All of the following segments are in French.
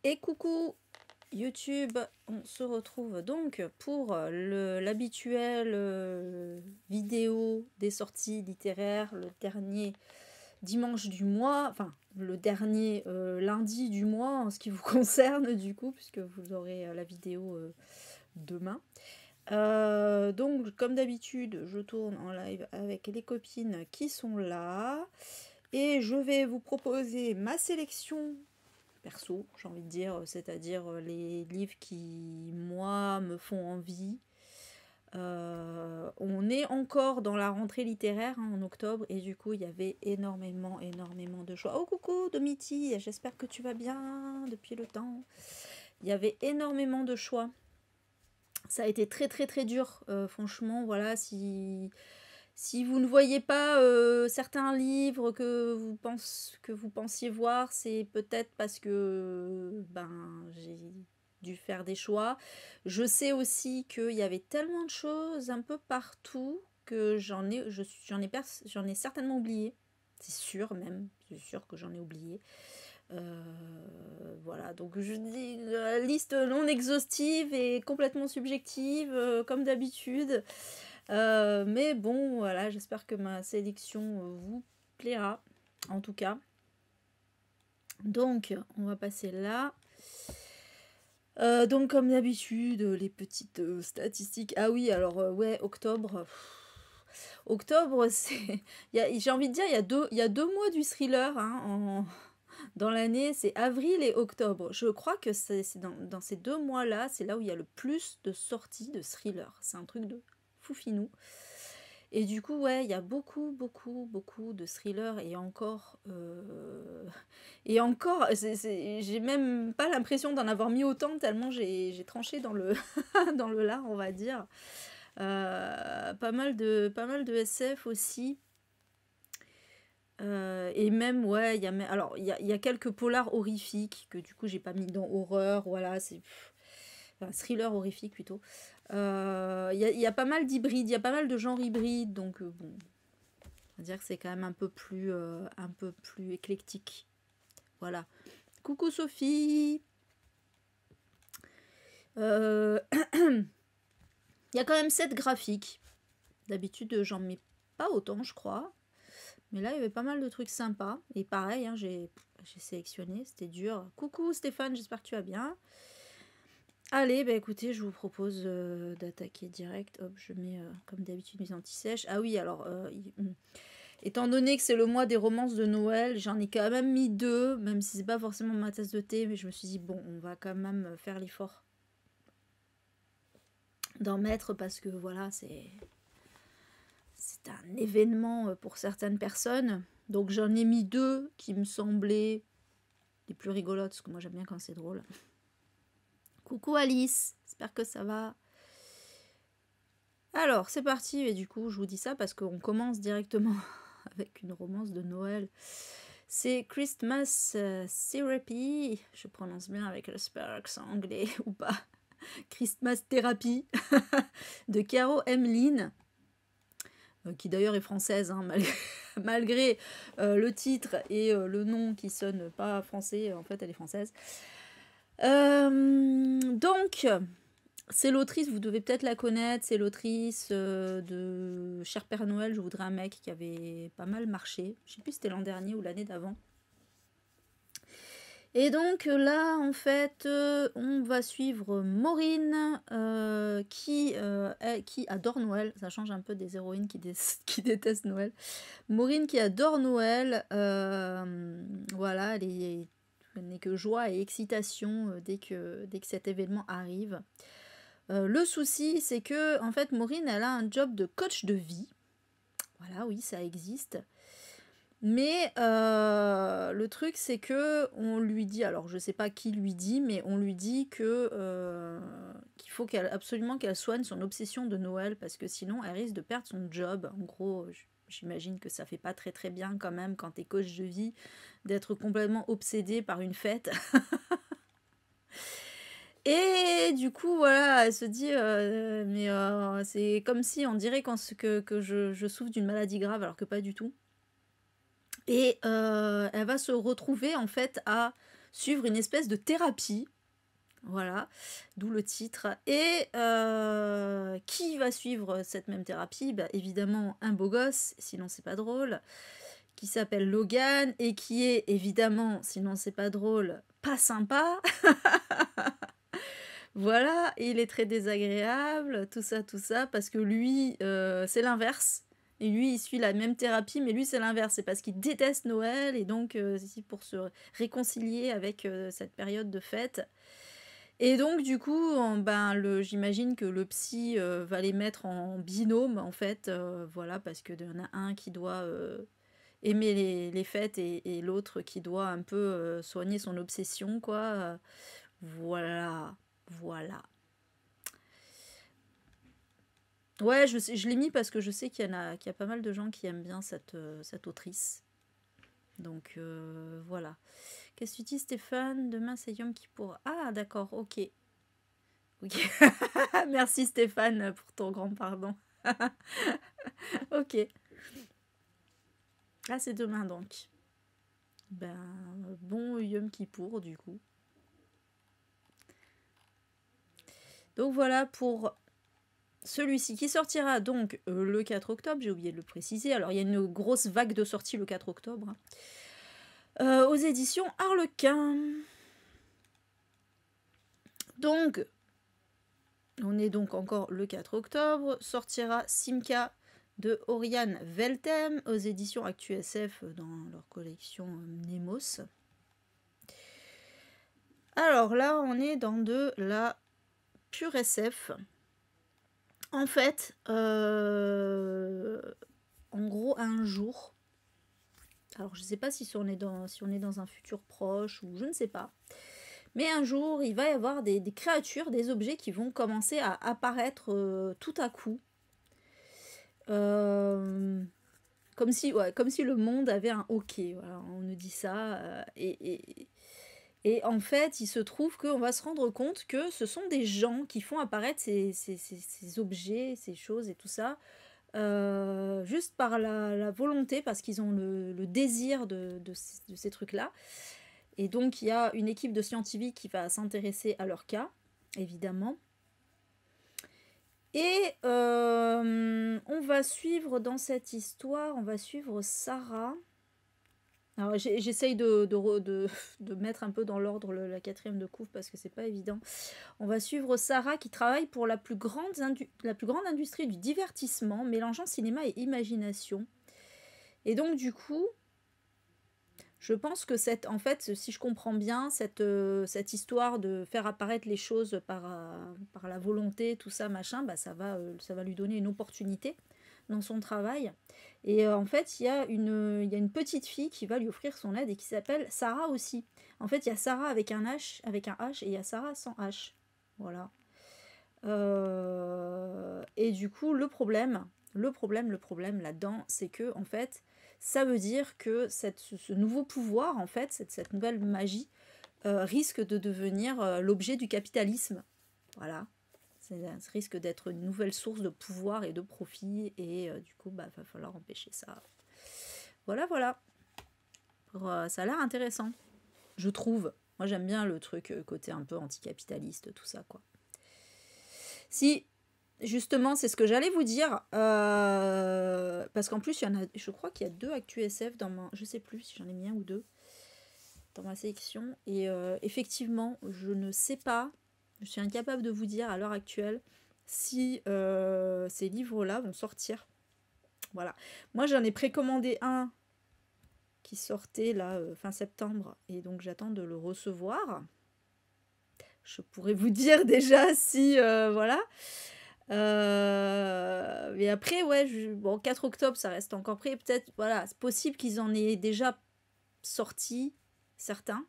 Et coucou YouTube, on se retrouve donc pour l'habituelle vidéo des sorties littéraires, le dernier dimanche du mois, enfin le dernier lundi du mois en ce qui vous concerne du coup, puisque vous aurez la vidéo demain. Donc comme d'habitude, je tourne en live avec les copines qui sont là et je vais vous proposer ma sélection perso, j'ai envie de dire, c'est-à-dire les livres qui, moi, me font envie. On est encore dans la rentrée littéraire hein, en octobre et du coup il y avait énormément de choix. Oh coucou Domiti, j'espère que tu vas bien depuis le temps. Il y avait énormément de choix. Ça a été très dur, franchement, voilà, si vous ne voyez pas certains livres que vous pensiez voir, c'est peut-être parce que j'ai dû faire des choix. Je sais aussi qu'il y avait tellement de choses un peu partout que j'en ai certainement oublié. C'est sûr même, c'est sûr que j'en ai oublié. Voilà, donc je dis la liste non exhaustive et complètement subjective, comme d'habitude. Mais bon, voilà, j'espère que ma sélection vous plaira, en tout cas. Donc, on va passer là. Donc, comme d'habitude, les petites statistiques. Ah oui, alors, ouais, octobre. Octobre, c'est... J'ai envie de dire, il y a deux mois du thriller hein, dans l'année, c'est avril et octobre. Je crois que c'est dans ces deux mois-là, c'est là où il y a le plus de sorties de thrillers. C'est un truc de foufinou. Et du coup, ouais, il y a beaucoup de thrillers et encore, j'ai même pas l'impression d'en avoir mis autant tellement j'ai tranché dans le, dans le lard, on va dire. Pas mal de SF aussi. Et même, ouais, il y a quelques polars horrifiques que du coup j'ai pas mis dans horreur, voilà, c'est enfin, thriller horrifique plutôt. Il y a pas mal d'hybrides, il y a pas mal de genres hybrides, donc bon, on va dire que c'est quand même un peu plus éclectique. Voilà. Coucou Sophie. Il y a quand même 7 graphiques. D'habitude, j'en mets pas autant, je crois. Mais là, il y avait pas mal de trucs sympas. Et pareil, hein, j'ai sélectionné, c'était dur. Coucou Stéphane, j'espère que tu vas bien. Allez, bah écoutez, je vous propose d'attaquer direct. Hop, je mets comme d'habitude mes anti-sèches. Ah oui, alors, étant donné que c'est le mois des romances de Noël, j'en ai quand même mis 2, même si c'est pas forcément ma tasse de thé, mais je me suis dit, bon, on va quand même faire l'effort d'en mettre parce que voilà, c'est un événement pour certaines personnes. Donc j'en ai mis 2 qui me semblaient les plus rigolotes, parce que moi j'aime bien quand c'est drôle. Coucou Alice, j'espère que ça va. Alors c'est parti, et du coup je vous dis ça parce qu'on commence directement avec une romance de Noël. C'est Christmas Therapy, je prononce bien avec le sparks anglais ou pas. Christmas Therapy de Caro Emmeline, qui d'ailleurs est française, hein, malgré le titre et le nom qui sonne pas français, en fait elle est française. Donc, c'est l'autrice, vous devez peut-être la connaître, c'est l'autrice de Cher Père Noël, je voudrais un mec, qui avait pas mal marché. Je sais plus si c'était l'an dernier ou l'année d'avant. Et donc là, en fait, on va suivre Maureen qui adore Noël. Ça change un peu des héroïnes qui détestent Noël. Maureen qui adore Noël. Voilà, elle n'est que joie et excitation dès que cet événement arrive. Le souci, c'est que en fait, Maureen, elle a un job de coach de vie. Voilà, oui, ça existe. Mais le truc, c'est que on lui dit, alors je sais pas qui lui dit, mais on lui dit que qu'il faut absolument qu'elle soigne son obsession de Noël parce que sinon elle risque de perdre son job. En gros, j'imagine que ça fait pas très bien quand même quand t'es coach de vie d'être complètement obsédé par une fête. Et du coup, voilà, elle se dit, mais c'est comme si on dirait que je souffre d'une maladie grave alors que pas du tout. Et elle va se retrouver en fait à suivre une espèce de thérapie. Voilà, d'où le titre. Et qui va suivre cette même thérapie? Bah, évidemment, un beau gosse, sinon c'est pas drôle, qui s'appelle Logan et qui est évidemment, sinon c'est pas drôle, pas sympa. Voilà, il est très désagréable, tout ça, parce que lui, c'est l'inverse. Et lui, il suit la même thérapie, mais lui, c'est l'inverse. C'est parce qu'il déteste Noël, et donc, c'est pour se réconcilier avec cette période de fête. Et donc, du coup, ben, j'imagine que le psy va les mettre en binôme, en fait. Voilà, parce qu'il y en a un qui doit aimer les fêtes et l'autre qui doit un peu soigner son obsession, quoi. Voilà, voilà. Ouais, je l'ai mis parce que je sais qu'il y a pas mal de gens qui aiment bien cette autrice. Donc voilà. Qu'est-ce que tu dis, Stéphane? Demain, c'est Yom Kippour. Ah, d'accord, ok. Ok. Merci, Stéphane, pour ton grand pardon. Ok. Ah, c'est demain, donc. Ben, bon Yom Kippour, du coup. Donc voilà pour celui-ci qui sortira donc le 4 octobre, j'ai oublié de le préciser. Alors il y a une grosse vague de sorties le 4 octobre. Aux éditions Harlequin. Donc, on est donc encore le 4 octobre. Sortira Simca de Oriane Veltem aux éditions ActuSF dans leur collection Nemos. Alors là, on est dans de la pure SF. En fait, en gros, un jour, alors je ne sais pas si on est dans un futur proche ou je ne sais pas, mais un jour, il va y avoir des créatures, des objets qui vont commencer à apparaître tout à coup. Comme si le monde avait un hockey, voilà, on nous dit ça. Et en fait, il se trouve qu'on va se rendre compte que ce sont des gens qui font apparaître ces objets, ces choses et tout ça, juste par la volonté, parce qu'ils ont le désir de ces trucs-là. Et donc, il y a une équipe de scientifiques qui va s'intéresser à leur cas, évidemment. Et on va suivre dans cette histoire, on va suivre Sarah. Alors j'essaye de mettre un peu dans l'ordre la quatrième de couvre parce que c'est pas évident. On va suivre Sarah qui travaille pour la plus grande industrie du divertissement, mélangeant cinéma et imagination. Et donc du coup, je pense que en fait, si je comprends bien, cette histoire de faire apparaître les choses par la volonté, tout ça, machin, bah, ça va lui donner une opportunité dans son travail. Et en fait, il y a une petite fille qui va lui offrir son aide et qui s'appelle Sarah aussi. En fait, il y a Sarah avec un H, et il y a Sarah sans H. Voilà. Et du coup, le problème là-dedans, c'est que en fait, ça veut dire que ce nouveau pouvoir, en fait, cette nouvelle magie, risque de devenir l'objet du capitalisme. Voilà. Ça risque d'être une nouvelle source de pouvoir et de profit, et du coup, bah, va falloir empêcher ça. Voilà, voilà. Ça a l'air intéressant, je trouve. Moi, j'aime bien le truc côté un peu anticapitaliste, tout ça, quoi. Si, justement, c'est ce que j'allais vous dire, parce qu'en plus, je crois qu'il y a 2 Actu SF je sais plus si j'en ai mis 1 ou 2 dans ma sélection, et effectivement, je ne sais pas, je suis incapable de vous dire à l'heure actuelle si ces livres-là vont sortir. Voilà. Moi, j'en ai précommandé un qui sortait là fin septembre, et donc j'attends de le recevoir. Je pourrais vous dire déjà si voilà. Mais après, ouais, bon, 4 octobre, ça reste encore prêt. Peut-être, voilà, c'est possible qu'ils en aient déjà sorti certains,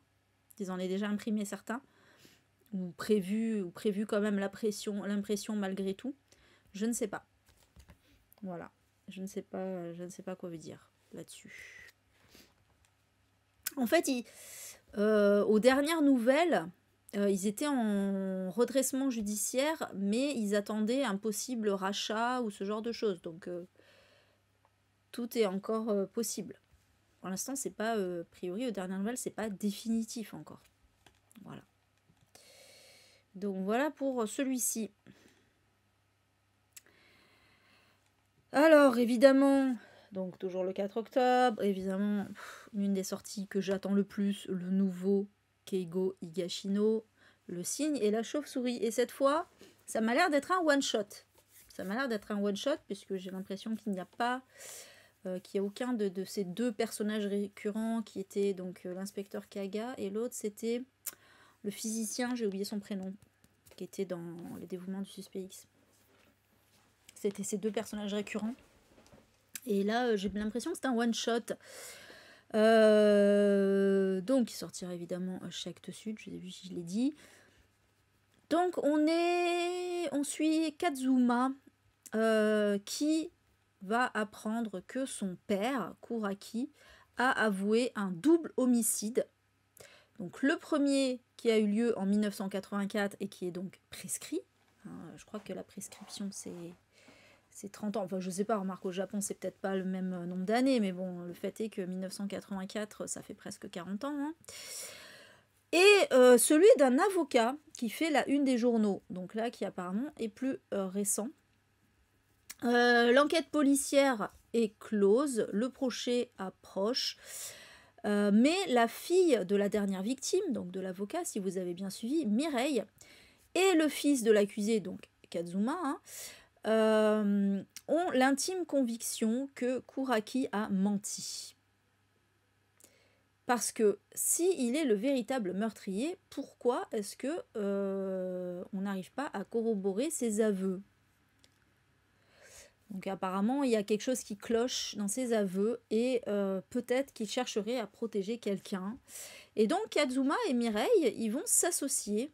qu'ils en aient déjà imprimé certains, ou prévu quand même l'impression malgré tout. Je ne sais pas. Voilà, je ne sais pas quoi vous dire là-dessus. En fait, aux dernières nouvelles, ils étaient en redressement judiciaire, mais ils attendaient un possible rachat ou ce genre de choses. Donc, tout est encore possible. Pour l'instant, c'est pas, a priori, aux dernières nouvelles, c'est pas définitif encore. Donc voilà pour celui-ci. Alors évidemment, donc toujours le 4 octobre, évidemment, l'une des sorties que j'attends le plus, le nouveau Keigo Higashino, le cygne et la chauve-souris. Et cette fois, ça m'a l'air d'être un one-shot. Ça m'a l'air d'être un one-shot puisque j'ai l'impression qu'il n'y a pas, qu'il n'y a aucun de ces deux personnages récurrents qui étaient donc l'inspecteur Kaga et l'autre c'était le physicien, j'ai oublié son prénom, qui était dans les dévouements du suspect X. C'était ces deux personnages récurrents. Et là, j'ai l'impression que c'est un one-shot. Donc, il sortira évidemment chez Actes Sud, je l'ai dit. Donc, on suit Kazuma, qui va apprendre que son père, Kuraki, a avoué un double homicide. Donc, le premier qui a eu lieu en 1984 et qui est donc prescrit. Je crois que la prescription, c'est 30 ans. Enfin, je sais pas, remarque, au Japon, c'est peut-être pas le même nombre d'années, mais bon, le fait est que 1984, ça fait presque 40 ans. Hein. Et celui d'un avocat qui fait la une des journaux, donc là, qui apparemment est plus récent. L'enquête policière est close, le procès approche, mais la fille de la dernière victime, donc de l'avocat, si vous avez bien suivi, Mireille, et le fils de l'accusé, donc Kazuma, ont l'intime conviction que Kuraki a menti. Parce que s'il est le véritable meurtrier, pourquoi est-ce que on n'arrive pas à corroborer ses aveux? Donc apparemment, il y a quelque chose qui cloche dans ses aveux et peut-être qu'il chercherait à protéger quelqu'un. Et donc Kazuma et Mireille, ils vont s'associer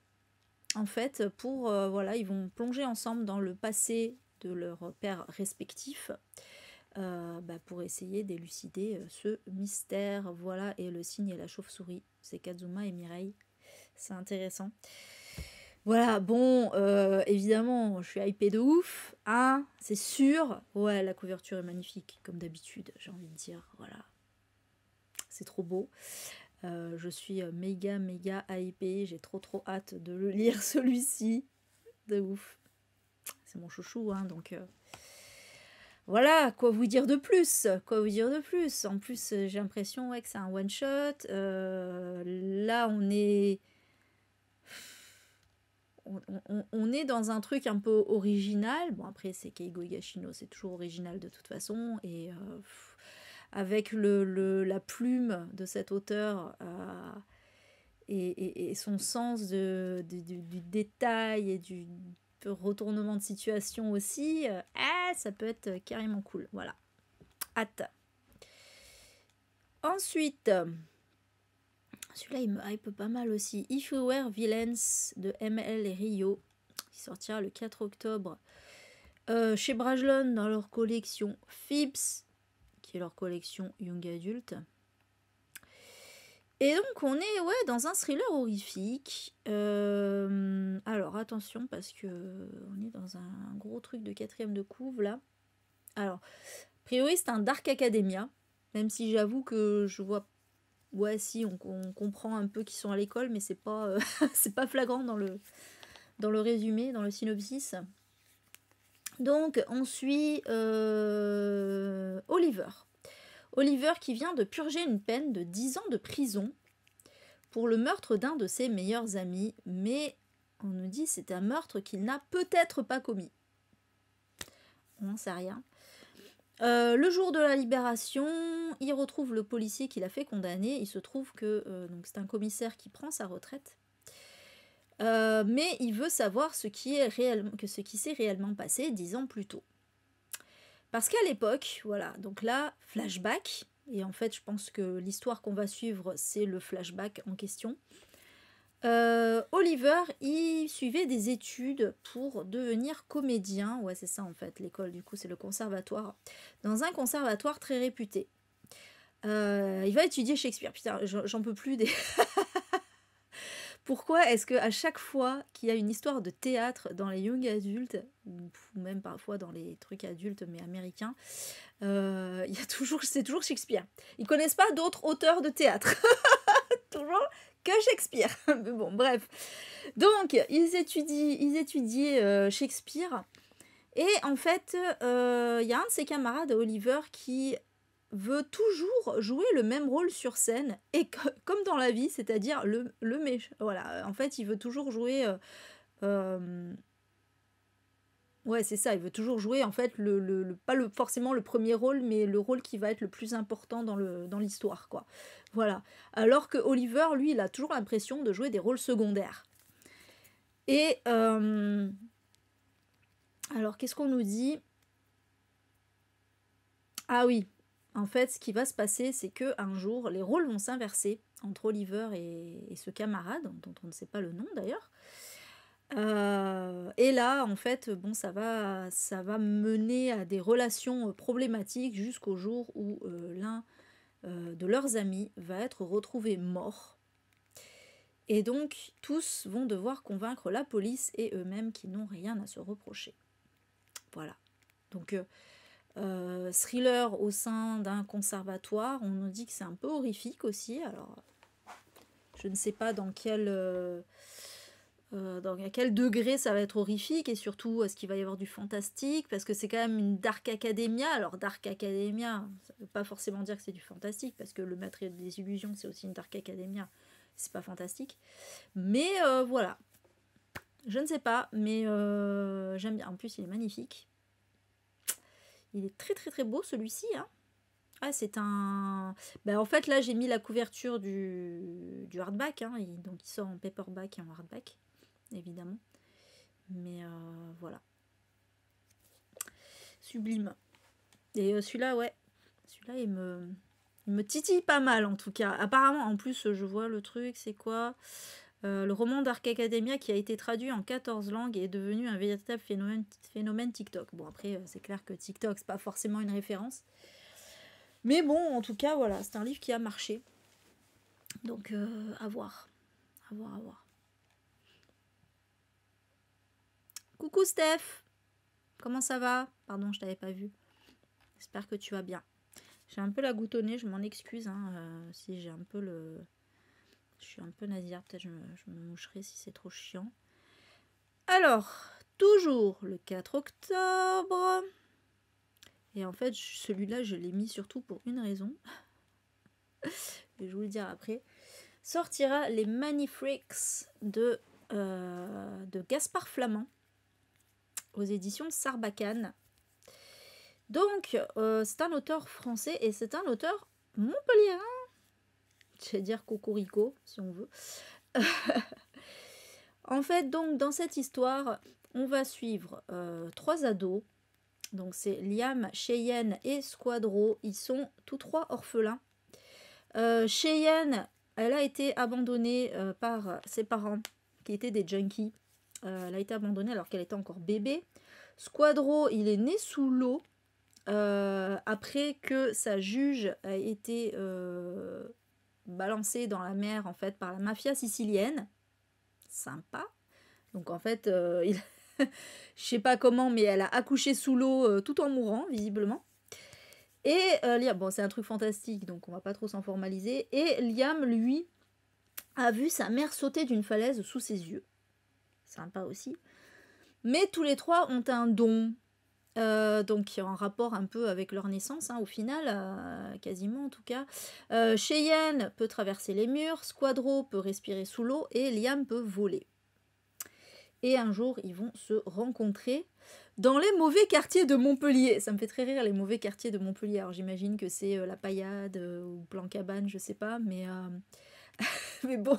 en fait pour voilà, ils vont plonger ensemble dans le passé de leurs pères respectifs pour essayer d'élucider ce mystère. Voilà, et le cygne et la chauve-souris, c'est Kazuma et Mireille. C'est intéressant. Voilà, bon, évidemment, je suis hypée de ouf, hein, c'est sûr. Ouais, la couverture est magnifique, comme d'habitude, j'ai envie de dire, voilà. C'est trop beau. Je suis méga hypée, j'ai trop hâte de le lire, celui-ci. De ouf. C'est mon chouchou, hein, donc... Voilà, quoi vous dire de plus? Quoi vous dire de plus? En plus, j'ai l'impression que c'est un one-shot. Là, on est... On est dans un truc un peu original. Bon, après, c'est Keigo Higashino, c'est toujours original de toute façon. Et avec la plume de cet auteur et son sens du détail et du retournement de situation aussi, ça peut être carrément cool. Voilà. Hâte. Ensuite... Celui-là, il me hype pas mal aussi. If We Were Villains de ML et Rio, qui sortira le 4 octobre chez Brajlon dans leur collection Phibs, qui est leur collection Young Adult. Et donc, on est dans un thriller horrifique. Alors, attention, parce que on est dans un gros truc de 4ème de couve, là. Alors, a priori, c'est un Dark Academia, même si j'avoue que je vois... Ouais, si, on comprend un peu qu'ils sont à l'école, mais c'est pas, c'est pas flagrant dans le résumé, dans le synopsis. Donc, on suit Oliver. Oliver qui vient de purger une peine de 10 ans de prison pour le meurtre d'un de ses meilleurs amis, mais on nous dit que c'est un meurtre qu'il n'a peut-être pas commis. On n'en sait rien. Le jour de la libération, il retrouve le policier qui l'a fait condamner. Il se trouve que donc c'est un commissaire qui prend sa retraite. Mais il veut savoir ce qui s'est réellement passé 10 ans plus tôt. Parce qu'à l'époque, voilà, donc là, flashback, et en fait je pense que l'histoire qu'on va suivre, c'est le flashback en question. Oliver, il suivait des études pour devenir comédien. Ouais, c'est ça en fait, l'école du coup, c'est le conservatoire. Dans un conservatoire très réputé. Il va étudier Shakespeare. Putain, j'en peux plus des... Pourquoi est-ce qu'à chaque fois qu'il y a une histoire de théâtre dans les young adultes, ou même parfois dans les trucs adultes mais américains, c'est toujours Shakespeare. Ils connaissent pas d'autres auteurs de théâtre. Toujours que Shakespeare. Mais bon, bref. Donc, ils étudiaient Shakespeare. Et en fait, il y a un de ses camarades, Oliver, qui veut toujours jouer le même rôle sur scène. Et comme dans la vie, c'est-à-dire le méchant. Voilà, en fait, il veut toujours jouer... euh, ouais, c'est ça, il veut toujours jouer, en fait, pas forcément le premier rôle, mais le rôle qui va être le plus important dans l'histoire, quoi. Voilà. Alors que Oliver, lui, il a toujours l'impression de jouer des rôles secondaires. Et alors, qu'est-ce qu'on nous dit? Ah oui, en fait, ce qui va se passer, c'est que un jour, les rôles vont s'inverser entre Oliver et ce camarade, dont on ne sait pas le nom d'ailleurs. Et là, en fait, bon, ça va mener à des relations problématiques jusqu'au jour où l'un de leurs amis va être retrouvé mort. Et donc, tous vont devoir convaincre la police et eux-mêmes qui n'ont rien à se reprocher. Voilà. Donc, thriller au sein d'un conservatoire, on nous dit que c'est un peu horrifique aussi. Alors, je ne sais pas dans quel degré ça va être horrifique et surtout est-ce qu'il va y avoir du fantastique parce que c'est quand même une Dark Academia. Alors Dark Academia, ça ne veut pas forcément dire que c'est du fantastique parce que le Maître des Illusions c'est aussi une Dark Academia, c'est pas fantastique. Mais voilà, je ne sais pas, mais j'aime bien. En plus il est magnifique. Il est très très très beau celui-ci, hein. Ah, c'est un... Ben, en fait, là, j'ai mis la couverture du hardback. Hein, donc, il sort en paperback et en hardback, évidemment. Mais voilà. Sublime. Et celui-là, ouais. Celui-là, il me titille pas mal, en tout cas. Apparemment, en plus, je vois le truc, c'est quoi le roman Dark Academia qui a été traduit en 14 langues et est devenu un véritable phénomène TikTok. Bon, après, c'est clair que TikTok, c'est pas forcément une référence. Mais bon, en tout cas, voilà, c'est un livre qui a marché. Donc, à voir. À voir, à voir. Coucou Steph! Comment ça va? Pardon, je t'avais pas vu. J'espère que tu vas bien. J'ai un peu la goutte au nez, je m'en excuse. Hein, si j'ai un peu le... Je suis un peu nasillarde, peut-être je me moucherai si c'est trop chiant. Alors, toujours le 4 octobre. Et en fait, celui-là, je l'ai mis surtout pour une raison. Je vais vous le dire après. Sortira les Manifreaks de Gaspard Flamand aux éditions Sarbacane. Donc, c'est un auteur français et c'est un auteur montpelliérain. Je vais dire cocorico, si on veut. En fait, donc, dans cette histoire, on va suivre 3 ados. Donc, c'est Liam, Cheyenne et Squadro. Ils sont tous 3 orphelins. Cheyenne, elle a été abandonnée par ses parents, qui étaient des junkies. Elle a été abandonnée alors qu'elle était encore bébé. Squadro, il est né sous l'eau. Après que sa juge a été balancée dans la mer en fait par la mafia sicilienne. Sympa. Donc en fait, je sais pas comment, mais elle a accouché sous l'eau tout en mourant, visiblement. Et Liam, bon c'est un truc fantastique, donc on va pas trop s'en formaliser. Et Liam, lui, a vu sa mère sauter d'une falaise sous ses yeux. Sympa aussi. Mais tous les 3 ont un don. Donc qui a un rapport un peu avec leur naissance, hein, au final, quasiment en tout cas. Cheyenne peut traverser les murs, Squadro peut respirer sous l'eau et Liam peut voler. Et un jour, ils vont se rencontrer dans les mauvais quartiers de Montpellier. Ça me fait très rire, les mauvais quartiers de Montpellier. Alors j'imagine que c'est la Paillade ou Plan Cabane, je sais pas, mais, mais bon...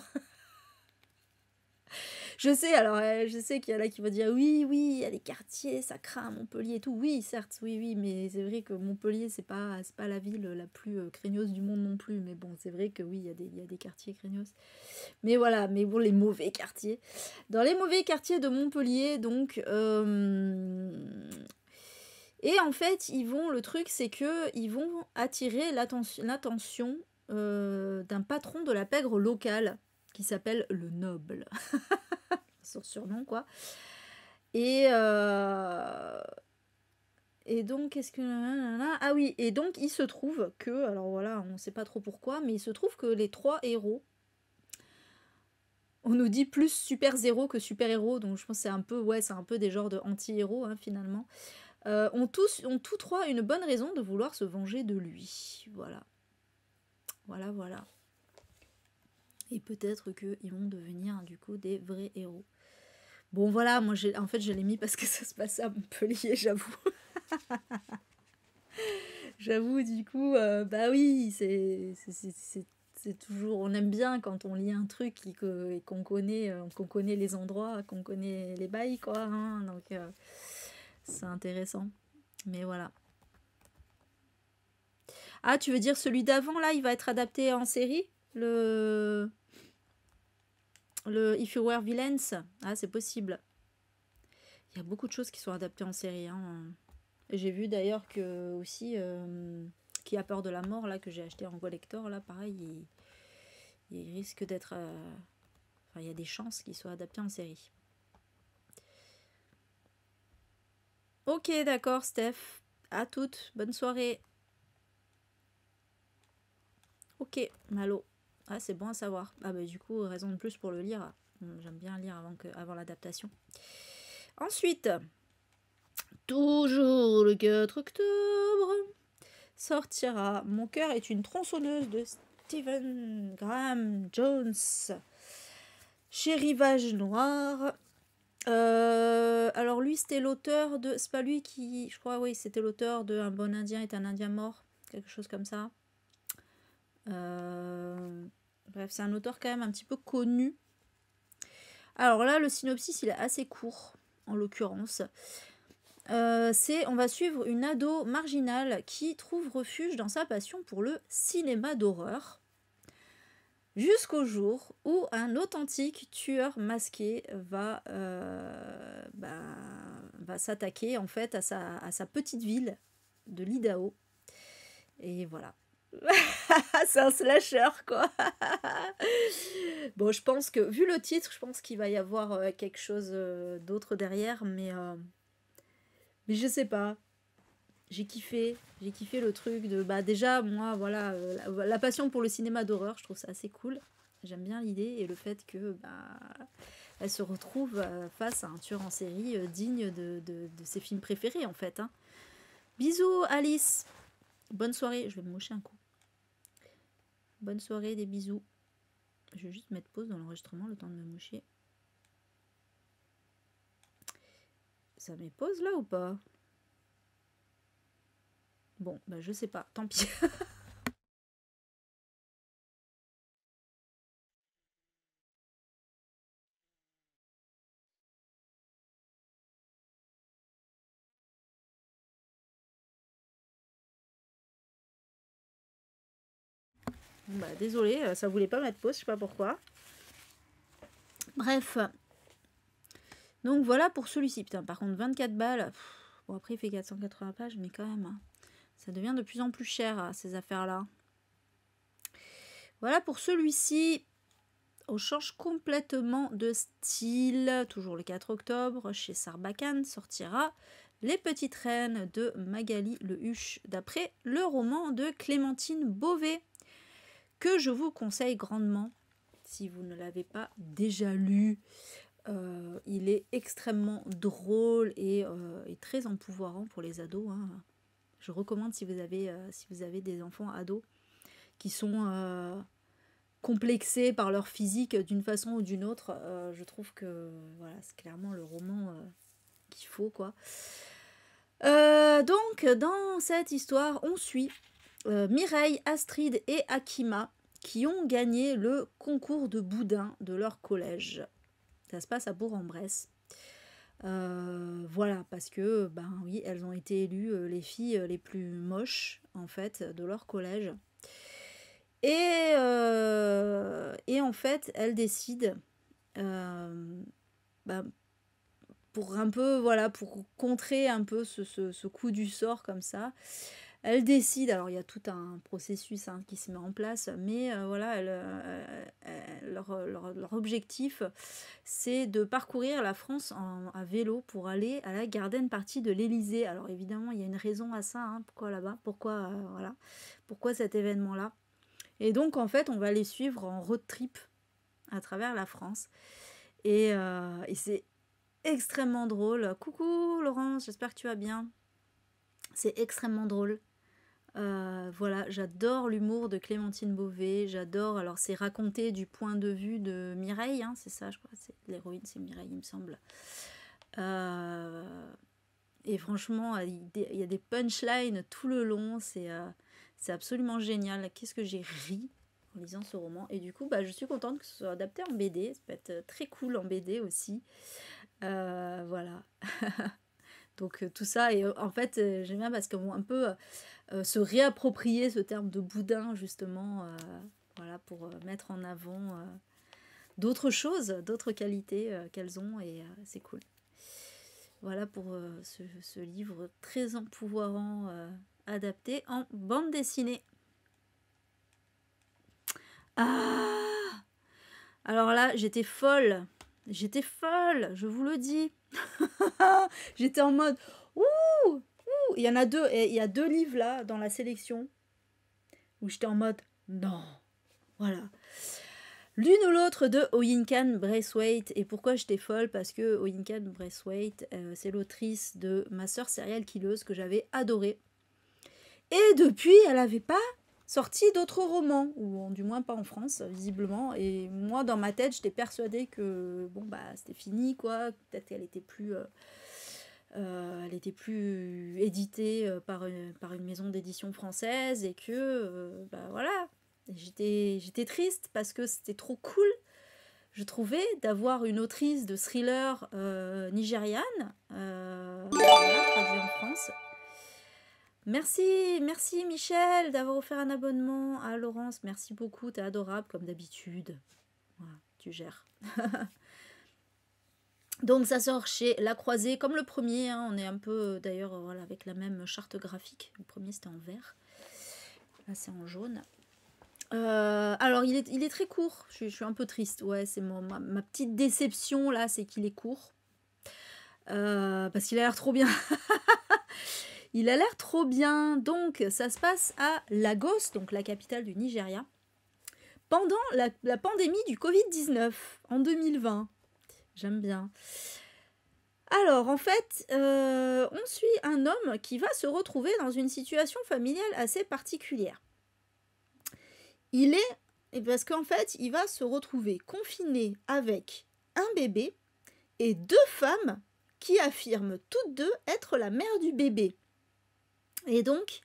Je sais, alors, je sais qu'il y en a qui vont dire oui, il y a des quartiers, ça craint à Montpellier et tout. Oui, certes, oui, mais c'est vrai que Montpellier, c'est pas la ville la plus craignos du monde non plus. Mais bon, c'est vrai que oui, il y a des quartiers craignos. Mais voilà, mais bon, les mauvais quartiers. Dans les mauvais quartiers de Montpellier, donc... Et en fait, le truc, c'est que ils vont attirer l'attention d'un patron de la pègre locale qui s'appelle le Noble. Son surnom, quoi. Et donc, qu'est-ce que... Ah oui, et donc, il se trouve que... Alors voilà, on ne sait pas trop pourquoi, mais il se trouve que les 3 héros On nous dit plus super-zéro que super-héros, donc je pense que c'est un peu, ouais, c'est un peu des genres de anti-héros, hein, finalement. Ont tous trois une bonne raison de vouloir se venger de lui. Voilà. Voilà, voilà. Et peut-être qu'ils vont devenir, du coup, des vrais héros. Bon, voilà, moi, en fait, je l'ai mis parce que ça se passait à Montpellier, j'avoue. J'avoue, du coup, bah oui, c'est toujours... On aime bien quand on lit un truc et qu'on connaît les endroits, qu'on connaît les bails, quoi. Hein, donc, c'est intéressant. Mais voilà. Ah, tu veux dire celui d'avant, là, il va être adapté en série? Le If You Were Villains? Ah, c'est possible. Il y a beaucoup de choses qui sont adaptées en série. Hein. J'ai vu d'ailleurs que aussi Qui a peur de la mort, là, que j'ai acheté en collector, là, pareil, il risque d'être... Enfin, il y a des chances qu'il soit adapté en série. Ok, d'accord, Steph. À toutes. Bonne soirée. Ok, Malo. Ah, c'est bon à savoir. Ah, bah, du coup, raison de plus pour le lire. J'aime bien lire avant l'adaptation. Ensuite, toujours le 4 octobre, sortira Mon cœur est une tronçonneuse de Stephen Graham Jones chez Rivage Noir. Alors lui, c'était l'auteur de... C'est pas lui qui... Je crois, oui, c'était l'auteur de Un bon Indien est un Indien mort. Quelque chose comme ça. Bref, c'est un auteur quand même un petit peu connu. Alors là, le synopsis, il est assez court, en l'occurrence. On va suivre une ado marginale qui trouve refuge dans sa passion pour le cinéma d'horreur, jusqu'au jour où un authentique tueur masqué va s'attaquer en fait à sa petite ville de l'Idaho. Et voilà. C'est un slasher, quoi. Bon, je pense que, vu le titre, je pense qu'il va y avoir quelque chose d'autre derrière, mais je sais pas. J'ai kiffé le truc de... Bah déjà, moi, voilà, la passion pour le cinéma d'horreur, je trouve ça assez cool. J'aime bien l'idée et le fait que elle se retrouve face à un tueur en série digne de ses films préférés, en fait. Hein. Bisous, Alice. Bonne soirée. Je vais me moucher un coup. Bonne soirée, des bisous. Je vais juste mettre pause dans l'enregistrement, le temps de me moucher. Ça met pause là ou pas? Bon, bah je sais pas, tant pis. Bah désolé, ça voulait pas mettre pause, je sais pas pourquoi. Bref. Donc voilà pour celui-ci. Putain, par contre, 24 balles. Bon, après, il fait 480 pages, mais quand même, ça devient de plus en plus cher, ces affaires-là. Voilà pour celui-ci. On change complètement de style. Toujours le 4 octobre, chez Sarbacane, sortira Les Petites Reines de Magali Le Huche, d'après le roman de Clémentine Beauvais, que je vous conseille grandement, si vous ne l'avez pas déjà lu. Il est extrêmement drôle et très empouvoirant pour les ados. Hein. Je recommande si vous avez des enfants ados qui sont complexés par leur physique d'une façon ou d'une autre. Je trouve que voilà, c'est clairement le roman qu'il faut, quoi. Donc, dans cette histoire, on suit Mireille, Astrid et Akima qui ont gagné le concours de boudin de leur collège. Ça se passe à Bourg-en-Bresse. Voilà, parce que, ben oui, elles ont été élues les filles les plus moches, en fait, de leur collège. Et en fait, elles décident, ben, pour un peu, voilà, pour contrer un peu ce coup du sort comme ça, elles décident, alors il y a tout un processus qui se met en place, mais voilà, leur objectif, c'est de parcourir la France à vélo pour aller à la Garden Party de l'Élysée. Alors évidemment, il y a une raison à ça, hein, pourquoi là-bas, pourquoi cet événement-là. Et donc en fait, on va les suivre en road trip à travers la France. Et c'est extrêmement drôle. Coucou Laurence, j'espère que tu vas bien. C'est extrêmement drôle. Voilà, j'adore l'humour de Clémentine Beauvais. J'adore, alors c'est raconté du point de vue de Mireille, hein, c'est ça je crois, c'est l'héroïne, c'est Mireille il me semble. Et franchement, il y a des punchlines tout le long, c'est absolument génial. Qu'est-ce que j'ai ri en lisant ce roman. Et du coup, bah, je suis contente que ce soit adapté en BD. Ça peut être très cool en BD aussi. Voilà. Donc tout ça, et en fait, j'aime bien parce qu'on va un peu se réapproprier ce terme de boudin, justement, voilà, pour mettre en avant d'autres choses, d'autres qualités qu'elles ont, et c'est cool. Voilà pour ce livre très empouvoirant, adapté en bande dessinée. Ah! Alors là, j'étais folle, je vous le dis. J'étais en mode ouh, ouh. Il y en a deux, et il y a 2 livres là dans la sélection où j'étais en mode non, voilà. L'une ou l'autre de Oyinkan Braithwaite. Et pourquoi j'étais folle? Parce que Oyinkan Braithwaite, c'est l'autrice de Ma sœur serial killeuse que j'avais adorée. Et depuis, elle n'avait pas sorti d'autres romans, ou du moins pas en France, visiblement. Et moi, dans ma tête, j'étais persuadée que bon bah c'était fini, quoi. Peut-être qu'elle était plus, éditée par une maison d'édition française, et que bah voilà. J'étais triste parce que c'était trop cool, je trouvais, d'avoir une autrice de thriller nigériane, voilà, traduit en France. Merci Michel d'avoir offert un abonnement à Laurence. Merci beaucoup, t'es adorable comme d'habitude. Voilà, tu gères. Donc ça sort chez La Croisée, comme le premier, hein, on est un peu d'ailleurs voilà, avec la même charte graphique. Le premier c'était en vert, là c'est en jaune. Alors il est très court, je suis un peu triste, ouais, c'est ma petite déception là, c'est qu'il est court. Parce qu'il a l'air trop bien. Il a l'air trop bien. Donc ça se passe à Lagos, donc la capitale du Nigeria, pendant la pandémie du Covid-19 en 2020. J'aime bien. Alors en fait, on suit un homme qui va se retrouver dans une situation familiale assez particulière. Il est, parce qu'en fait, il va se retrouver confiné avec un bébé et 2 femmes qui affirment toutes 2 être la mère du bébé. Et donc,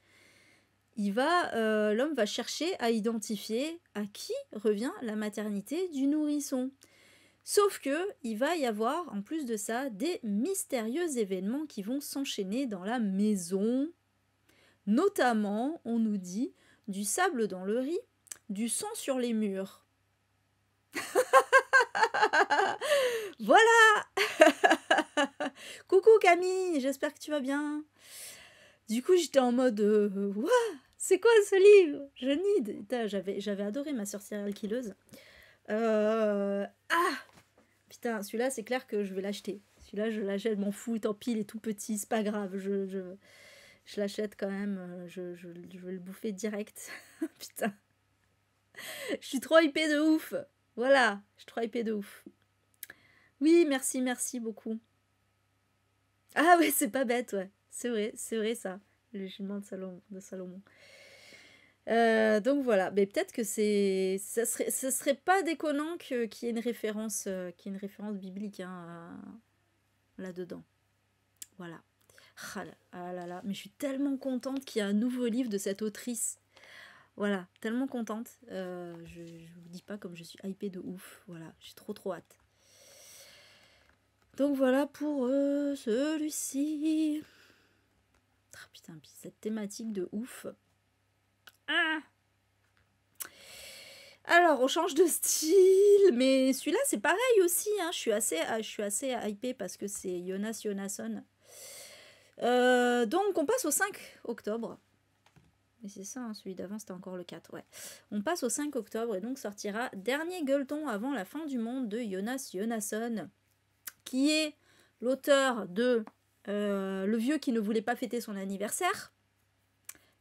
l'homme va chercher à identifier à qui revient la maternité du nourrisson. Sauf que il va y avoir, en plus de ça, des mystérieux événements qui vont s'enchaîner dans la maison. Notamment, on nous dit, du sable dans le riz, du sang sur les murs. Voilà. Coucou Camille, j'espère que tu vas bien. Du coup, j'étais en mode Ouah, c'est quoi ce livre? Je need. J'avais adoré Ma sœur serial killeuse. Ah putain, celui-là, c'est clair que je vais l'acheter. Celui-là, je l'achète, m'en fous, tant pis, il est tout petit, c'est pas grave. Je l'achète quand même. Je vais le bouffer direct. Putain. Je suis trop hypée de ouf. Voilà, je suis trop hypée de ouf. Oui, merci beaucoup. Ah ouais, c'est pas bête, ouais. C'est vrai ça. Le jugement de Salomon. Donc voilà, mais peut-être que ça serait pas déconnant qu'il y ait une référence, biblique, hein, là-dedans. Voilà. Ah là là, mais je suis tellement contente qu'il y ait un nouveau livre de cette autrice. Voilà, tellement contente. Je vous dis pas comme je suis hypée de ouf. Voilà, j'ai trop hâte. Donc voilà pour celui-ci. Ah putain, puis cette thématique de ouf. Ah. Alors, on change de style, mais celui-là, c'est pareil aussi. Hein. Je suis assez hypée parce que c'est Jonas Jonasson. Donc, on passe au 5 octobre. Mais c'est ça, hein, celui d'avant, c'était encore le 4. Ouais. On passe au 5 octobre et donc sortira Dernier gueuleton avant la fin du monde de Jonas Jonasson, qui est l'auteur de Le vieux qui ne voulait pas fêter son anniversaire,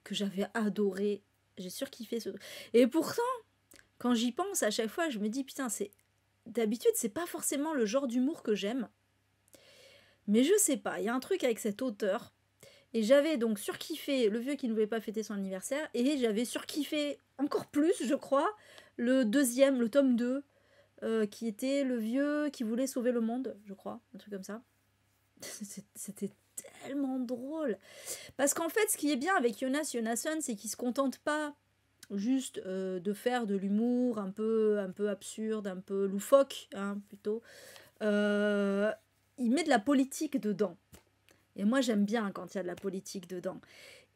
que j'avais adoré. J'ai surkiffé ce... Et pourtant, quand j'y pense, à chaque fois, je me dis, putain, c'est d'habitude, c'est pas forcément le genre d'humour que j'aime. Mais je sais pas, il y a un truc avec cet auteur. Et j'avais donc surkiffé Le Vieux qui ne voulait pas fêter son anniversaire. Et j'avais surkiffé encore plus, je crois, le deuxième, le tome 2, qui était Le Vieux qui voulait sauver le monde, je crois. Un truc comme ça. C'était tellement drôle. Parce qu'en fait, ce qui est bien avec Jonas Jonasson, c'est qu'il se contente pas juste de faire de l'humour un peu absurde, un peu loufoque, hein, plutôt. Il met de la politique dedans. Et moi, j'aime bien quand il y a de la politique dedans.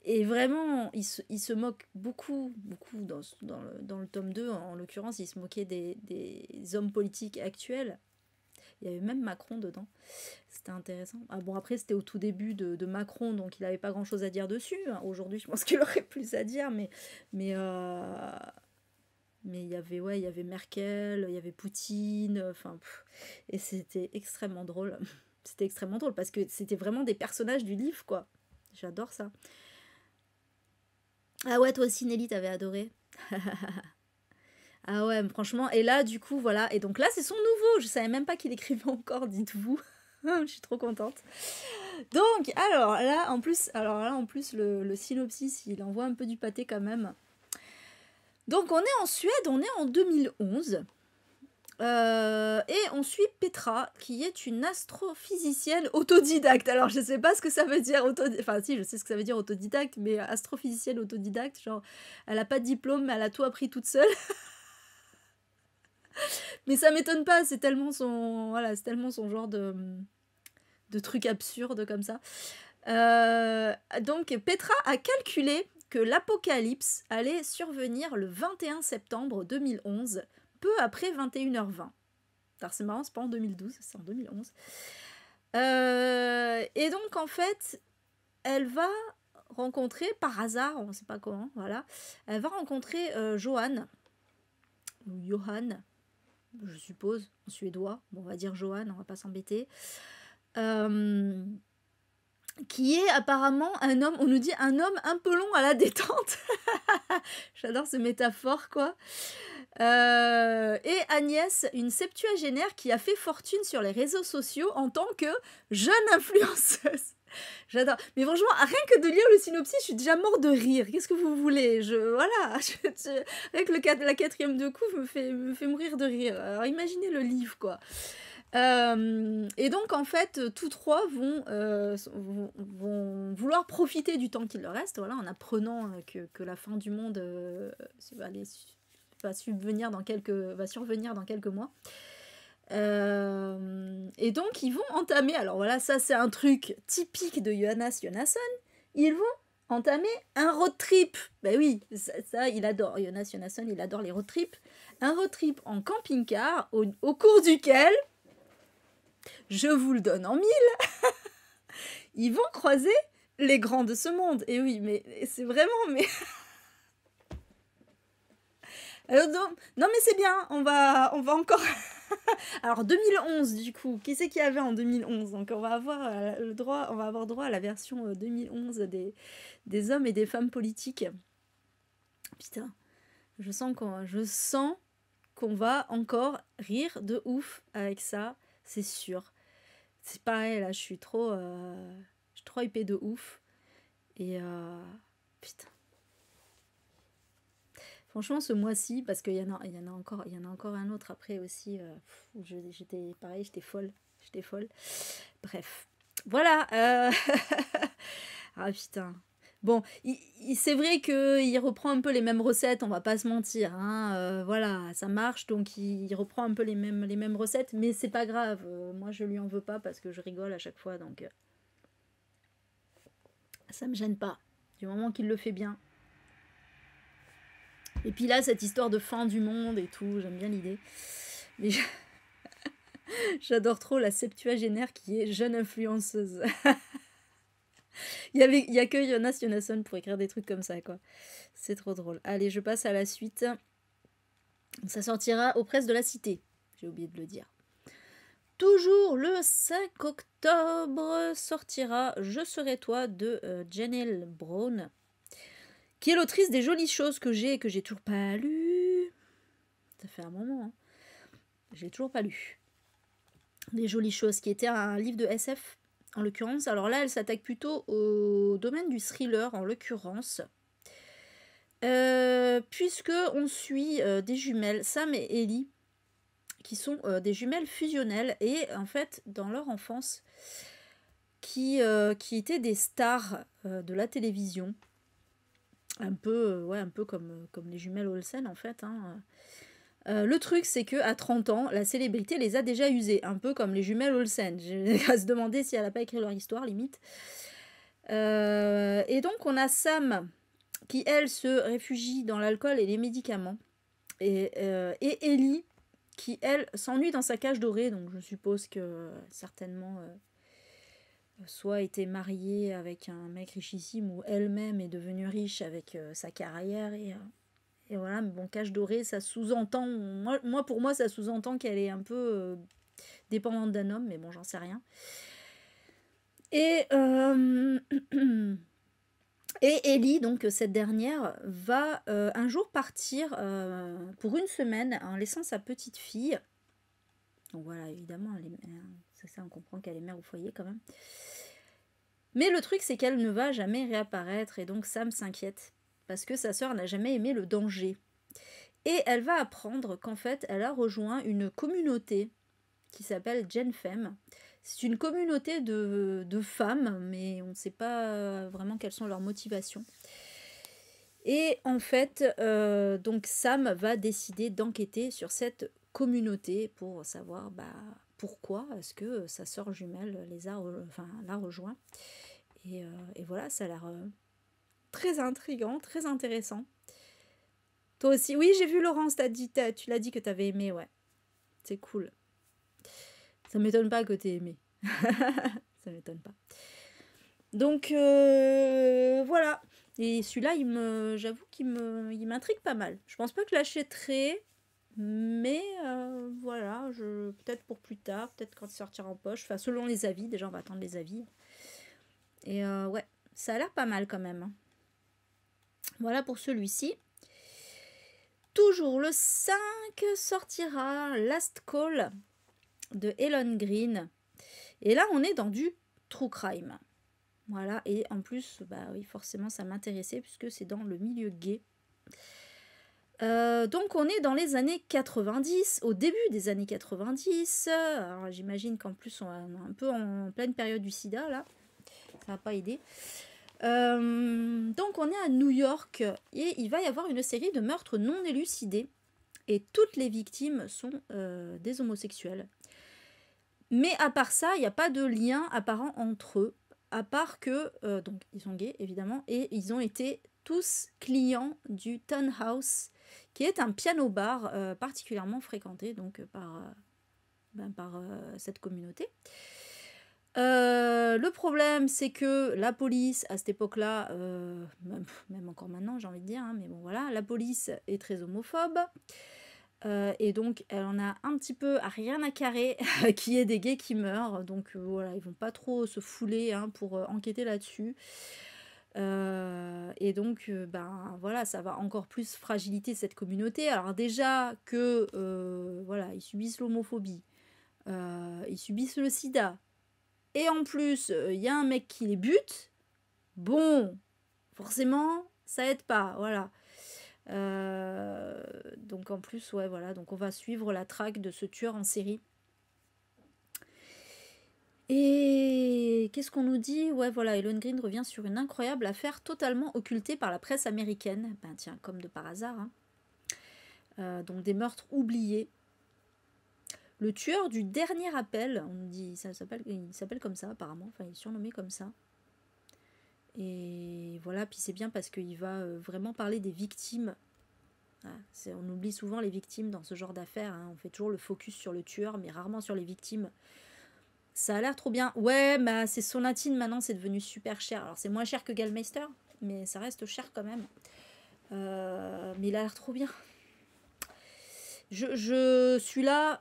Et vraiment, il se moque beaucoup dans le tome 2, en l'occurrence, il se moquait des hommes politiques actuels. Il y avait même Macron dedans. C'était intéressant. Ah bon, après, c'était au tout début de Macron, donc il n'avait pas grand-chose à dire dessus. Aujourd'hui, je pense qu'il aurait plus à dire, mais il y avait, ouais, il y avait Merkel, il y avait Poutine, enfin, et c'était extrêmement drôle. C'était extrêmement drôle parce que c'était vraiment des personnages du livre, quoi. J'adore ça. Ah ouais, toi aussi, Nelly, t'avais adoré. Ah ouais, franchement. Et là, du coup, voilà. Et donc là, c'est son nouveau. Je savais même pas qu'il écrivait encore, dites-vous. Je suis trop contente. Donc, alors là, en plus, le synopsis, il envoie un peu du pâté quand même. Donc, on est en Suède, on est en 2011. Et on suit Petra, qui est une astrophysicienne autodidacte. Alors, je sais pas ce que ça veut dire Enfin, si, je sais ce que ça veut dire autodidacte, mais astrophysicienne autodidacte, genre, elle a pas de diplôme, mais elle a tout appris toute seule. Mais ça m'étonne pas, c'est tellement son... Voilà, c'est tellement son genre de truc absurde comme ça. Donc, Petra a calculé que l'apocalypse allait survenir le 21 septembre 2011, peu après 21h20. Alors c'est marrant, c'est pas en 2012, c'est en 2011. Et donc en fait, elle va rencontrer, par hasard, on ne sait pas comment, voilà, elle va rencontrer Johan, ou Johan, je suppose, en suédois, bon, on va dire Johan, on va pas s'embêter, qui est apparemment un homme, on nous dit un homme un peu long à la détente. J'adore ces métaphores, quoi. Et Agnès, une septuagénaire qui a fait fortune sur les réseaux sociaux en tant que jeune influenceuse. J'adore. Mais franchement, rien que de lire le synopsis, je suis déjà mort de rire. Qu'est-ce que vous voulez? Voilà. Avec la quatrième de coup, me fait mourir de rire. Alors imaginez le livre, quoi. Et donc, en fait, tous trois vont vouloir profiter du temps qu'il leur reste, voilà, en apprenant que la fin du monde va survenir dans quelques mois. Et donc, ils vont entamer... Alors voilà, ça, c'est un truc typique de Jonas Jonasson. Ils vont entamer un road trip. Ben oui, ça il adore. Jonas Jonasson, il adore les road trips. Un road trip en camping-car, au cours duquel... Je vous le donne en mille. Ils vont croiser les grands de ce monde. Et oui, mais c'est vraiment... non, mais c'est bien. On va encore... Alors, 2011, du coup. Qui c'est qu'il y avait en 2011? Donc, on va avoir droit à la version 2011 des hommes et des femmes politiques. Putain. Je sens qu'on va encore rire de ouf avec ça. C'est sûr. C'est pareil, là, je suis trop hypée de ouf. Et putain. Franchement, ce mois-ci, parce qu'il y en a encore un autre après aussi, où j'étais folle. Bref. Voilà. Ah putain. Bon, c'est vrai qu'il reprend un peu les mêmes recettes, on va pas se mentir, hein, voilà, ça marche, donc il reprend un peu les mêmes recettes, mais c'est pas grave, moi je lui en veux pas parce que je rigole à chaque fois, donc ça me gêne pas, du moment qu'il le fait bien. Et puis là, cette histoire de fin du monde et tout, j'aime bien l'idée, mais j'adore trop la septuagénaire qui est jeune influenceuse. Il y a que Jonas Jonasson pour écrire des trucs comme ça, quoi. C'est trop drôle. Allez, je passe à la suite. Ça sortira aux presses de la Cité. J'ai oublié de le dire. Toujours le 5 octobre sortira Je serai toi de Janelle Brown, qui est l'autrice des Jolies choses que j'ai et que j'ai toujours pas lu. Ça fait un moment. Hein. j'ai toujours pas lu. Des jolies choses, qui était un livre de SF, en l'occurrence. Alors là, elle s'attaque plutôt au domaine du thriller, en l'occurrence. Puisque on suit des jumelles, Sam et Ellie, qui sont des jumelles fusionnelles, et en fait, dans leur enfance, qui étaient des stars de la télévision. Un peu, ouais, un peu comme les jumelles Olsen, en fait, hein. Le truc, c'est que à 30 ans, la célébrité les a déjà usées, un peu comme les jumelles Olsen. J'ai à se demander si elle n'a pas écrit leur histoire, limite. Et donc, on a Sam qui, elle, se réfugie dans l'alcool et les médicaments. Et Ellie qui, elle, s'ennuie dans sa cage dorée. Donc, je suppose que certainement, soit était mariée avec un mec richissime, ou elle-même est devenue riche avec sa carrière. Et voilà, mais bon, cage dorée, ça sous-entend... pour moi, ça sous-entend qu'elle est un peu dépendante d'un homme, mais bon, j'en sais rien. Et... Et Ellie, donc cette dernière, va un jour partir pour une semaine en laissant sa petite fille. Donc voilà, évidemment, c'est ça, on comprend qu'elle est mère au foyer quand même. Mais le truc, c'est qu'elle ne va jamais réapparaître, et donc Sam s'inquiète, parce que sa sœur n'a jamais aimé le danger. Et elle va apprendre qu'en fait, elle a rejoint une communauté qui s'appelle Gen Femme. C'est une communauté de femmes, mais on ne sait pas vraiment quelles sont leurs motivations. Et en fait, donc Sam va décider d'enquêter sur cette communauté pour savoir pourquoi est-ce que sa sœur jumelle l'a rejoint. Et voilà, ça a l'air très intriguant, très intéressant. Toi aussi, oui, j'ai vu Laurence, tu l'as dit que tu avais aimé, ouais. C'est cool. Ça m'étonne pas que tu aies aimé. Ça m'étonne pas. Donc, voilà. Et celui-là, j'avoue qu'il m'intrigue pas mal. Je pense pas que je l'achèterai, mais voilà, peut-être pour plus tard, peut-être quand il sortira en poche. Enfin, selon les avis, déjà on va attendre les avis. Et ouais, ça a l'air pas mal quand même. Voilà pour celui-ci. Toujours le 5 sortira Last Call de Helen Green. Et là, on est dans du true crime. Voilà, et en plus, oui, forcément, ça m'intéressait puisque c'est dans le milieu gay. Donc, on est dans les années 90, au début des années 90. Alors, j'imagine qu'en plus, on est un peu en pleine période du sida, là. Ça va pas aider. Donc, on est à New York et il va y avoir une série de meurtres non élucidés. Et toutes les victimes sont des homosexuels. Mais à part ça, il n'y a pas de lien apparent entre eux. À part que, donc ils sont gays évidemment, et ils ont été tous clients du Townhouse, qui est un piano-bar particulièrement fréquenté donc, par cette communauté. Le problème, c'est que la police, à cette époque-là, même encore maintenant, j'ai envie de dire, hein, mais bon voilà, la police est très homophobe. Et donc elle en a un petit peu à rien à carrer qu'il y ait des gays qui meurent, donc voilà, ils vont pas trop se fouler pour enquêter là-dessus. Et donc voilà, ça va encore plus fragiliter cette communauté. Alors déjà que voilà, ils subissent l'homophobie, ils subissent le sida, et en plus il y a un mec qui les bute, bon, forcément ça aide pas, voilà. Donc en plus, ouais, voilà, donc on va suivre la traque de ce tueur en série. Et qu'est-ce qu'on nous dit? Ouais, voilà, Helen Green revient sur une incroyable affaire totalement occultée par la presse américaine. Ben tiens, comme de par hasard, hein. Donc des meurtres oubliés. Le tueur du dernier appel, on dit, il s'appelle comme ça apparemment, enfin il est surnommé comme ça. Et voilà, puis c'est bien parce qu'il va vraiment parler des victimes. On oublie souvent les victimes dans ce genre d'affaires, hein. On fait toujours le focus sur le tueur, mais rarement sur les victimes. Ça a l'air trop bien. Ouais, c'est Sonatine maintenant, c'est devenu super cher. Alors c'est moins cher que Gallmeister, mais ça reste cher quand même. Mais il a l'air trop bien. Je suis là.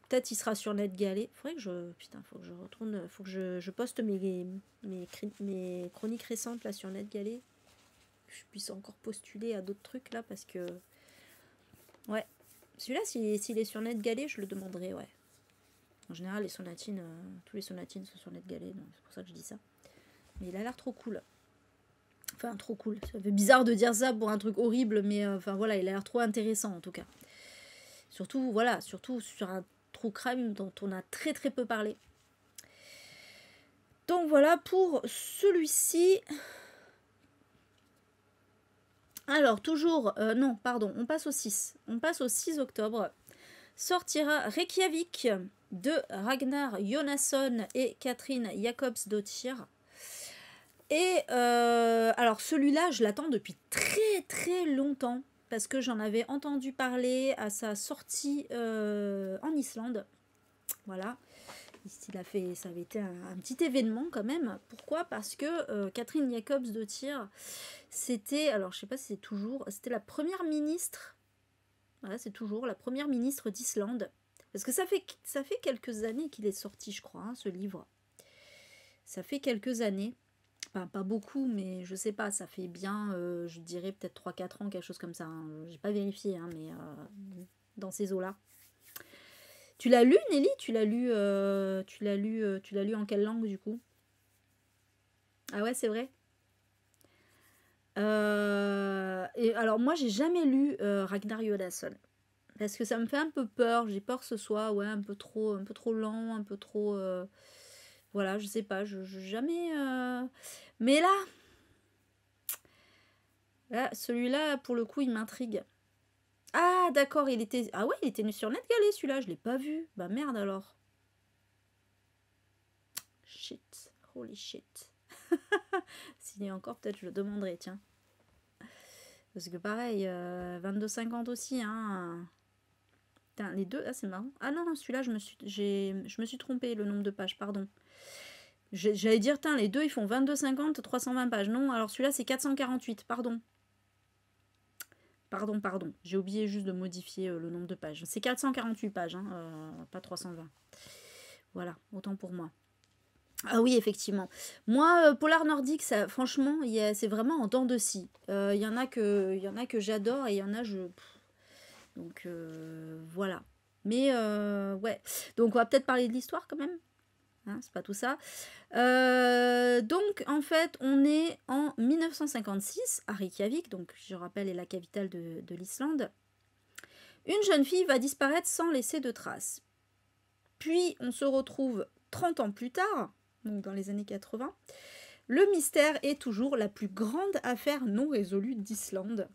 Peut-être il sera sur NetGalley. Faudrait que faut que je retourne. Faut que je poste mes chroniques récentes là sur NetGalley. Que je puisse encore postuler à d'autres trucs là parce que. Ouais. Celui-là, s'il est sur NetGalley, je le demanderai, ouais. En général, les sonatines, tous les sonatines sont sur NetGalley, donc c'est pour ça que je dis ça. Mais il a l'air trop cool. Enfin, trop cool. Ça fait bizarre de dire ça pour un truc horrible, mais enfin voilà, il a l'air trop intéressant en tout cas. Surtout, voilà, surtout sur un true crime dont on a très très peu parlé. Donc voilà pour celui-ci. Alors, toujours, non, pardon, on passe au 6. On passe au 6 octobre. Sortira Reykjavik de Ragnar Jónasson et Catherine Jakobsdóttir. Et alors celui-là, je l'attends depuis très très longtemps parce que j'en avais entendu parler à sa sortie en Islande. Voilà. Ça avait été un petit événement quand même. Pourquoi? Parce que Catherine Jakobsdóttir, c'était, alors je sais pas si c'est toujours, c'était la première ministre. Voilà, c'est toujours la première ministre d'Islande. Parce que ça fait quelques années qu'il est sorti, je crois, hein, ce livre. Ça fait quelques années. Enfin, pas beaucoup, mais je sais pas, ça fait bien, je dirais peut-être 3-4 ans, quelque chose comme ça. Hein. J'ai pas vérifié, hein, mais dans ces eaux-là. Tu l'as lu, Nelly? Tu l'as lu en quelle langue, du coup? Ah ouais, c'est vrai? Et alors, moi, j'ai jamais lu Ragnar Jónasson. Parce que ça me fait un peu peur. J'ai peur que ce soit ouais, un peu trop lent, un peu trop... voilà, je sais pas, je jamais... Mais là, celui-là, pour le coup, il m'intrigue. Ah, d'accord, il était... Ah ouais, il était sur NetGalley, celui-là, je l'ai pas vu. Bah merde, alors. Shit, holy shit. S'il est encore, peut-être je le demanderai, tiens. Parce que pareil, 22,50 aussi, hein. Putain, les deux, ah c'est marrant. Ah non, non, celui-là, je me suis trompée, le nombre de pages, pardon. J'allais dire, tiens, les deux, ils font 22,50, 320 pages. Non, alors celui-là, c'est 448, pardon. Pardon. J'ai oublié juste de modifier le nombre de pages. C'est 448 pages, hein, pas 320. Voilà, autant pour moi. Ah oui, effectivement. Moi, Polar Nordique, ça, franchement, c'est vraiment en dents de scie. Il y en a que j'adore et il y en a, donc, voilà. Mais, ouais. Donc, on va peut-être parler de l'histoire quand même. Hein, c'est pas tout ça. Donc, en fait, on est en 1956 à Reykjavik, donc je rappelle, est la capitale de l'Islande. Une jeune fille va disparaître sans laisser de traces. Puis, on se retrouve 30 ans plus tard, donc dans les années 80. Le mystère est toujours la plus grande affaire non résolue d'Islande.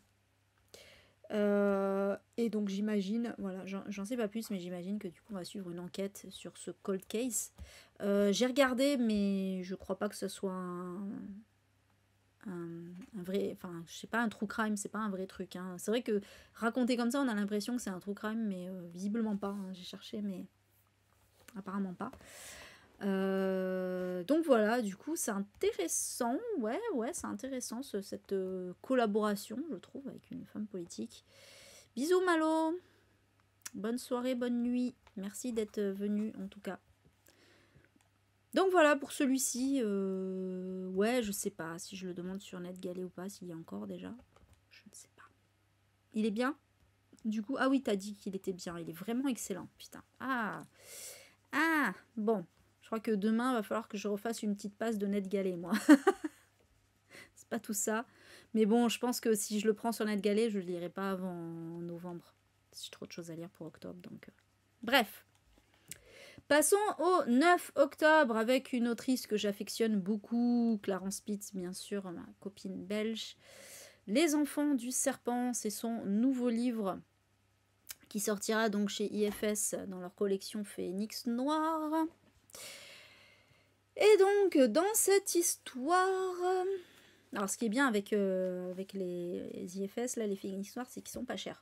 Et donc j'imagine, voilà, j'en sais pas plus, mais j'imagine que du coup on va suivre une enquête sur ce cold case. J'ai regardé, mais je crois pas que ce soit un vrai, enfin je sais pas, un true crime, c'est pas un vrai truc. Hein. C'est vrai que raconté comme ça, on a l'impression que c'est un true crime, mais visiblement pas. Hein. J'ai cherché, mais apparemment pas. Donc voilà, du coup c'est intéressant, ouais, c'est intéressant cette collaboration, je trouve, avec une femme politique. Bisous Malo, bonne soirée, bonne nuit, merci d'être venu en tout cas. Donc voilà pour celui-ci, ouais, je sais pas si je le demande sur NetGalley ou pas, s'il y a encore déjà, je ne sais pas. Il est bien? Du coup, ah oui, t'as dit qu'il était bien, il est vraiment excellent, putain. Ah, bon. Je crois que demain, il va falloir que je refasse une petite passe de NetGalley, moi. C'est pas tout ça. Mais bon, je pense que si je le prends sur NetGalley, je ne le lirai pas avant novembre. J'ai trop de choses à lire pour octobre, donc... Bref. Passons au 9 octobre avec une autrice que j'affectionne beaucoup, Clarence Pitts, bien sûr, ma copine belge. Les enfants du serpent, c'est son nouveau livre qui sortira donc chez IFS dans leur collection Phénix Noir. Et donc, dans cette histoire... Alors, ce qui est bien avec les IFS, là, les Phénix Noirs, c'est qu'ils sont pas chers.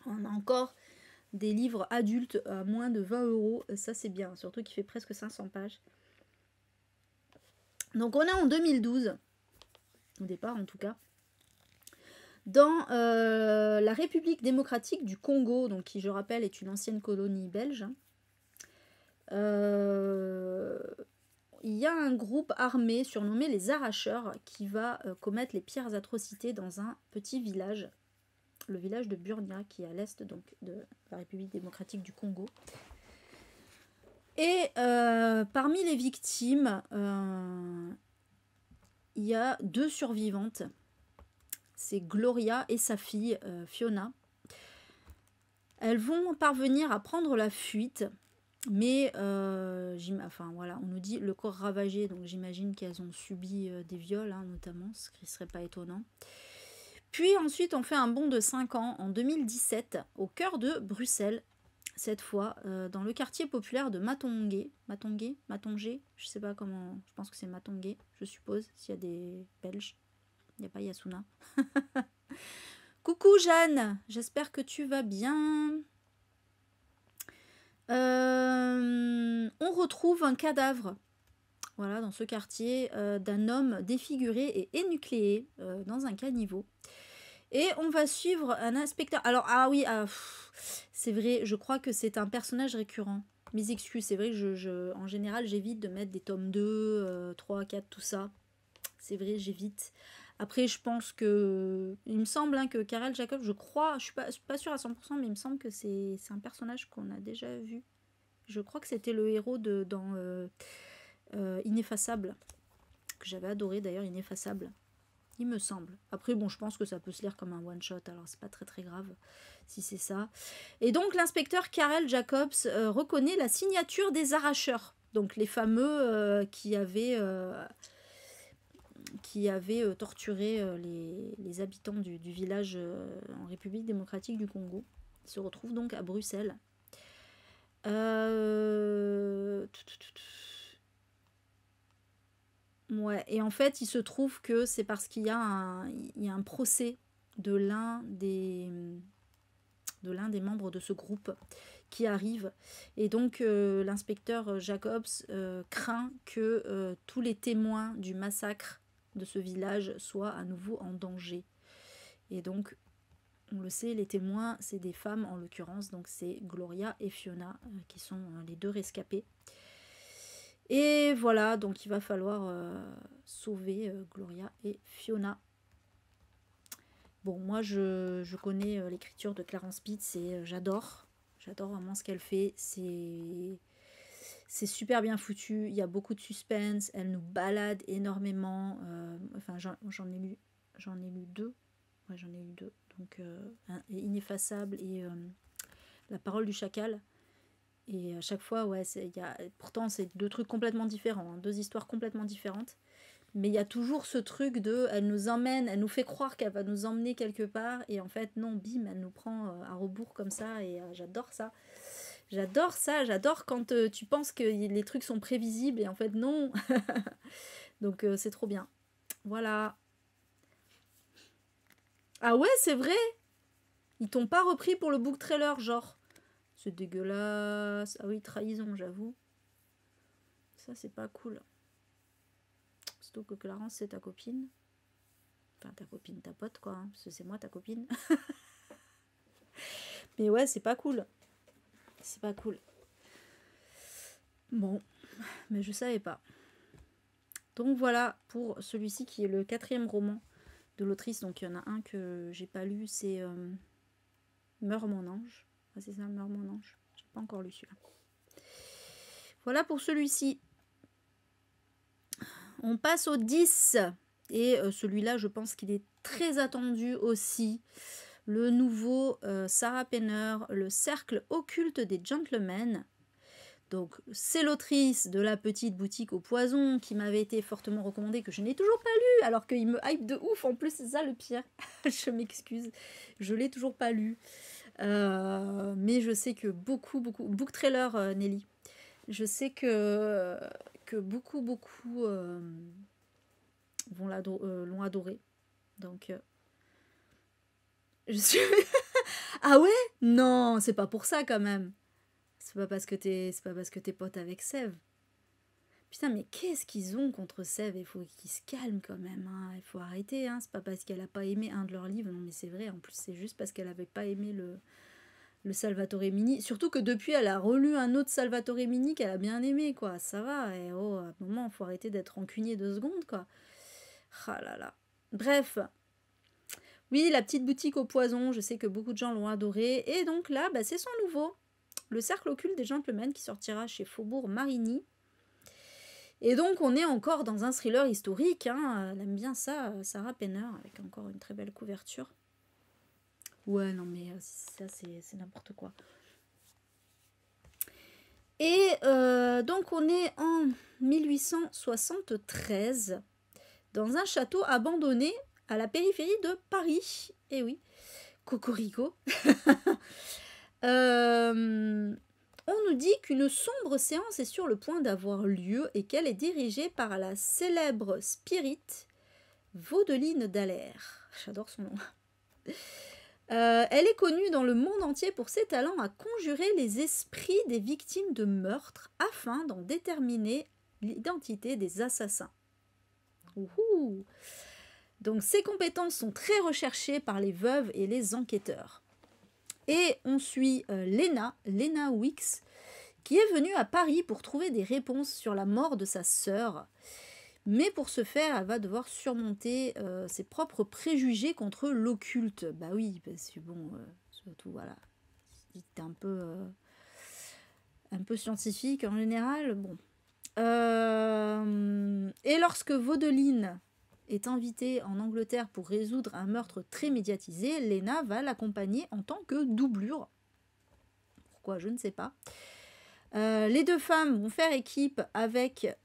On a encore des livres adultes à moins de 20 €. Ça, c'est bien, surtout qu'il fait presque 500 pages. Donc, on est en 2012, au départ en tout cas, dans la République démocratique du Congo, donc, qui, je rappelle, est une ancienne colonie belge. Il y a un groupe armé surnommé les Arracheurs qui va commettre les pires atrocités dans un petit village le village de Burnia, qui est à l'est donc de la République démocratique du Congo. Et parmi les victimes, il y a 2 survivantes. C'est Gloria et sa fille Fiona. Elles vont parvenir à prendre la fuite, mais enfin, voilà, on nous dit le corps ravagé, donc j'imagine qu'elles ont subi des viols, hein, notamment, ce qui ne serait pas étonnant. Puis ensuite, on fait un bond de 5 ans, en 2017, au cœur de Bruxelles, cette fois, dans le quartier populaire de Matongé, je sais pas comment, je pense que c'est Matongé, je suppose, s'il y a des Belges, il n'y a pas Yasuna. Coucou Jeanne, j'espère que tu vas bien. On retrouve un cadavre, voilà, dans ce quartier, d'un homme défiguré et énucléé dans un caniveau. Et on va suivre un inspecteur. Alors, ah oui, c'est vrai, je crois que c'est un personnage récurrent. Mes excuses, c'est vrai que en général, j'évite de mettre des tomes 2, 3, 4, tout ça. C'est vrai, j'évite. Après, je pense que... Il me semble hein, que Karel Jacob, je crois, je suis pas sûre à 100%, mais il me semble que c'est un personnage qu'on a déjà vu. Je crois que c'était le héros dans Ineffaçable, que j'avais adoré d'ailleurs, Ineffaçable. Il me semble. Après, bon, je pense que ça peut se lire comme un one-shot, alors c'est pas très très grave si c'est ça. Et donc, l'inspecteur Karel Jacobs reconnaît la signature des arracheurs. Donc, les fameux qui avaient torturé les habitants du village en République démocratique du Congo. Ils se retrouvent donc à Bruxelles. Ouais, et en fait, il se trouve que c'est parce qu'il y a un procès de l'un des membres de ce groupe qui arrive. Et donc, l'inspecteur Jacobs craint que tous les témoins du massacre de ce village soient à nouveau en danger. Et donc, on le sait, les témoins, c'est des femmes en l'occurrence, donc c'est Gloria et Fiona qui sont les 2 rescapés. Et voilà, donc il va falloir sauver Gloria et Fiona. Bon, moi je connais l'écriture de Clarence Pitts et j'adore vraiment ce qu'elle fait. C'est super bien foutu, il y a beaucoup de suspense, elle nous balade énormément. Enfin, j'en ai lu 2. Ouais, j'en ai lu 2. Donc, Ineffaçable et La parole du chacal. Et à chaque fois, ouais, pourtant c'est 2 trucs complètement différents, hein, 2 histoires complètement différentes. Mais il y a toujours ce truc de, elle nous emmène, elle nous fait croire qu'elle va nous emmener quelque part, et en fait non, bim, elle nous prend à rebours comme ça, et j'adore ça. J'adore quand tu penses que les trucs sont prévisibles, et en fait non. Donc c'est trop bien. Voilà. Ah ouais, c'est vrai. Ils t'ont pas repris pour le book trailer, genre. C'est dégueulasse. Ah oui, trahison, j'avoue. Ça, c'est pas cool. Surtout que Clarence, c'est ta copine. Enfin, ta copine, ta pote, quoi. Hein, parce que c'est moi, ta copine. Mais ouais, c'est pas cool. C'est pas cool. Bon, mais je savais pas. Donc voilà pour celui-ci qui est le 4e roman de l'autrice. Donc il y en a un que j'ai pas lu, c'est Meurs mon ange. Ah, c'est ça, Meurs mon ange. J'ai pas encore lu celui-là. Voilà pour celui-ci. On passe au 10. Et celui-là, je pense qu'il est très attendu aussi. Le nouveau Sarah Penner, Le cercle occulte des gentlemen. Donc, c'est l'autrice de La petite boutique au poison qui m'avait été fortement recommandée, que je n'ai toujours pas lu, alors qu'il me hype de ouf. En plus, c'est ça le pire. Je m'excuse. Je l'ai toujours pas lu. Mais je sais que beaucoup... Book trailer, Nelly. Je sais que beaucoup l'ont adoré. Donc, je suis... Ah ouais? Non, c'est pas pour ça quand même. C'est pas parce que t'es pote avec Sève. Putain, mais qu'est-ce qu'ils ont contre Sève? Il faut qu'ils se calment quand même. Hein. Il faut arrêter. Hein. C'est pas parce qu'elle a pas aimé un de leurs livres. Non, mais c'est vrai. En plus, c'est juste parce qu'elle avait pas aimé le Salvatore Mini. Surtout que depuis, elle a relu un autre Salvatore Mini qu'elle a bien aimé, quoi. Ça va. Et oh, à un moment, il faut arrêter d'être rancunier 2 secondes, quoi. Ah là là. Bref. Oui, la petite boutique au poison, je sais que beaucoup de gens l'ont adoré. Et donc là, bah, c'est son nouveau, Le Cercle occulte des Gentlemen, qui sortira chez Faubourg Marigny. Et donc on est encore dans un thriller historique, hein. Elle aime bien ça, Sarah Penner, avec encore une très belle couverture. Ouais, non mais ça c'est n'importe quoi. Et donc on est en 1873, dans un château abandonné à la périphérie de Paris. Et oui, cocorico. On nous dit qu'une sombre séance est sur le point d'avoir lieu et qu'elle est dirigée par la célèbre spirit Vaudeline Dallaire. J'adore son nom. Elle est connue dans le monde entier pour ses talents à conjurer les esprits des victimes de meurtres afin d'en déterminer l'identité des assassins. Ouhou. Donc ses compétences sont très recherchées par les veuves et les enquêteurs. Et on suit Lena Wicks, qui est venue à Paris pour trouver des réponses sur la mort de sa sœur. Mais pour ce faire, elle va devoir surmonter ses propres préjugés contre l'occulte. Bah oui, parce que bon, surtout, voilà, c'est un peu scientifique en général. Bon. Et lorsque Vaudeline est invitée en Angleterre pour résoudre un meurtre très médiatisé, Lena va l'accompagner en tant que doublure. Pourquoi, je ne sais pas. Les deux femmes vont faire équipe avec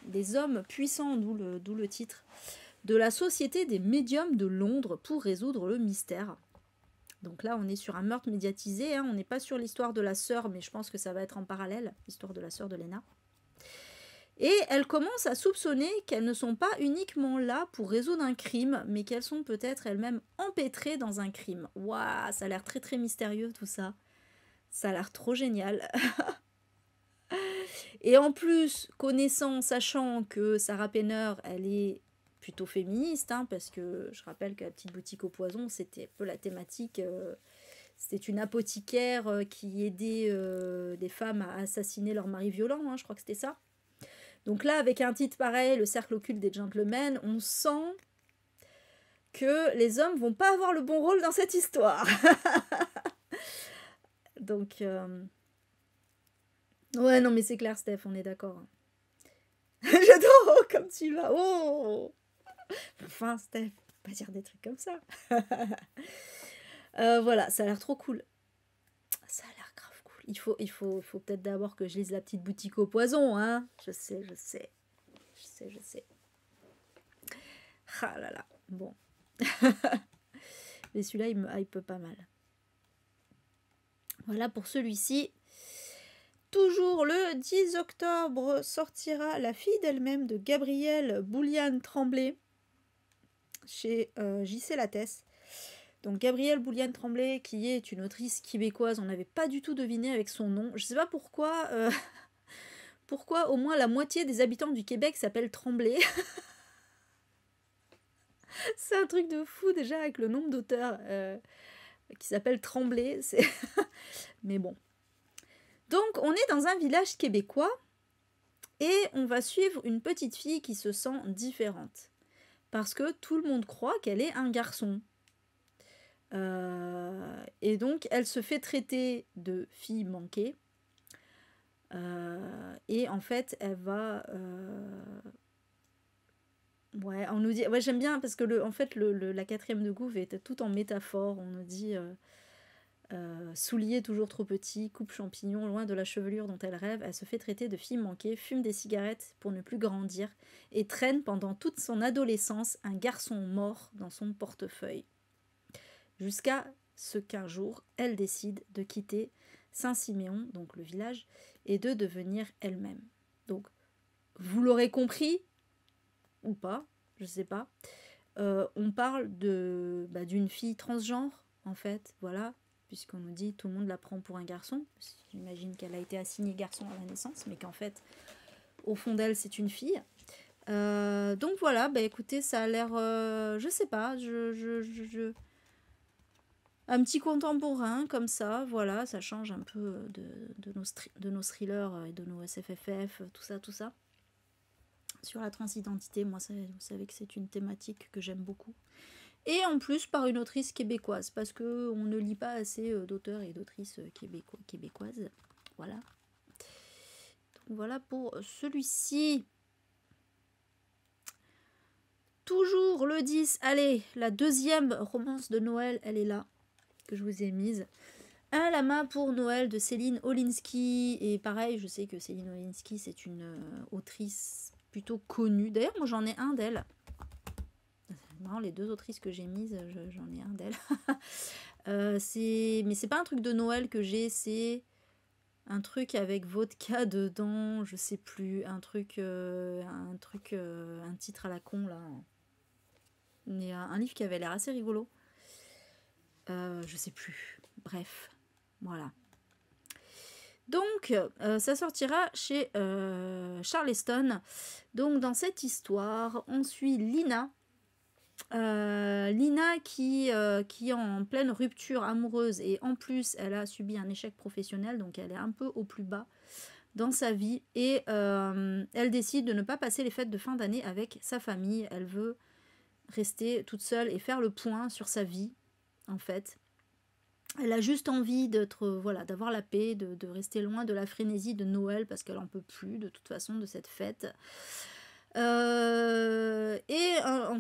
des hommes puissants, d'où le titre, de la Société des médiums de Londres pour résoudre le mystère. Donc là, on est sur un meurtre médiatisé, hein. On n'est pas sur l'histoire de la sœur, mais je pense que ça va être en parallèle, l'histoire de la sœur de Lena. Et elles commencent à soupçonner qu'elles ne sont pas uniquement là pour résoudre un crime, mais qu'elles sont peut-être elles-mêmes empêtrées dans un crime. Waouh, ça a l'air très très mystérieux tout ça. Ça a l'air trop génial. Et en plus, sachant que Sarah Penner, elle est plutôt féministe, hein, parce que je rappelle que la petite boutique au poison, c'était un peu la thématique. C'était une apothicaire qui aidait des femmes à assassiner leur mari violent, hein, je crois que c'était ça. Donc là, avec un titre pareil, Le Cercle occulte des Gentlemen, on sent que les hommes vont pas avoir le bon rôle dans cette histoire. Donc, ouais, non, mais c'est clair, Steph, on est d'accord. J'adore comme tu vas. Oh, enfin, Steph, pas dire des trucs comme ça. Voilà, ça a l'air trop cool. Ça a l'air grave cool. Il faut peut-être d'abord que je lise La petite boutique au poison, hein. Je sais. Ah là là, bon. Mais celui-là, il me hype pas mal. Voilà pour celui-ci. Toujours le 10 octobre sortira La fille d'elle-même de Gabrielle Bouliane-Tremblay chez J.C. Lattès. Donc Gabrielle Bouliane-Tremblay, qui est une autrice québécoise, on n'avait pas du tout deviné avec son nom. Je ne sais pas pourquoi, pourquoi au moins la moitié des habitants du Québec s'appellent Tremblay. C'est un truc de fou déjà avec le nombre d'auteurs qui s'appellent Tremblay. Mais bon. Donc on est dans un village québécois et on va suivre une petite fille qui se sent différente. Parce que tout le monde croit qu'elle est un garçon. Et donc elle se fait traiter de fille manquée. Et en fait elle va... Ouais, on nous dit... Ouais, j'aime bien parce que la quatrième de Gouve est tout en métaphore. On nous dit... souliers toujours trop petits, coupe champignon, loin de la chevelure dont elle rêve, elle se fait traiter de fille manquée, fume des cigarettes pour ne plus grandir et traîne pendant toute son adolescence un garçon mort dans son portefeuille. Jusqu'à ce qu'un jour, elle décide de quitter Saint-Siméon, donc le village, et de devenir elle-même. Donc, vous l'aurez compris, ou pas, je sais pas, on parle d'une fille transgenre, en fait, voilà, puisqu'on nous dit tout le monde la prend pour un garçon. J'imagine qu'elle a été assignée garçon à la naissance, mais qu'en fait, au fond d'elle, c'est une fille. Donc voilà, bah écoutez, ça a l'air, je sais pas, un petit contemporain comme ça, voilà, ça change un peu de nos thrillers et de nos SFFF, tout ça. Sur la transidentité, moi, vous savez que c'est une thématique que j'aime beaucoup. et en plus par une autrice québécoise, parce qu'on ne lit pas assez d'auteurs et d'autrices québécoises. Voilà. Donc voilà pour celui-ci. Toujours le 10, allez, la deuxième romance de Noël, elle est là, que je vous ai mise. Un lama pour Noël de Céline Olinsky. Et pareil, je sais que Céline Olinsky, c'est une autrice plutôt connue. D'ailleurs, moi j'en ai un d'elle. C'est marrant, les deux autrices que j'ai mises, j'en ai un d'elle. Mais c'est pas un truc de Noël que j'ai, c'est un truc avec vodka dedans, je sais plus, un titre à la con là. Mais un livre qui avait l'air assez rigolo. Je sais plus. Bref, voilà. Donc, ça sortira chez Charleston. Donc, dans cette histoire, on suit Lina. Lina qui est en pleine rupture amoureuse et en plus, elle a subi un échec professionnel. Donc, elle est un peu au plus bas dans sa vie. Et elle décide de ne pas passer les fêtes de fin d'année avec sa famille. Elle veut rester toute seule et faire le point sur sa vie, en fait. Elle a juste envie d'avoir la paix, de rester loin de la frénésie de Noël parce qu'elle en peut plus de toute façon de cette fête. En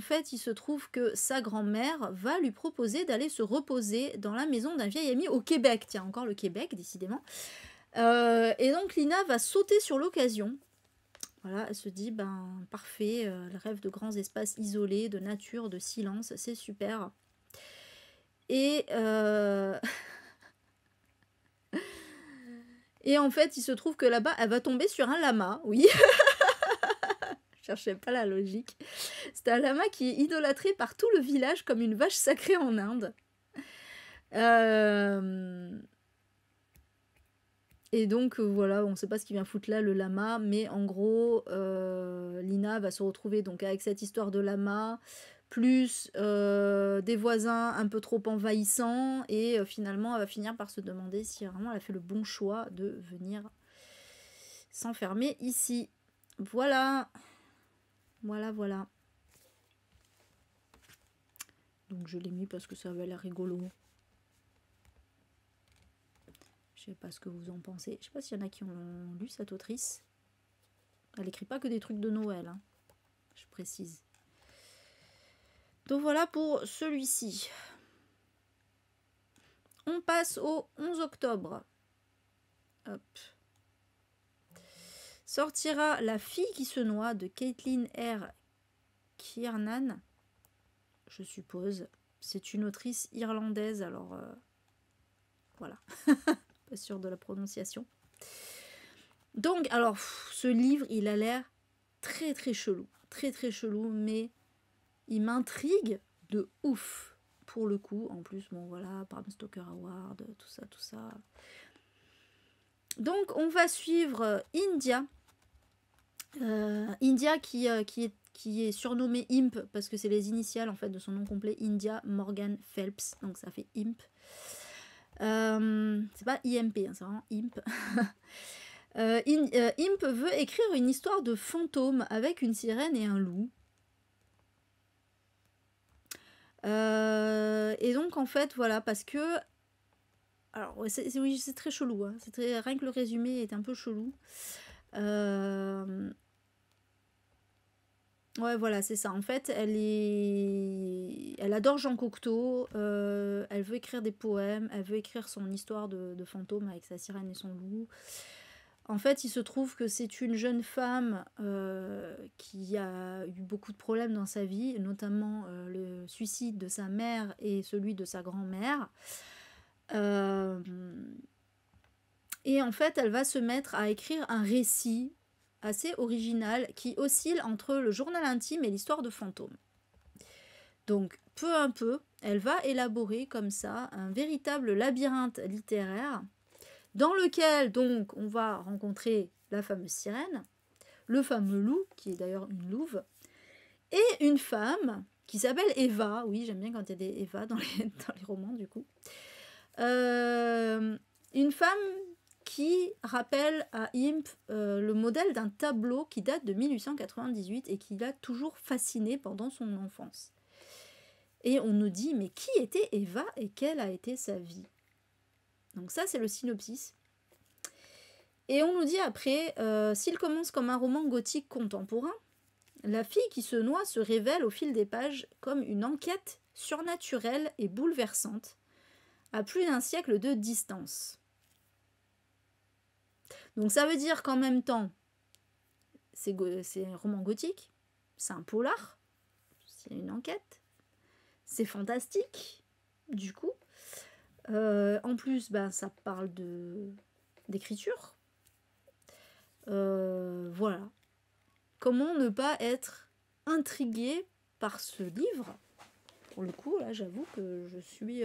fait, il se trouve que sa grand-mère va lui proposer d'aller se reposer dans la maison d'un vieil ami au Québec. Tiens, encore le Québec, décidément. Et donc Lina va sauter sur l'occasion. Voilà, elle se dit, parfait, elle rêve de grands espaces isolés, de nature, de silence, c'est super. Et en fait, il se trouve que là-bas, elle va tomber sur un lama, oui. Je cherchais pas la logique. C'est un lama qui est idolâtré par tout le village comme une vache sacrée en Inde. Et donc, voilà, on ne sait pas ce qui vient foutre là, le lama, mais en gros, Lina va se retrouver donc avec cette histoire de lama, plus des voisins un peu trop envahissants, et finalement, elle va finir par se demander si vraiment elle a fait le bon choix de venir s'enfermer ici. Voilà. Voilà. Donc je l'ai mis parce que ça avait l'air rigolo. Je sais pas ce que vous en pensez. Je sais pas s'il y en a qui ont lu cette autrice. Elle écrit pas que des trucs de Noël, hein, je précise. Donc voilà pour celui-ci. On passe au 11 octobre. Hop. Sortira La fille qui se noie de Caitlin R. Kiernan, je suppose. C'est une autrice irlandaise, alors voilà. Pas sûre de la prononciation. Donc, alors, ce livre, il a l'air très très chelou. Très très chelou, mais il m'intrigue de ouf. Pour le coup, en plus, bon voilà, Bram Stoker Award, tout ça. Donc, on va suivre India. India qui est surnommée Imp, parce que c'est les initiales en fait de son nom complet, India Morgan Phelps, donc ça fait Imp. C'est pas IMP, hein, c'est vraiment Imp. Imp veut écrire une histoire de fantôme avec une sirène et un loup. Et donc en fait voilà, parce que alors oui, c'est très chelou, hein. Rien que le résumé est un peu chelou. Ouais, voilà, c'est ça. En fait, elle adore Jean Cocteau, elle veut écrire des poèmes, elle veut écrire son histoire de fantôme avec sa sirène et son loup. En fait, il se trouve que c'est une jeune femme qui a eu beaucoup de problèmes dans sa vie, notamment le suicide de sa mère et celui de sa grand-mère. Et en fait, elle va se mettre à écrire un récit assez original qui oscille entre le journal intime et l'histoire de fantômes. Donc, peu à peu, elle va élaborer comme ça un véritable labyrinthe littéraire dans lequel donc on va rencontrer la fameuse sirène, le fameux loup, qui est d'ailleurs une louve, et une femme qui s'appelle Eva. Oui, j'aime bien quand il y a des Eva dans les romans du coup. Une femme qui rappelle à Imp le modèle d'un tableau qui date de 1898 et qui l'a toujours fasciné pendant son enfance. Et on nous dit, mais qui était Eva et quelle a été sa vie? Donc ça, c'est le synopsis. Et on nous dit après, s'il commence comme un roman gothique contemporain, la fille qui se noie se révèle au fil des pages comme une enquête surnaturelle et bouleversante, à plus d'un siècle de distance. Donc ça veut dire qu'en même temps, c'est un roman gothique, c'est un polar, c'est une enquête, c'est fantastique, du coup. En plus, ça parle d'écriture. Voilà. Comment ne pas être intrigué par ce livre? Pour le coup, là, j'avoue que je suis...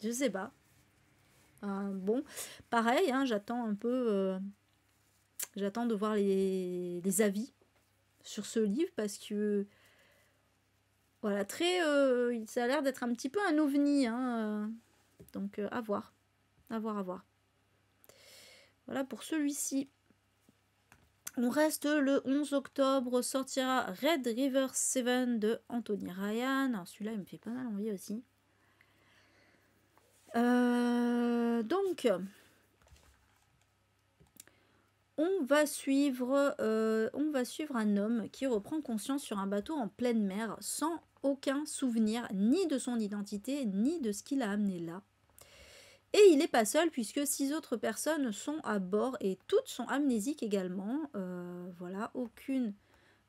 je sais pas. Bon, pareil, hein, j'attends un peu... j'attends de voir les avis sur ce livre parce que... Voilà, ça a l'air d'être un petit peu un ovni. Hein, donc, à voir. À voir, à voir. Voilà pour celui-ci. On reste le 11 octobre, sortira Red River 7 de Anthony Ryan. Alors celui-là, il me fait pas mal envie aussi. Donc, on va suivre un homme qui reprend conscience sur un bateau en pleine mer sans aucun souvenir ni de son identité ni de ce qui l'a amené là. Et il n'est pas seul puisque 6 autres personnes sont à bord et toutes sont amnésiques également. Voilà, aucune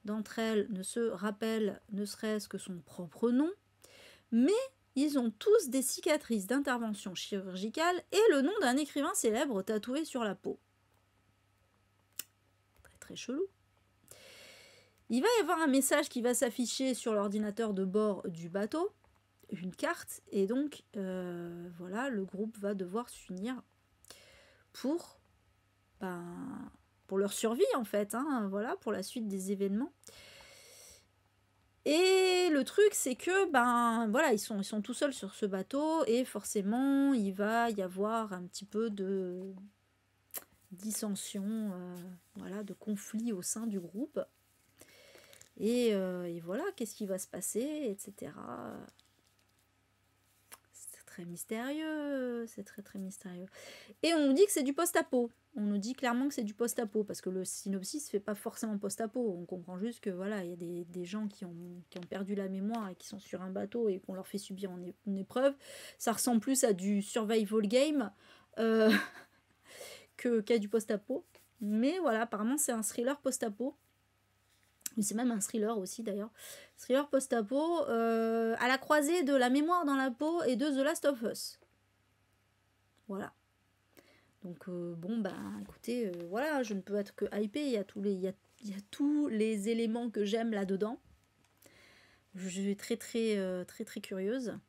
d'entre elles ne se rappelle ne serait-ce que son propre nom. Mais ils ont tous des cicatrices d'intervention chirurgicale et le nom d'un écrivain célèbre tatoué sur la peau. Très très chelou. Il va y avoir un message qui va s'afficher sur l'ordinateur de bord du bateau. Une carte, et donc voilà, le groupe va devoir s'unir pour leur survie en fait, hein, voilà, pour la suite des événements. Et le truc c'est que voilà, ils sont tout seuls sur ce bateau et forcément il va y avoir un petit peu de dissension, voilà, de conflit au sein du groupe. Et voilà, qu'est-ce qui va se passer, etc. Mystérieux, c'est très très mystérieux. Et on nous dit que c'est du post-apo. On nous dit clairement que c'est du post-apo parce que le synopsis fait pas forcément post-apo. On comprend juste que voilà, il y a des gens qui ont perdu la mémoire et qui sont sur un bateau et qu'on leur fait subir une épreuve. Ça ressemble plus à du survival game qu'à du post-apo. Mais voilà, apparemment c'est un thriller post-apo. C'est même un thriller aussi d'ailleurs. Thriller post-apo à la croisée de La mémoire dans la peau et de The Last of Us. Voilà. Donc écoutez, voilà, je ne peux être que hypée. Il y a tous les éléments que j'aime là-dedans. Je suis très très curieuse.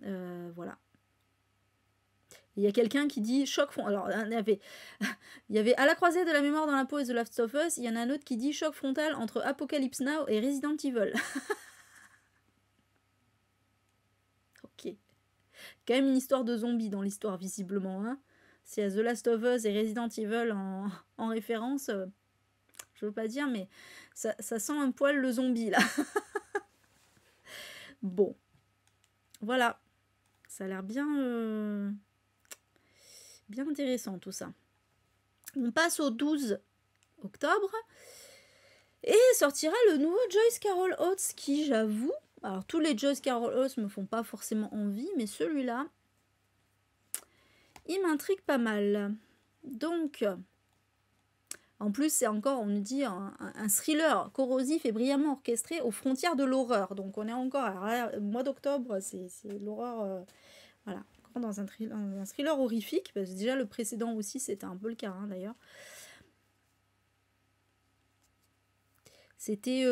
Voilà. Il y a quelqu'un qui dit choc frontal. Alors, il y avait à la croisée de La mémoire dans la peau et The Last of Us. Il y en a un autre qui dit choc frontal entre Apocalypse Now et Resident Evil. Ok. Quand même une histoire de zombies dans l'histoire, visiblement. Hein. S'il y a The Last of Us et Resident Evil en référence, je veux pas dire, mais ça sent un poil le zombie, là. Bon. Voilà. Ça a l'air bien... bien intéressant tout ça. On passe au 12 octobre et sortira le nouveau Joyce Carol Oates qui, j'avoue, alors tous les Joyce Carol Oates me font pas forcément envie, mais celui-là, il m'intrigue pas mal. Donc, en plus c'est encore, on nous dit, un thriller corrosif et brillamment orchestré aux frontières de l'horreur. Donc on est encore, alors, mois d'octobre, c'est l'horreur, voilà. Dans un thriller horrifique, parce que déjà le précédent aussi c'était un peu le cas hein, d'ailleurs. C'était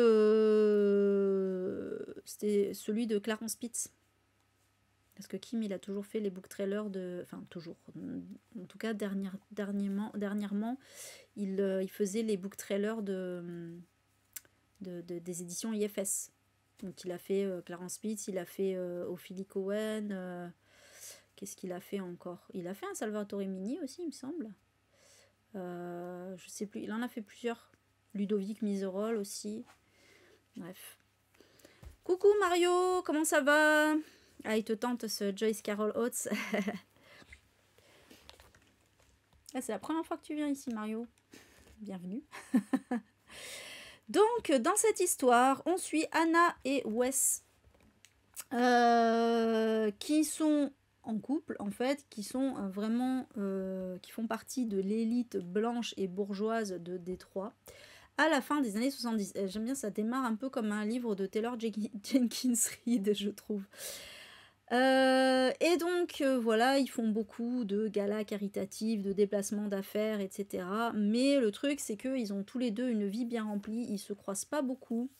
celui de Clarence Pitts. Parce que Kim il a toujours fait les book trailers de... Enfin toujours. En tout cas dernièrement il faisait les book trailers des éditions IFS. Donc il a fait Clarence Pitts, il a fait Ophélie Cohen... Qu'est-ce qu'il a fait encore? Il a fait un Salvatore Mini aussi, il me semble. Je sais plus. Il en a fait plusieurs. Ludovic Miserol aussi. Bref. Coucou Mario, comment ça va? Ah, il te tente ce Joyce Carol Oates. Ah, c'est la première fois que tu viens ici, Mario. Bienvenue. Donc, dans cette histoire, on suit Anna et Wes, qui sont en couple, en fait, qui sont vraiment, qui font partie de l'élite blanche et bourgeoise de Détroit, à la fin des années 70. J'aime bien, ça démarre un peu comme un livre de Taylor Jenkins Reid, je trouve. Et donc, voilà, ils font beaucoup de galas caritatifs, de déplacements d'affaires, etc. Mais le truc, c'est qu'ils ont tous les deux une vie bien remplie, ils se croisent pas beaucoup.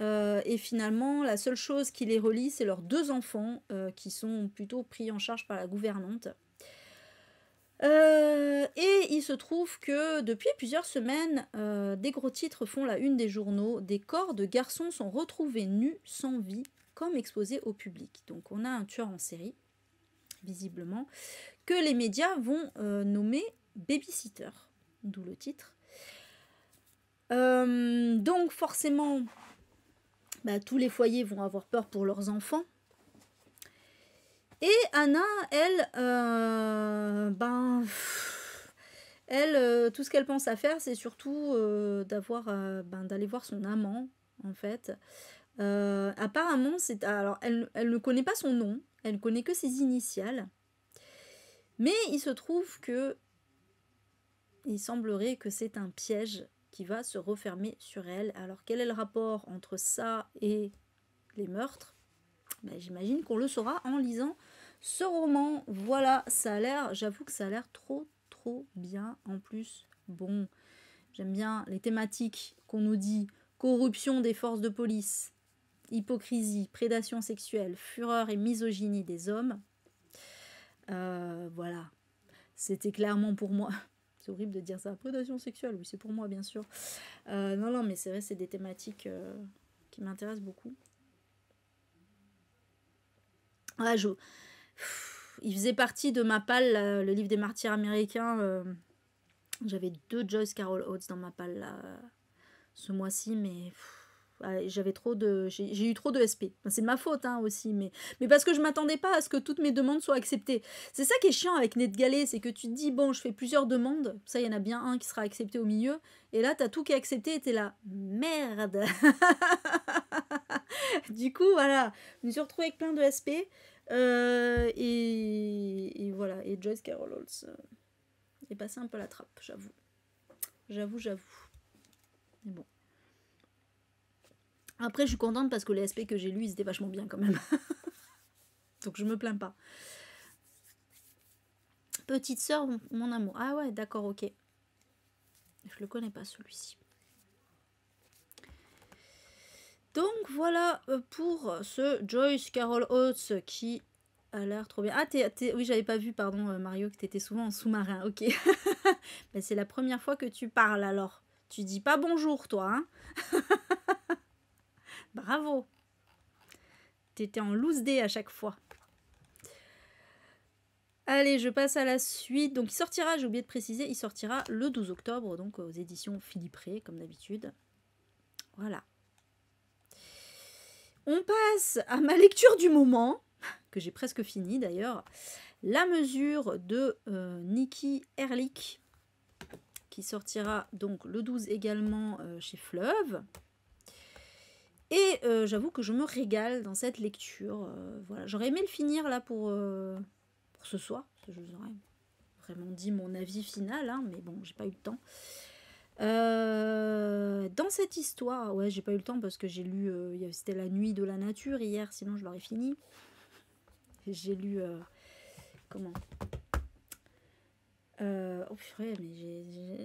Et finalement, la seule chose qui les relie, c'est leurs 2 enfants, qui sont plutôt pris en charge par la gouvernante. Et il se trouve que depuis plusieurs semaines, des gros titres font la une des journaux. Des corps de garçons sont retrouvés nus, sans vie, comme exposés au public. Donc on a un tueur en série, visiblement, que les médias vont nommer babysitter, d'où le titre. Donc forcément, tous les foyers vont avoir peur pour leurs enfants. Et Anna, elle, tout ce qu'elle pense à faire, c'est surtout d'aller voir son amant, en fait. Apparemment, alors, elle ne connaît pas son nom, elle ne connaît que ses initiales. Mais il se trouve que il semblerait que c'est un piège qui va se refermer sur elle. Alors, quel est le rapport entre ça et les meurtres? J'imagine qu'on le saura en lisant ce roman. Voilà, j'avoue que ça a l'air trop bien. En plus, bon, j'aime bien les thématiques qu'on nous dit: corruption des forces de police, hypocrisie, prédation sexuelle, fureur et misogynie des hommes. Voilà, c'était clairement pour moi. C'est horrible de dire ça, prédation sexuelle, oui, c'est pour moi, bien sûr. Non, mais c'est vrai, c'est des thématiques qui m'intéressent beaucoup. Ah, il faisait partie de ma palle, le livre des martyrs américains. J'avais 2 Joyce Carol Oates dans ma palle là, ce mois-ci, mais j'ai eu trop de SP. C'est de ma faute aussi, mais parce que je m'attendais pas à ce que toutes mes demandes soient acceptées. C'est ça qui est chiant avec NetGalley, c'est que tu te dis, bon, je fais plusieurs demandes, ça, il y en a bien un qui sera accepté au milieu, et là, t'as tout qui est accepté, et t'es là, merde. Du coup, voilà, je me suis retrouvée avec plein de SP, et voilà, et Joyce Carol Oates est passé un peu la trappe, j'avoue. Mais bon. Après, je suis contente parce que les SP que j'ai lus, ils étaient vachement bien quand même. Donc je me plains pas. Petite sœur, mon amour. Ah ouais, d'accord, ok. Je le connais pas celui-ci. Donc voilà pour ce Joyce Carol Oates qui a l'air trop bien. Ah, oui, j'avais pas vu, pardon Mario, que t'étais souvent en sous-marin. Ok. C'est la première fois que tu parles alors. Tu dis pas bonjour, toi, hein. Bravo. T'étais en loose day à chaque fois. Allez, je passe à la suite. Donc il sortira, j'ai oublié de préciser, il sortira le 12 octobre, donc aux éditions Philippe Ray, comme d'habitude. Voilà. On passe à ma lecture du moment, que j'ai presque fini d'ailleurs. La mesure de Nikki Erlich, qui sortira donc le 12 également chez Fleuve. Et j'avoue que je me régale dans cette lecture. Voilà. J'aurais aimé le finir là pour ce soir, parce que je vous aurais vraiment dit mon avis final, mais bon, j'ai pas eu le temps. Dans cette histoire, ouais, j'ai pas eu le temps parce que j'ai lu, c'était la nuit de la nature hier, sinon je l'aurais fini. J'ai lu, oh purée, mais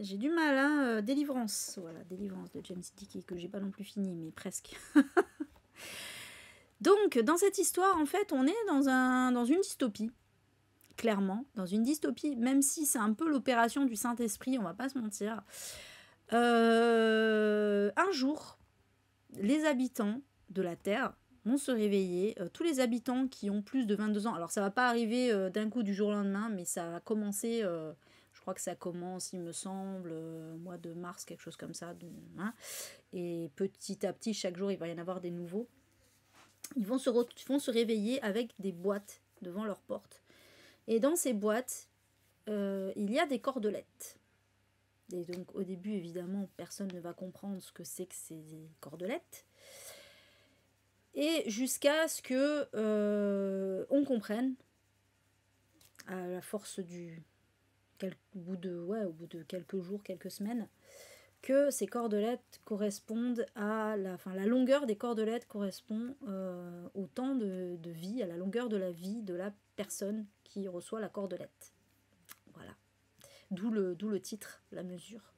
j'ai du mal, Délivrance, voilà, Délivrance de James Dickey, que j'ai pas non plus fini, mais presque. Donc, dans cette histoire, en fait, on est dans une dystopie. Clairement, dans une dystopie, même si c'est un peu l'opération du Saint-Esprit, on va pas se mentir. Un jour, les habitants de la Terre vont se réveiller. Tous les habitants qui ont plus de 22 ans, alors ça va pas arriver d'un coup du jour au lendemain, mais ça va commencer, je crois que ça commence, il me semble, mois de mars, quelque chose comme ça. Et petit à petit, chaque jour, il va y en avoir des nouveaux. Ils vont se réveiller avec des boîtes devant leur porte. Et dans ces boîtes, il y a des cordelettes. Et donc au début, évidemment, personne ne va comprendre ce que c'est que ces cordelettes. Et jusqu'à ce que on comprenne, à la force au bout de quelques jours, quelques semaines, que ces cordelettes correspondent à la longueur des cordelettes correspond au temps de vie, à la longueur de la vie de la personne qui reçoit la cordelette. Voilà. D'où le titre, la mesure.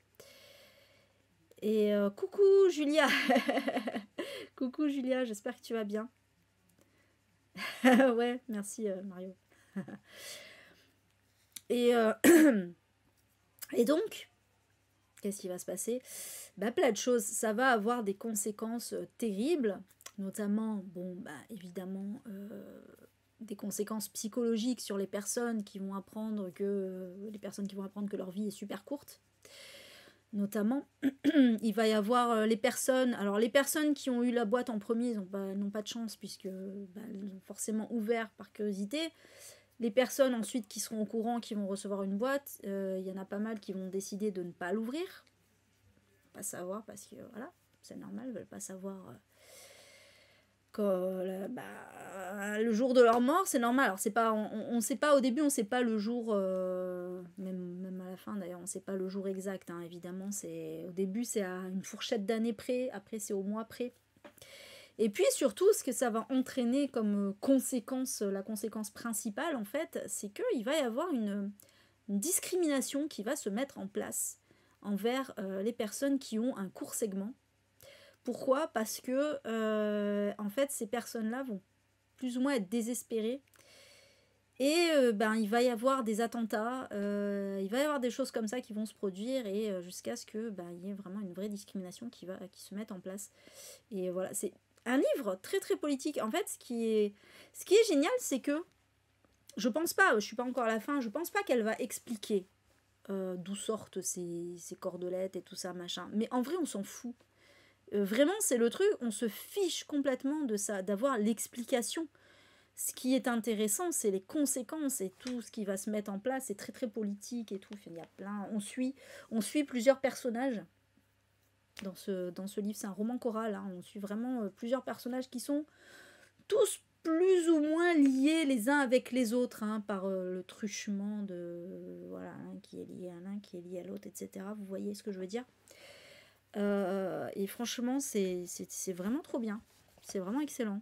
Et coucou Julia. Coucou Julia, j'espère que tu vas bien. Ouais, merci Mario. Et, et donc, qu'est-ce qui va se passer? Plein de choses. Ça va avoir des conséquences terribles, notamment, évidemment, des conséquences psychologiques sur les personnes qui vont apprendre que leur vie est super courte. Notamment, il va y avoir les personnes qui ont eu la boîte en premier, n'ont pas de chance puisque elles ont forcément ouvert par curiosité. Les personnes ensuite qui seront au courant, qui vont recevoir une boîte, il y en a pas mal qui vont décider de ne pas l'ouvrir. Pas savoir parce que voilà, c'est normal, ils veulent pas savoir le jour de leur mort, c'est normal. Alors c'est pas, on sait pas au début, on sait pas le jour, même à la fin d'ailleurs, on sait pas le jour exact. Hein, évidemment, au début c'est à une fourchette d'années près, après c'est au mois près. Et puis surtout, ce que ça va entraîner comme conséquence, la conséquence principale en fait, c'est qu'il va y avoir une discrimination qui va se mettre en place envers les personnes qui ont un court segment. Pourquoi? Parce que en fait, ces personnes-là vont plus ou moins être désespérées. Et il va y avoir des attentats, il va y avoir des choses comme ça qui vont se produire et jusqu'à ce que il y ait vraiment une vraie discrimination qui se mette en place. Et voilà, c'est un livre très très politique. En fait, ce qui est génial, c'est que je suis pas encore à la fin, je pense pas qu'elle va expliquer d'où sortent ces cordelettes et tout ça, machin. Mais en vrai, on s'en fout. Vraiment, c'est le truc, on se fiche complètement de ça, d'avoir l'explication. Ce qui est intéressant, c'est les conséquences et tout ce qui va se mettre en place. C'est très très politique et tout. Il y a plein. On suit plusieurs personnages dans ce livre. C'est un roman choral. Hein. On suit vraiment plusieurs personnages qui sont tous plus ou moins liés les uns avec les autres par le truchement de voilà, l'un qui est lié à l'un, qui est lié à l'autre, etc. Vous voyez ce que je veux dire? Et franchement, c'est vraiment trop bien. C'est vraiment excellent.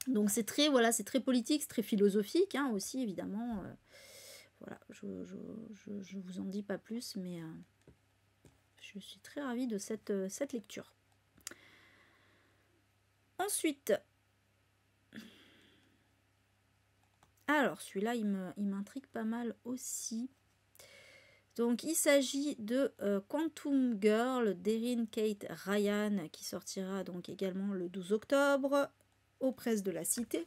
Donc c'est très politique, c'est très philosophique aussi, évidemment. Voilà, je vous en dis pas plus, mais je suis très ravie de cette lecture. Ensuite, alors celui-là, il m'intrigue pas mal aussi. Donc il s'agit de Quantum Girl d'Erin Kate Ryan qui sortira donc également le 12 octobre aux presses de la Cité.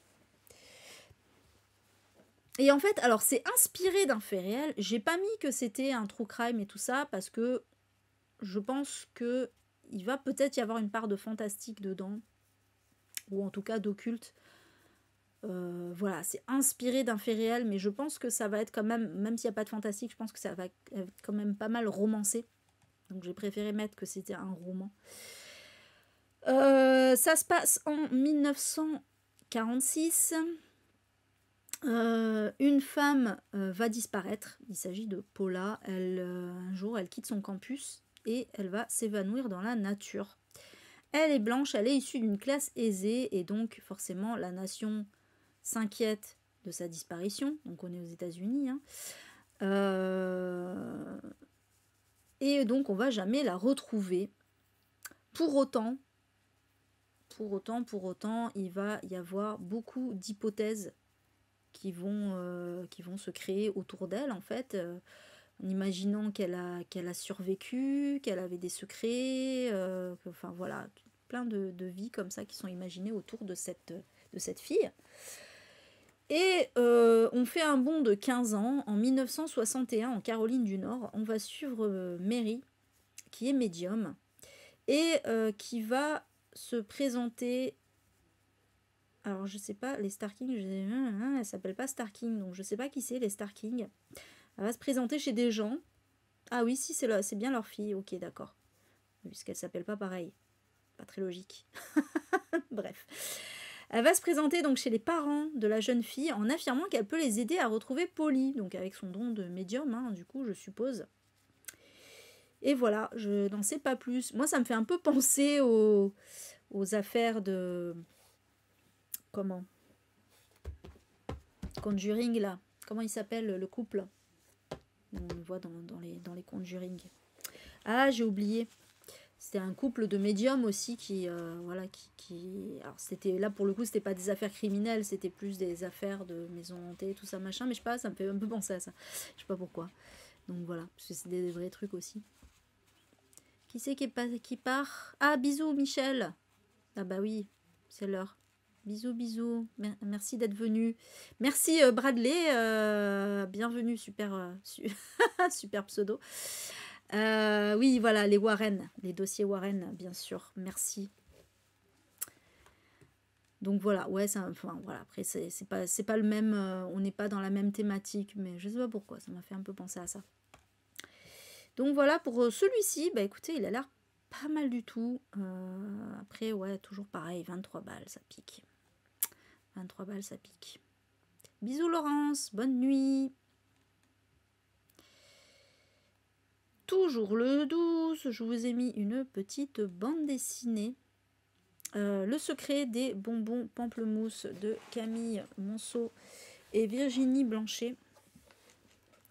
Et en fait, alors c'est inspiré d'un fait réel. J'ai pas mis que c'était un true crime et tout ça parce que je pense que il va peut-être y avoir une part de fantastique dedans ou en tout cas d'occulte. Voilà, c'est inspiré d'un fait réel, mais je pense que ça va être quand même s'il n'y a pas de fantastique, je pense que ça va être quand même pas mal romancé. Donc j'ai préféré mettre que c'était un roman. Ça se passe en 1946. Une femme va disparaître. Il s'agit de Paula. Un jour, elle quitte son campus et elle va s'évanouir dans la nature. Elle est blanche, elle est issue d'une classe aisée et donc forcément la nation s'inquiète de sa disparition. Donc on est aux États-Unis. Et donc on va jamais la retrouver. Pour autant, il va y avoir beaucoup d'hypothèses qui vont se créer autour d'elle en fait, en imaginant qu'elle a survécu, qu'elle avait des secrets, enfin voilà, plein de vies comme ça qui sont imaginées autour de cette fille. Et on fait un bond de 15 ans, en 1961 en Caroline du Nord, on va suivre Mary, qui est médium, et qui va se présenter Alors, je sais pas, les Starking, elle s'appelle pas Starking, donc je sais pas qui c'est, les Starking. Elle va se présenter chez des gens. Ah oui, si, c'est bien leur fille. Ok, d'accord. Puisqu'elle s'appelle pas pareil. Pas très logique. Bref. Elle va se présenter donc chez les parents de la jeune fille en affirmant qu'elle peut les aider à retrouver Polly, donc avec son don de médium, hein, du coup, je suppose. Et voilà, je n'en sais pas plus. Moi, ça me fait un peu penser aux affaires de... Comment? Conjuring, là. Comment il s'appelle, le couple? On le voit dans les Conjuring. Ah, j'ai oublié. C'était un couple de médiums aussi qui, voilà, alors c'était là pour le coup, c'était pas des affaires criminelles, c'était plus des affaires de maison hantée, tout ça machin. Mais je sais pas, ça me fait un peu penser à ça. Je sais pas pourquoi. Donc voilà, parce que c'est des vrais trucs aussi. Qui c'est qui part? Ah, bisous Michel. Ah bah oui, c'est l'heure. Bisous, bisous. Merci d'être venu. Merci Bradley. Bienvenue, super, super pseudo. Oui, voilà, les Warren, les dossiers Warren, bien sûr. Merci. Donc voilà, ouais, enfin voilà. Après, c'est pas le même. On n'est pas dans la même thématique, mais je sais pas pourquoi. Ça m'a fait un peu penser à ça. Donc voilà pour celui-ci. Bah écoutez, il a l'air pas mal du tout. Après, ouais, toujours pareil, 23 balles, ça pique. 23 balles, ça pique. Bisous Laurence, bonne nuit. Toujours le 12, je vous ai mis une petite bande dessinée. Le secret des bonbons pamplemousse de Camille Monceau et Virginie Blanchet.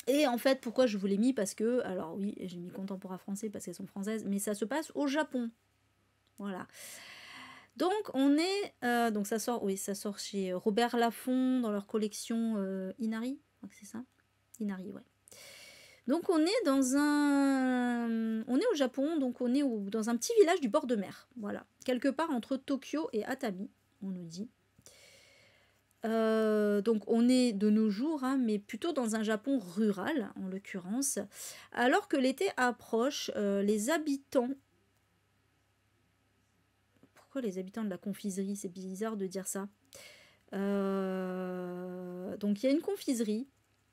Et en fait, pourquoi je vous l'ai mis? Parce que, alors oui, j'ai mis contemporain français parce qu'elles sont françaises, mais ça se passe au Japon. Voilà. Donc on est, donc ça sort, oui, ça sort chez Robert Laffont dans leur collection Inari, je crois que c'est ça, Inari, ouais. Donc on est on est au Japon, donc on est dans un petit village du bord de mer, voilà, quelque part entre Tokyo et Atami, on nous dit. Donc on est de nos jours, hein, mais plutôt dans un Japon rural en l'occurrence, alors que l'été approche, les habitants. Pourquoi les habitants de la confiserie? C'est bizarre de dire ça. Donc il y a une confiserie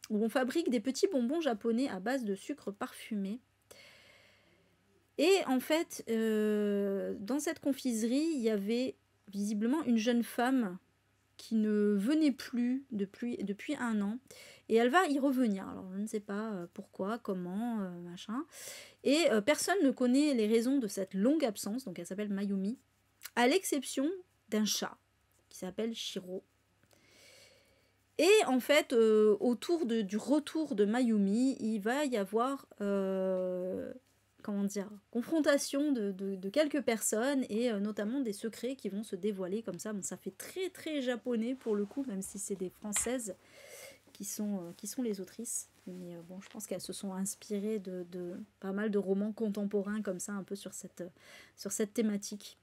où on fabrique des petits bonbons japonais à base de sucre parfumé. Et en fait, dans cette confiserie, il y avait visiblement une jeune femme qui ne venait plus depuis 1 an. Et elle va y revenir. Alors je ne sais pas pourquoi, comment, machin. Et personne ne connaît les raisons de cette longue absence. Donc elle s'appelle Mayumi. À l'exception d'un chat qui s'appelle Shiro. Et en fait, autour du retour de Mayumi, il va y avoir, comment dire, confrontation de quelques personnes et notamment des secrets qui vont se dévoiler comme ça. Bon, ça fait très très japonais pour le coup, même si c'est des Françaises qui sont les autrices. Mais bon, je pense qu'elles se sont inspirées de pas mal de romans contemporains comme ça, un peu sur cette thématique.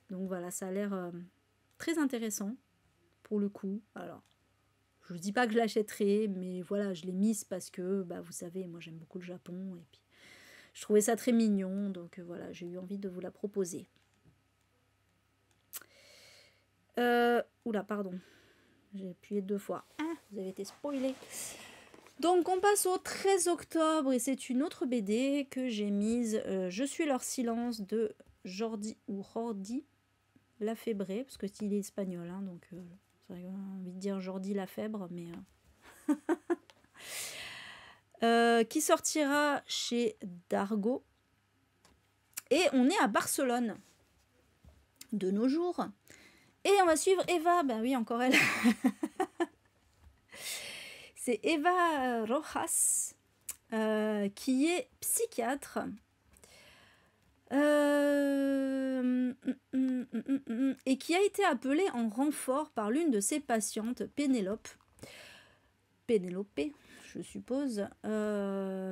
Donc voilà, ça a l'air très intéressant pour le coup. Alors, je ne dis pas que je l'achèterai, mais voilà, je l'ai mise parce que, bah, vous savez, moi j'aime beaucoup le Japon et puis je trouvais ça très mignon, donc voilà, j'ai eu envie de vous la proposer. Oula, pardon, j'ai appuyé 2 fois. Ah, vous avez été spoilé. Donc on passe au 13 octobre et c'est une autre BD que j'ai mise. Je suis leur silence de Jordi ou Jordi Lafebre, parce que il est espagnol, hein, donc j'ai envie de dire Jordi Lafebre, mais qui sortira chez Dargo. Et on est à Barcelone de nos jours. Et on va suivre Eva, ben oui, encore elle. C'est Eva Rojas, qui est psychiatre. Et qui a été appelée en renfort par l'une de ses patientes, Pénélope, je suppose,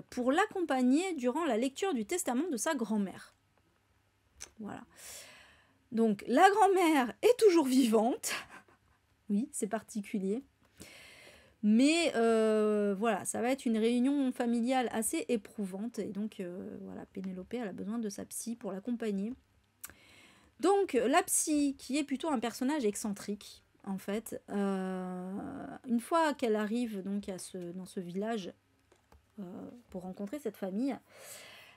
pour l'accompagner durant la lecture du testament de sa grand-mère. Voilà. Donc la grand-mère est toujours vivante. Oui, c'est particulier. Mais voilà, ça va être une réunion familiale assez éprouvante. Et donc voilà, Pénélope, elle a besoin de sa psy pour l'accompagner. Donc la psy, qui est plutôt un personnage excentrique, en fait, une fois qu'elle arrive donc dans ce village pour rencontrer cette famille,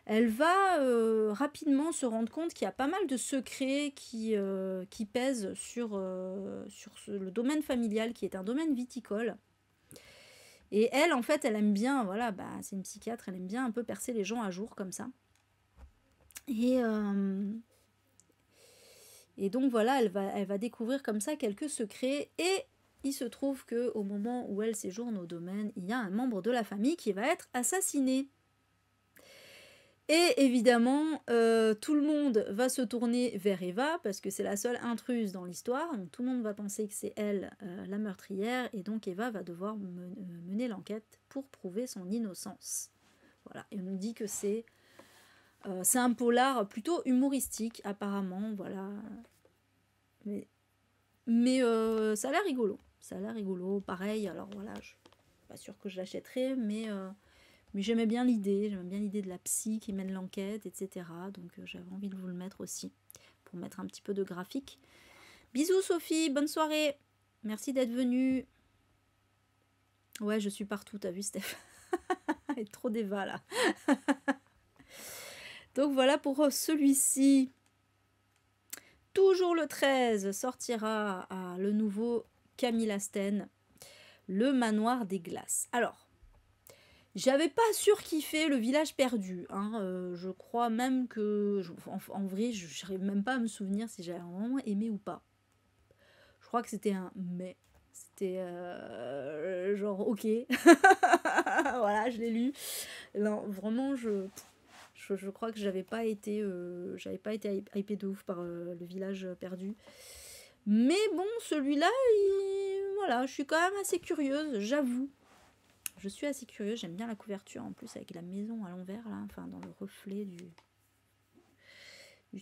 elle va rapidement se rendre compte qu'il y a pas mal de secrets qui pèsent sur le domaine familial, qui est un domaine viticole. Et elle, en fait, elle aime bien, voilà, bah, c'est une psychiatre, elle aime bien un peu percer les gens à jour comme ça. Et donc voilà, elle va découvrir comme ça quelques secrets. Et il se trouve qu'au moment où elle séjourne au domaine, il y a un membre de la famille qui va être assassiné. Et évidemment, tout le monde va se tourner vers Eva, parce que c'est la seule intruse dans l'histoire. Donc tout le monde va penser que c'est elle la meurtrière, et donc Eva va devoir mener l'enquête pour prouver son innocence. Voilà, et on nous dit que c'est un polar plutôt humoristique, apparemment, voilà. Mais ça a l'air rigolo. Ça a l'air rigolo, pareil, alors voilà, je suis pas sûre que je l'achèterai, mais j'aimais bien l'idée de la psy qui mène l'enquête, etc. Donc j'avais envie de vous le mettre aussi, pour mettre un petit peu de graphique. Bisous Sophie, bonne soirée. Merci d'être venue. Ouais, je suis partout, t'as vu Steph? Il y a trop d'Eva là. Donc voilà pour celui-ci. Toujours le 13 sortira le nouveau Camille Asten, Le Manoir des Glaces. Alors, j'avais pas surkiffé Le Village Perdu, hein. Je crois même que, en vrai, je n'arrive même pas à me souvenir si j'avais vraiment aimé ou pas. Je crois que c'était un mais. C'était genre ok. Voilà, je l'ai lu. Non, vraiment, je crois que j'avais pas été hypée de ouf par Le Village Perdu. Mais bon, celui-là, voilà, je suis quand même assez curieuse, j'avoue. Je suis assez curieuse, j'aime bien la couverture en plus avec la maison à l'envers, là, enfin dans le reflet du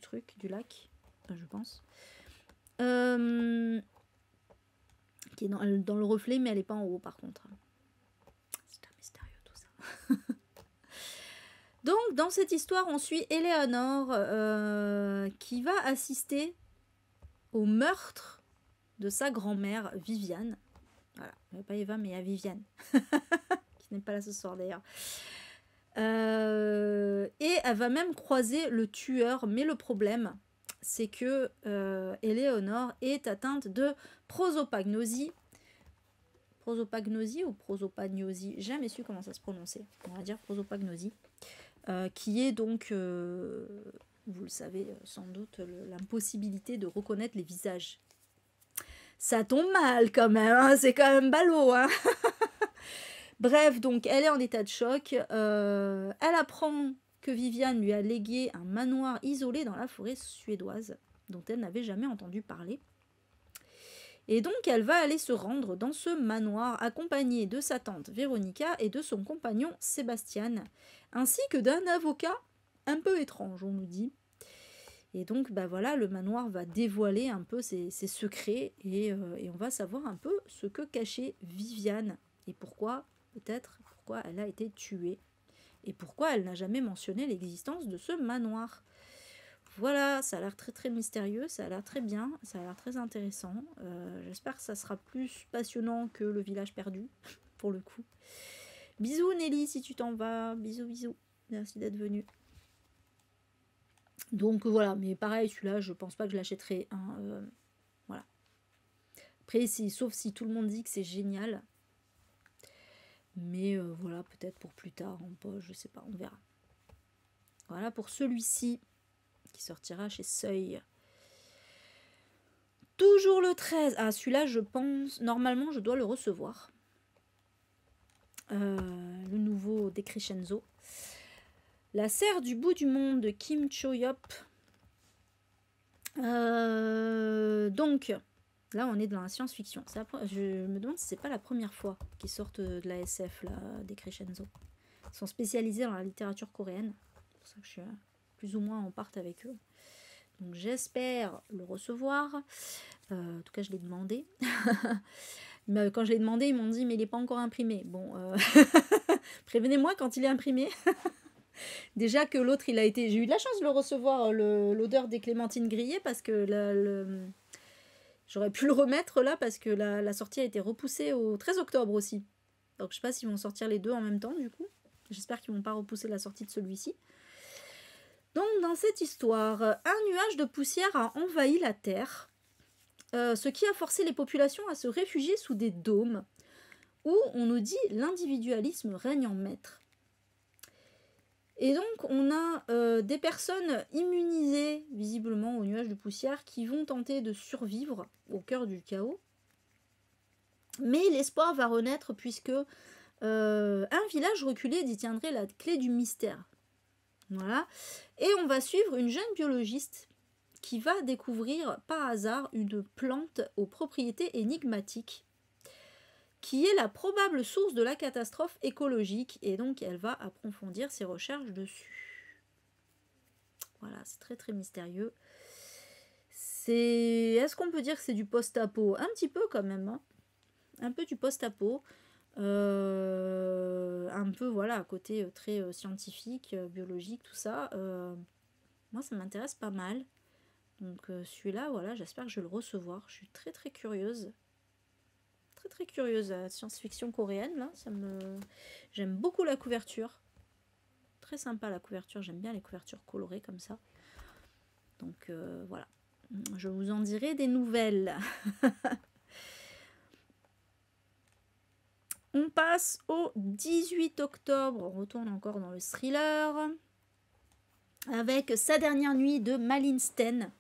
truc, du lac, je pense. Qui est dans le reflet, mais elle n'est pas en haut par contre. C'est un mystérieux tout ça. Donc, dans cette histoire, on suit Éléonore qui va assister au meurtre de sa grand-mère, Viviane. Voilà, pas Eva, mais à Viviane. Qui n'est pas là ce soir d'ailleurs. Et elle va même croiser le tueur, mais le problème, c'est que Éléonore est atteinte de prosopagnosie. Prosopagnosie ou prosopagnosie, j'ai jamais su comment ça se prononçait. On va dire prosopagnosie. Qui est donc, vous le savez sans doute, l'impossibilité de reconnaître les visages. Ça tombe mal quand même, hein, c'est quand même ballot. Hein. Bref, donc elle est en état de choc. Elle apprend que Viviane lui a légué un manoir isolé dans la forêt suédoise, dont elle n'avait jamais entendu parler. Et donc elle va aller se rendre dans ce manoir accompagnée de sa tante Véronica et de son compagnon Sébastien, ainsi que d'un avocat un peu étrange, on nous dit. Et donc bah voilà, le manoir va dévoiler un peu ses secrets et on va savoir un peu ce que cachait Viviane et pourquoi elle a été tuée et pourquoi elle n'a jamais mentionné l'existence de ce manoir. Voilà, ça a l'air très très mystérieux, ça a l'air très bien, ça a l'air très intéressant. J'espère que ça sera plus passionnant que Le Village Perdu, pour le coup. Bisous Nelly si tu t'en vas, bisous bisous, merci d'être venue. Donc voilà, mais pareil, celui-là, je pense pas que je l'achèterai. Hein, voilà. Après, sauf si tout le monde dit que c'est génial. Mais voilà, peut-être pour plus tard, en poche, je sais pas, on verra. Voilà pour celui-ci, qui sortira chez Seuil. Toujours le 13. Ah, celui-là, je pense, normalement, je dois le recevoir. Le nouveau Decrescenzo. La serre du bout du monde de Kim Cho-yop. Donc, là, on est dans la science-fiction. Je me demande si c'est pas la première fois qu'ils sortent de la SF, là, Decrescenzo. Ils sont spécialisés dans la littérature coréenne. C'est pour ça que je suis plus ou moins en part avec eux. Donc, j'espère le recevoir. En tout cas, je l'ai demandé. Mais quand je l'ai demandé, ils m'ont dit, mais il n'est pas encore imprimé. Bon, prévenez-moi quand il est imprimé. Déjà que l'autre, j'ai eu de la chance de le recevoir, l'odeur des clémentines grillées, parce que J'aurais pu le remettre là parce que la sortie a été repoussée au 13 octobre aussi. Donc je sais pas s'ils vont sortir les deux en même temps du coup. J'espère qu'ils vont pas repousser la sortie de celui-ci. Donc dans cette histoire, un nuage de poussière a envahi la Terre, ce qui a forcé les populations à se réfugier sous des dômes, où on nous dit l'individualisme règne en maître. Et donc on a des personnes immunisées visiblement au nuage de poussière qui vont tenter de survivre au cœur du chaos. Mais l'espoir va renaître puisque un village reculé détiendrait la clé du mystère. Voilà. Et on va suivre une jeune biologiste qui va découvrir par hasard une plante aux propriétés énigmatiques qui est la probable source de la catastrophe écologique, et donc elle va approfondir ses recherches dessus. Voilà, c'est très très mystérieux. Est-ce qu'on peut dire que c'est du post-apo? Un petit peu quand même, hein. Un peu du post-apo. Un peu, voilà, côté très scientifique, biologique, tout ça. Moi, ça m'intéresse pas mal. Donc celui-là, voilà, j'espère que je vais le recevoir. Je suis très très curieuse. Très curieuse à la science-fiction coréenne là, j'aime beaucoup la couverture, très sympa la couverture, j'aime bien les couvertures colorées comme ça, donc voilà, je vous en dirai des nouvelles. On passe au 18 octobre, on retourne encore dans le thriller avec Sa dernière nuit de Malin Sten,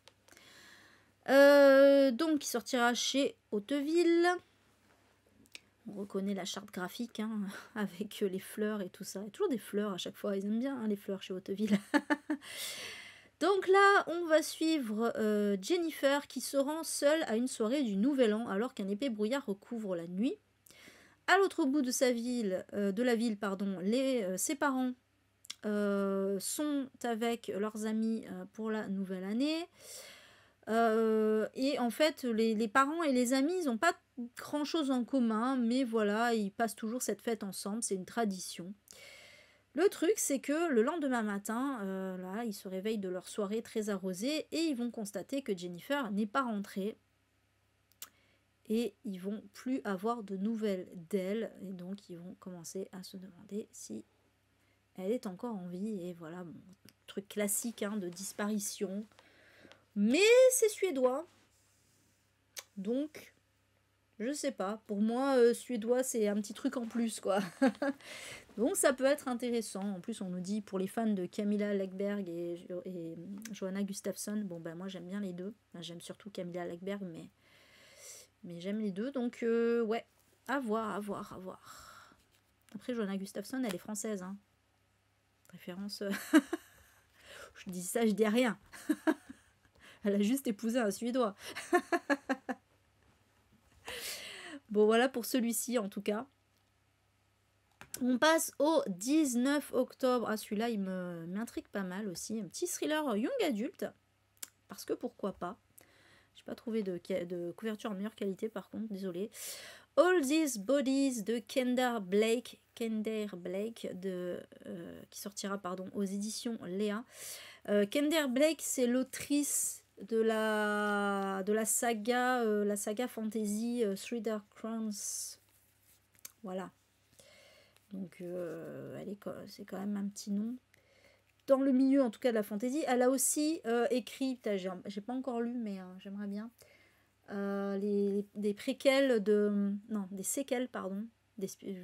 donc qui sortira chez Hauteville. On reconnaît la charte graphique hein, avec les fleurs et tout ça. Il y a toujours des fleurs à chaque fois. Ils aiment bien hein, les fleurs chez Hauteville. Donc là, on va suivre Jennifer qui se rend seule à une soirée du Nouvel An alors qu'un épais brouillard recouvre la nuit. À l'autre bout de la ville, ses parents sont avec leurs amis pour la nouvelle année. Et en fait, les parents et les amis, ils n'ont pas grand chose en commun, mais voilà, ils passent toujours cette fête ensemble, c'est une tradition. Le truc, c'est que le lendemain matin, là, ils se réveillent de leur soirée très arrosée et ils vont constater que Jennifer n'est pas rentrée. Et ils vont plus avoir de nouvelles d'elle, et donc ils vont commencer à se demander si elle est encore en vie. Et voilà, bon, truc classique hein, de disparition. Mais c'est suédois. Donc, je sais pas. Pour moi, suédois, c'est un petit truc en plus, quoi. Donc, ça peut être intéressant. En plus, on nous dit, pour les fans de Camilla Läckberg et Johanna Gustafsson, bon, ben moi, j'aime bien les deux. Enfin, j'aime surtout Camilla Läckberg, mais j'aime les deux. Donc, ouais, à voir, à voir, à voir. Après, Johanna Gustafsson, elle est française, hein. Référence... je dis ça, je dis rien. Elle a juste épousé un Suédois. Bon, voilà pour celui-ci, en tout cas. On passe au 19 octobre. Ah, celui-là, il m'intrigue pas mal aussi. Un petit thriller young adulte. Parce que pourquoi pas. J'ai pas trouvé de couverture en meilleure qualité, par contre. Désolée. All These Bodies de Kendare Blake. Qui sortira aux éditions Léa. Kendare Blake, c'est l'autrice de la saga fantasy Three Dark Crowns. Voilà. Donc c'est quand même un petit nom. Dans le milieu en tout cas de la fantasy. Elle a aussi écrit, j'ai pas encore lu mais j'aimerais bien, des préquels des séquelles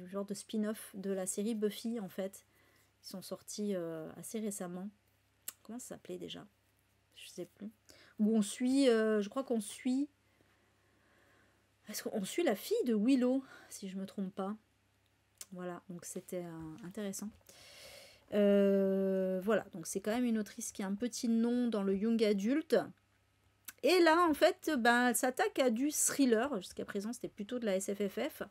genre de spin-off de la série Buffy en fait. Ils sont sortis assez récemment. Comment ça s'appelait déjà? Je sais plus. Où on suit, je crois qu'on suit... Est-ce qu'on suit la fille de Willow, si je me trompe pas. Voilà, donc c'était intéressant. Voilà, donc c'est quand même une autrice qui a un petit nom dans le young adulte. Et là, en fait, elle s'attaque à du thriller. Jusqu'à présent, c'était plutôt de la SFFF.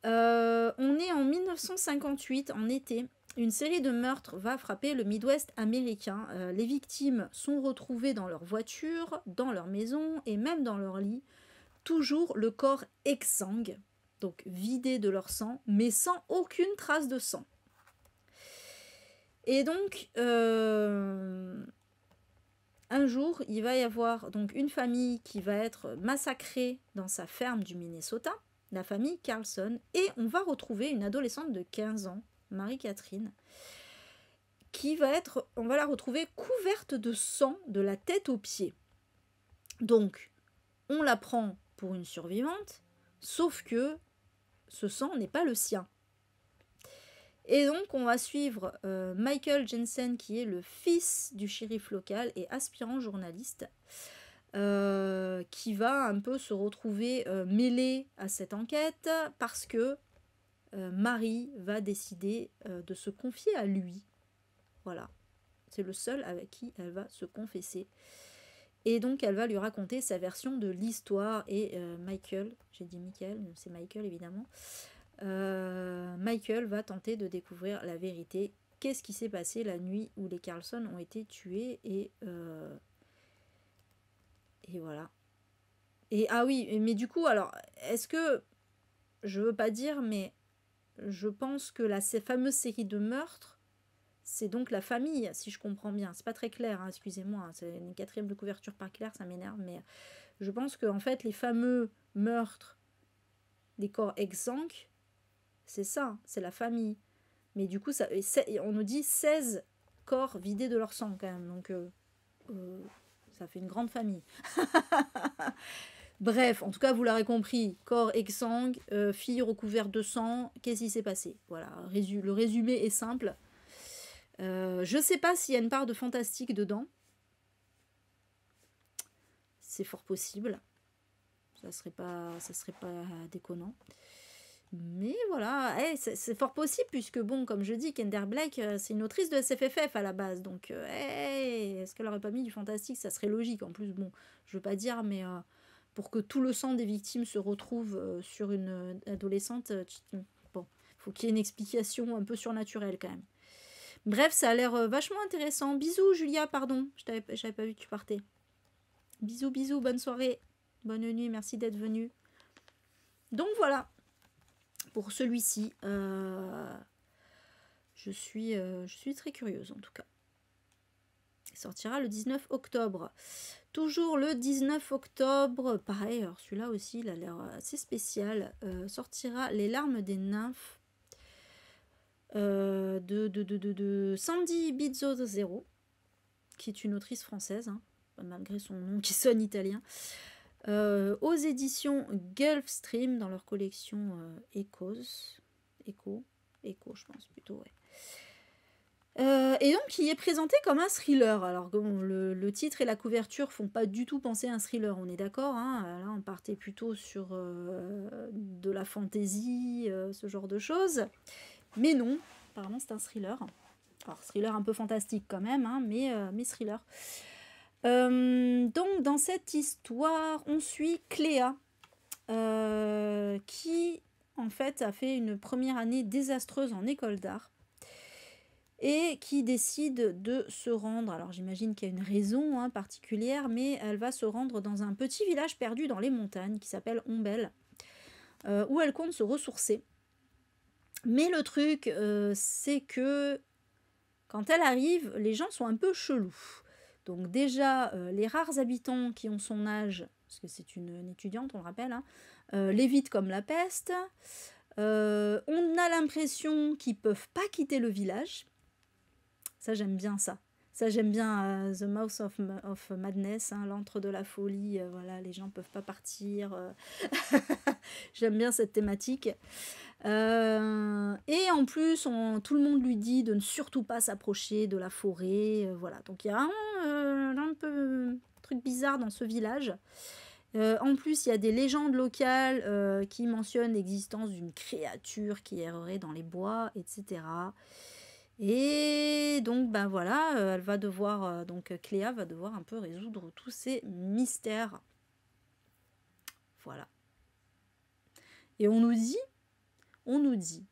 On est en 1958, en été. Une série de meurtres va frapper le Midwest américain. Les victimes sont retrouvées dans leur voiture, dans leur maison et même dans leur lit. Toujours le corps exsangue, donc vidé de leur sang, mais sans aucune trace de sang. Et donc, un jour, il va y avoir donc une famille qui va être massacrée dans sa ferme du Minnesota, la famille Carlson, et on va retrouver une adolescente de 15 ans, Marie-Catherine, on va la retrouver couverte de sang de la tête aux pieds. Donc, on la prend pour une survivante, sauf que ce sang n'est pas le sien. Et donc, on va suivre Michael Jensen, qui est le fils du shérif local et aspirant journaliste, qui va un peu se retrouver mêlé à cette enquête parce que Marie va décider de se confier à lui. Voilà. C'est le seul avec qui elle va se confesser. Et donc, elle va lui raconter sa version de l'histoire. Et Michael, j'ai dit Michael, c'est Michael évidemment, Michael va tenter de découvrir la vérité. Qu'est-ce qui s'est passé la nuit où les Carlson ont été tués et voilà. Et ah oui, mais du coup, alors, est-ce que, je veux pas dire, mais je pense que cette fameuse série de meurtres, c'est donc la famille, si je comprends bien. C'est pas très clair, hein, excusez-moi, hein, c'est une quatrième de couverture pas claire, ça m'énerve, mais je pense que en fait, les fameux meurtres des corps exsangues, c'est ça, c'est la famille. Mais du coup, on nous dit 16 corps vidés de leur sang quand même, donc ça fait une grande famille. Bref, en tout cas, vous l'aurez compris, corps exsangue, fille recouverte de sang, qu'est-ce qui s'est passé? Voilà, le résumé est simple. Je sais pas s'il y a une part de fantastique dedans. C'est fort possible. Ça serait pas déconnant. Mais voilà, c'est fort possible puisque bon, comme je dis, Kender Black, c'est une autrice de SFFF à la base. Donc, est-ce qu'elle aurait pas mis du fantastique? Ça serait logique. En plus, bon, je veux pas dire, mais pour que tout le sang des victimes se retrouve sur une adolescente, bon, faut qu'il y ait une explication un peu surnaturelle quand même. Bref, ça a l'air vachement intéressant. Bisous Julia, pardon, j'avais pas vu que tu partais. Bisous, bisous, bonne soirée, bonne nuit, merci d'être venue. Donc voilà, pour celui-ci, je suis très curieuse en tout cas. Il sortira le 19 octobre. Toujours le 19 octobre, pareil, alors celui-là aussi, il a l'air assez spécial, sortira Les larmes des nymphes, de Sandy Bizzozero, qui est une autrice française, hein, malgré son nom qui sonne italien, aux éditions Gulfstream dans leur collection Echo, je pense plutôt, ouais. Et donc il est présenté comme un thriller. Alors bon, le titre et la couverture font pas du tout penser à un thriller, on est d'accord, hein. Là on partait plutôt sur de la fantaisie, ce genre de choses. Mais non, apparemment c'est un thriller. Alors thriller un peu fantastique quand même, hein, mais thriller. Donc dans cette histoire, on suit Cléa, qui en fait a fait une première année désastreuse en école d'art et qui décide de se rendre, alors j'imagine qu'il y a une raison, hein, particulière, mais elle va se rendre dans un petit village perdu dans les montagnes qui s'appelle Ombel, où elle compte se ressourcer. Mais le truc, c'est que quand elle arrive, les gens sont un peu chelous. Donc déjà, les rares habitants qui ont son âge, parce que c'est une étudiante, on le rappelle, hein, l'évitent comme la peste. On a l'impression qu'ils ne peuvent pas quitter le village. Ça, j'aime bien ça. Ça, j'aime bien The Mouth of Madness, hein, l'antre de la folie. Voilà, les gens ne peuvent pas partir. J'aime bien cette thématique. Et en plus, tout le monde lui dit de ne surtout pas s'approcher de la forêt. Voilà, donc il y a un peu truc bizarre dans ce village. En plus, il y a des légendes locales qui mentionnent l'existence d'une créature qui errerait dans les bois, etc. Et donc, ben voilà, elle va devoir, Cléa va devoir un peu résoudre tous ces mystères. Voilà. Et on nous dit,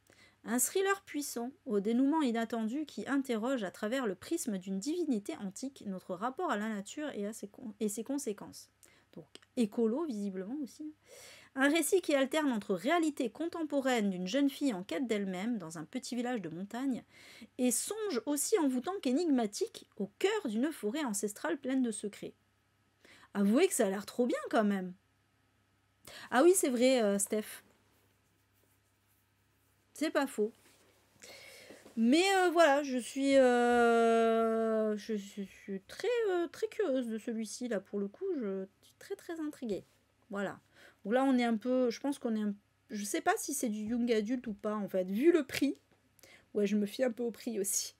un thriller puissant, au dénouement inattendu qui interroge à travers le prisme d'une divinité antique notre rapport à la nature et ses conséquences. Donc écolo visiblement aussi. Un récit qui alterne entre réalité contemporaine d'une jeune fille en quête d'elle-même dans un petit village de montagne et songe aussi envoûtant qu'énigmatique au cœur d'une forêt ancestrale pleine de secrets. Avouez que ça a l'air trop bien quand même. Ah oui, c'est vrai, Steph. C'est pas faux. Mais voilà, je suis très, très curieuse de celui-ci, là, pour le coup. Je suis très, très intriguée. Voilà. Donc là, on est un peu... Je pense qu'on est un... Je sais pas si c'est du young adulte ou pas, en fait. Vu le prix... Ouais, je me fie un peu au prix aussi.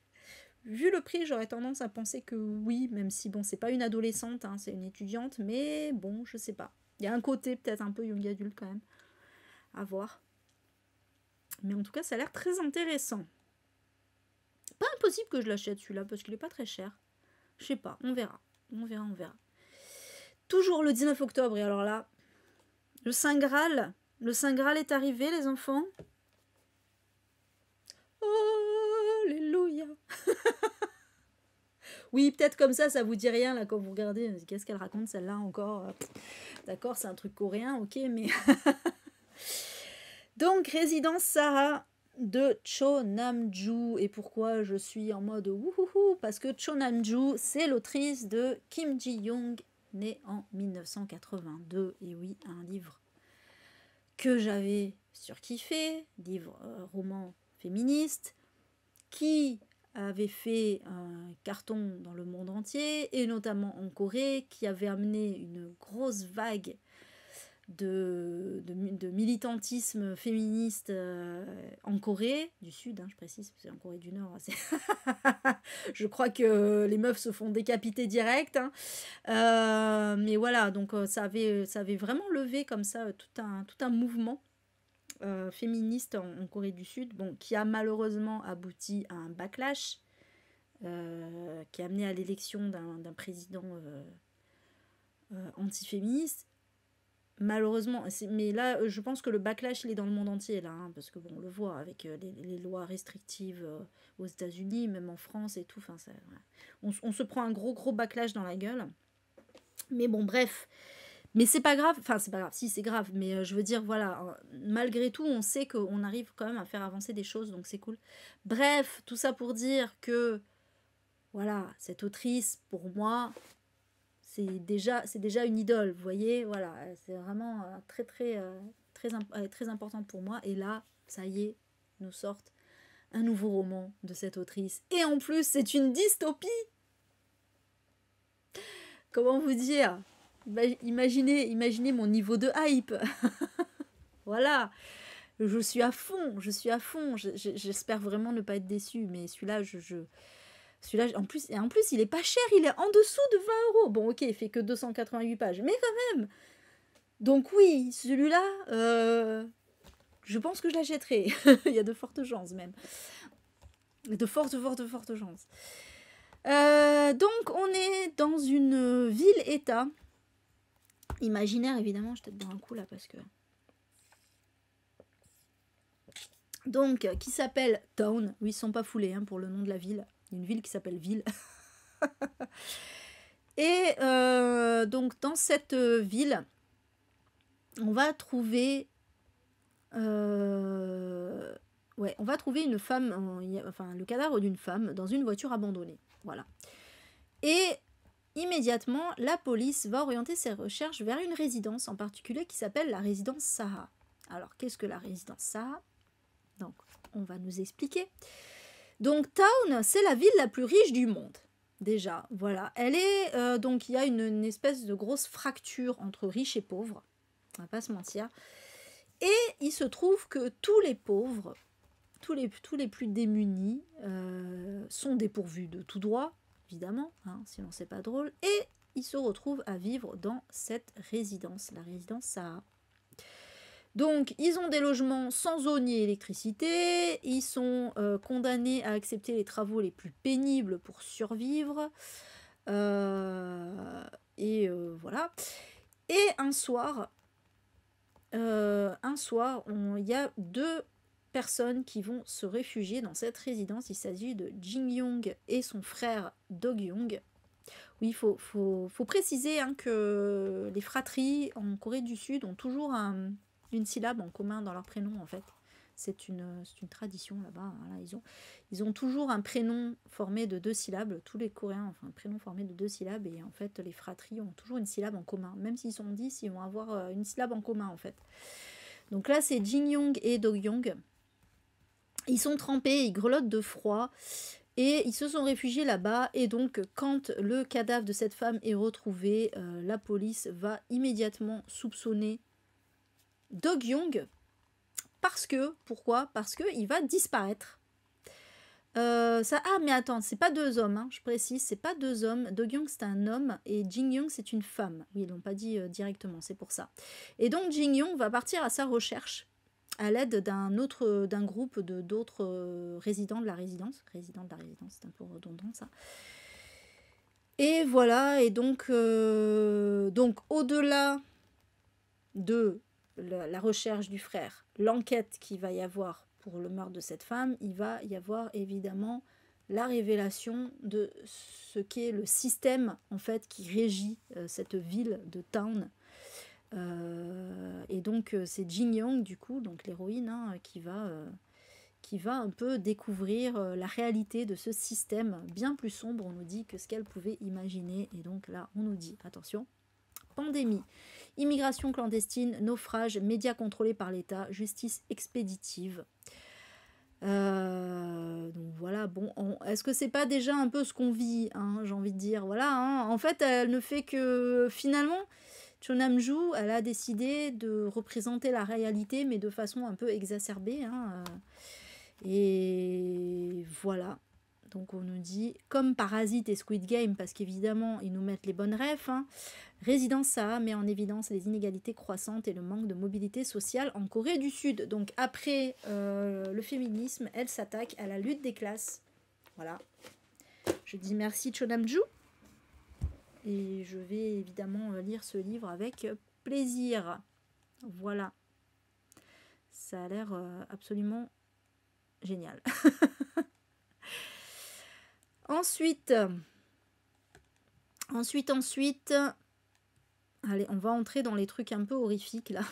Vu le prix, j'aurais tendance à penser que oui, même si, bon, c'est pas une adolescente, hein, c'est une étudiante, mais bon, je sais pas. Il y a un côté peut-être un peu young adulte quand même. À voir. Mais en tout cas, ça a l'air très intéressant. Pas impossible que je l'achète celui-là, parce qu'il est pas très cher. Je sais pas, on verra. On verra, on verra. Toujours le 19 octobre, et alors là, le Saint Graal. Le Saint Graal est arrivé, les enfants. Alléluia. Oui, peut-être comme ça vous dit rien, là, quand vous regardez. Qu'est-ce qu'elle raconte, celle-là, encore? D'accord, c'est un truc coréen, ok, mais... Donc, Résidence Sarah de Cho Nam-joo. Et pourquoi je suis en mode wouhouhou? Parce que Cho Nam-joo, c'est l'autrice de Kim Ji-young, né en 1982. Et oui, un livre que j'avais surkiffé, livre roman féministe, qui avait fait un carton dans le monde entier, et notamment en Corée, qui avait amené une grosse vague de militantisme féministe en Corée du Sud, hein, je précise, parce qu'en Corée du Nord, je crois que les meufs se font décapiter direct. Hein. Mais voilà, donc ça avait vraiment levé comme ça tout un mouvement féministe en Corée du Sud, bon, qui a malheureusement abouti à un backlash, qui a amené à l'élection d'un président antiféministe. Malheureusement, mais là, je pense que le backlash, il est dans le monde entier, là, hein, parce que bon, on le voit avec les lois restrictives aux États-Unis, même en France et tout. Enfin, ça, voilà. On se prend un gros backlash dans la gueule. Mais bon, bref. Mais c'est pas grave. Enfin, c'est pas grave. Si, c'est grave. Mais je veux dire, voilà. Malgré tout, on sait qu'on arrive quand même à faire avancer des choses, donc c'est cool. Bref, tout ça pour dire que, voilà, cette autrice, pour moi, c'est déjà une idole, vous voyez, voilà, c'est vraiment très importante pour moi. Et là, ça y est, nous sortent un nouveau roman de cette autrice. Et en plus, c'est une dystopie. Comment vous dire? Imaginez mon niveau de hype. Voilà, je suis à fond. J'espère vraiment ne pas être déçue, mais celui-là, celui-là, en plus, il est pas cher, il est en dessous de 20 €. Bon, ok, il fait que 288 pages, mais quand même. Donc oui, celui-là, je pense que je l'achèterai. Il y a de fortes chances même. De fortes chances. Donc on est dans une ville-état. Imaginaire, évidemment, je vais peut-être boire un coup là parce que... Donc, qui s'appelle Town. Oui, ils ne sont pas foulés hein, pour le nom de la ville. Une ville qui s'appelle Ville. Et donc dans cette ville, on va trouver une femme, enfin le cadavre d'une femme dans une voiture abandonnée. Voilà. Et immédiatement, la police va orienter ses recherches vers une résidence en particulier qui s'appelle la résidence Saha. Alors, qu'est-ce que la résidence Saha? Donc, on va nous expliquer. Donc, Town, c'est la ville la plus riche du monde. Déjà, voilà. Elle est donc il y a une espèce de grosse fracture entre riches et pauvres. On va pas se mentir. Et il se trouve que tous les pauvres, tous les plus démunis, sont dépourvus de tout droit, évidemment, hein, sinon c'est pas drôle. Et ils se retrouvent à vivre dans cette résidence, la résidence Saha. Donc, ils ont des logements sans eau ni électricité, ils sont condamnés à accepter les travaux les plus pénibles pour survivre, et voilà. Et un soir, il y a deux personnes qui vont se réfugier dans cette résidence. Il s'agit de Jin Young et son frère Dog Young. Oui, faut préciser hein, que les fratries en Corée du Sud ont toujours une syllabe en commun dans leur prénom, en fait. C'est une tradition là-bas. Voilà, ils ont toujours un prénom formé de 2 syllabes. Tous les Coréens ont enfin, un prénom formé de 2 syllabes. Et en fait, les fratries ont toujours une syllabe en commun. Même s'ils sont 10, ils vont avoir une syllabe en commun, en fait. Donc là, c'est Jin-young et Do-young. Ils sont trempés, ils grelottent de froid. Et ils se sont réfugiés là-bas. Et donc, quand le cadavre de cette femme est retrouvé, la police va immédiatement soupçonner Do-young. Pourquoi? Parce qu'il va disparaître. Mais attends, c'est pas 2 hommes, hein, je précise, c'est pas 2 hommes. Do-young c'est un homme et Jin-young c'est une femme. Oui, ils l'ont pas dit directement, c'est pour ça. Et donc Jin-young va partir à sa recherche à l'aide d'un groupe d'autres résidents de la résidence. Résidents de la résidence, c'est un peu redondant ça. Et voilà, et donc au-delà de la recherche du frère, l'enquête qu'il va y avoir pour le meurtre de cette femme, il va y avoir évidemment la révélation de ce qu'est le système en fait qui régit cette ville de Town. Et donc c'est Jin-young du coup, donc l'héroïne, hein, qui va un peu découvrir la réalité de ce système bien plus sombre, on nous dit, que ce qu'elle pouvait imaginer. Et donc là, on nous dit, attention, pandémie, immigration clandestine, naufrage, médias contrôlés par l'État, justice expéditive. Donc voilà, bon, est-ce que c'est pas déjà un peu ce qu'on vit, hein, j'ai envie de dire, voilà, hein, en fait, elle ne fait que, finalement, Cho Nam-joo, elle a décidé de représenter la réalité, mais de façon un peu exacerbée, hein, et voilà. Donc on nous dit, comme Parasite et Squid Game, parce qu'évidemment, ils nous mettent les bonnes refs, hein, Résidence Saha met en évidence les inégalités croissantes et le manque de mobilité sociale en Corée du Sud. Donc après le féminisme, elle s'attaque à la lutte des classes. Voilà. Je dis merci Cho Nam-joo. Et je vais évidemment lire ce livre avec plaisir. Voilà. Ça a l'air absolument génial. Ensuite, allez, on va entrer dans les trucs un peu horrifiques là.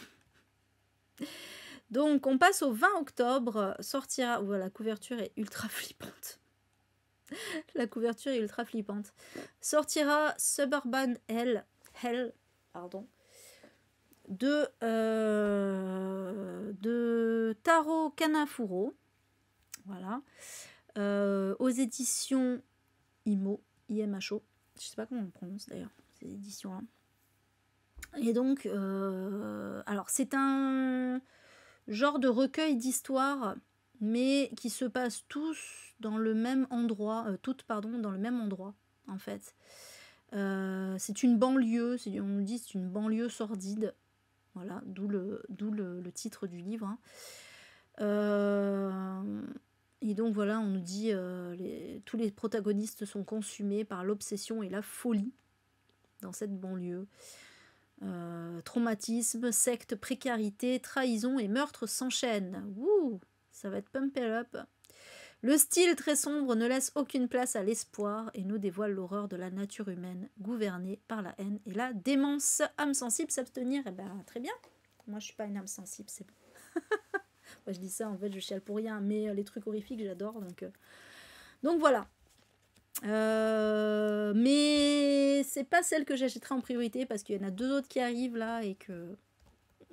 Donc, on passe au 20 octobre, sortira... Voilà, la couverture est ultra flippante. La couverture est ultra flippante. Sortira Suburban Hell pardon, de Taro Kanafuro. Voilà. Aux éditions IMHO. Je sais pas comment on prononce d'ailleurs, ces éditions-là. Et donc, alors c'est un genre de recueil d'histoires, mais qui se passent tous dans le même endroit, dans le même endroit, en fait. C'est une banlieue, on nous dit c'est une banlieue sordide, voilà, d'où le titre du livre. Hein. Et donc voilà, on nous dit tous les protagonistes sont consumés par l'obsession et la folie dans cette banlieue. Traumatisme, secte, précarité, trahison et meurtre s'enchaînent. Wouh, ça va être pump it up. Le style très sombre ne laisse aucune place à l'espoir et nous dévoile l'horreur de la nature humaine, gouvernée par la haine et la démence. Âme sensible, s'abstenir, eh ben très bien. Moi je suis pas une âme sensible, c'est bon. Moi je dis ça, en fait je chiale pour rien, mais les trucs horrifiques j'adore, donc voilà. Mais c'est pas celle que j'achèterai en priorité parce qu'il y en a 2 autres qui arrivent là et que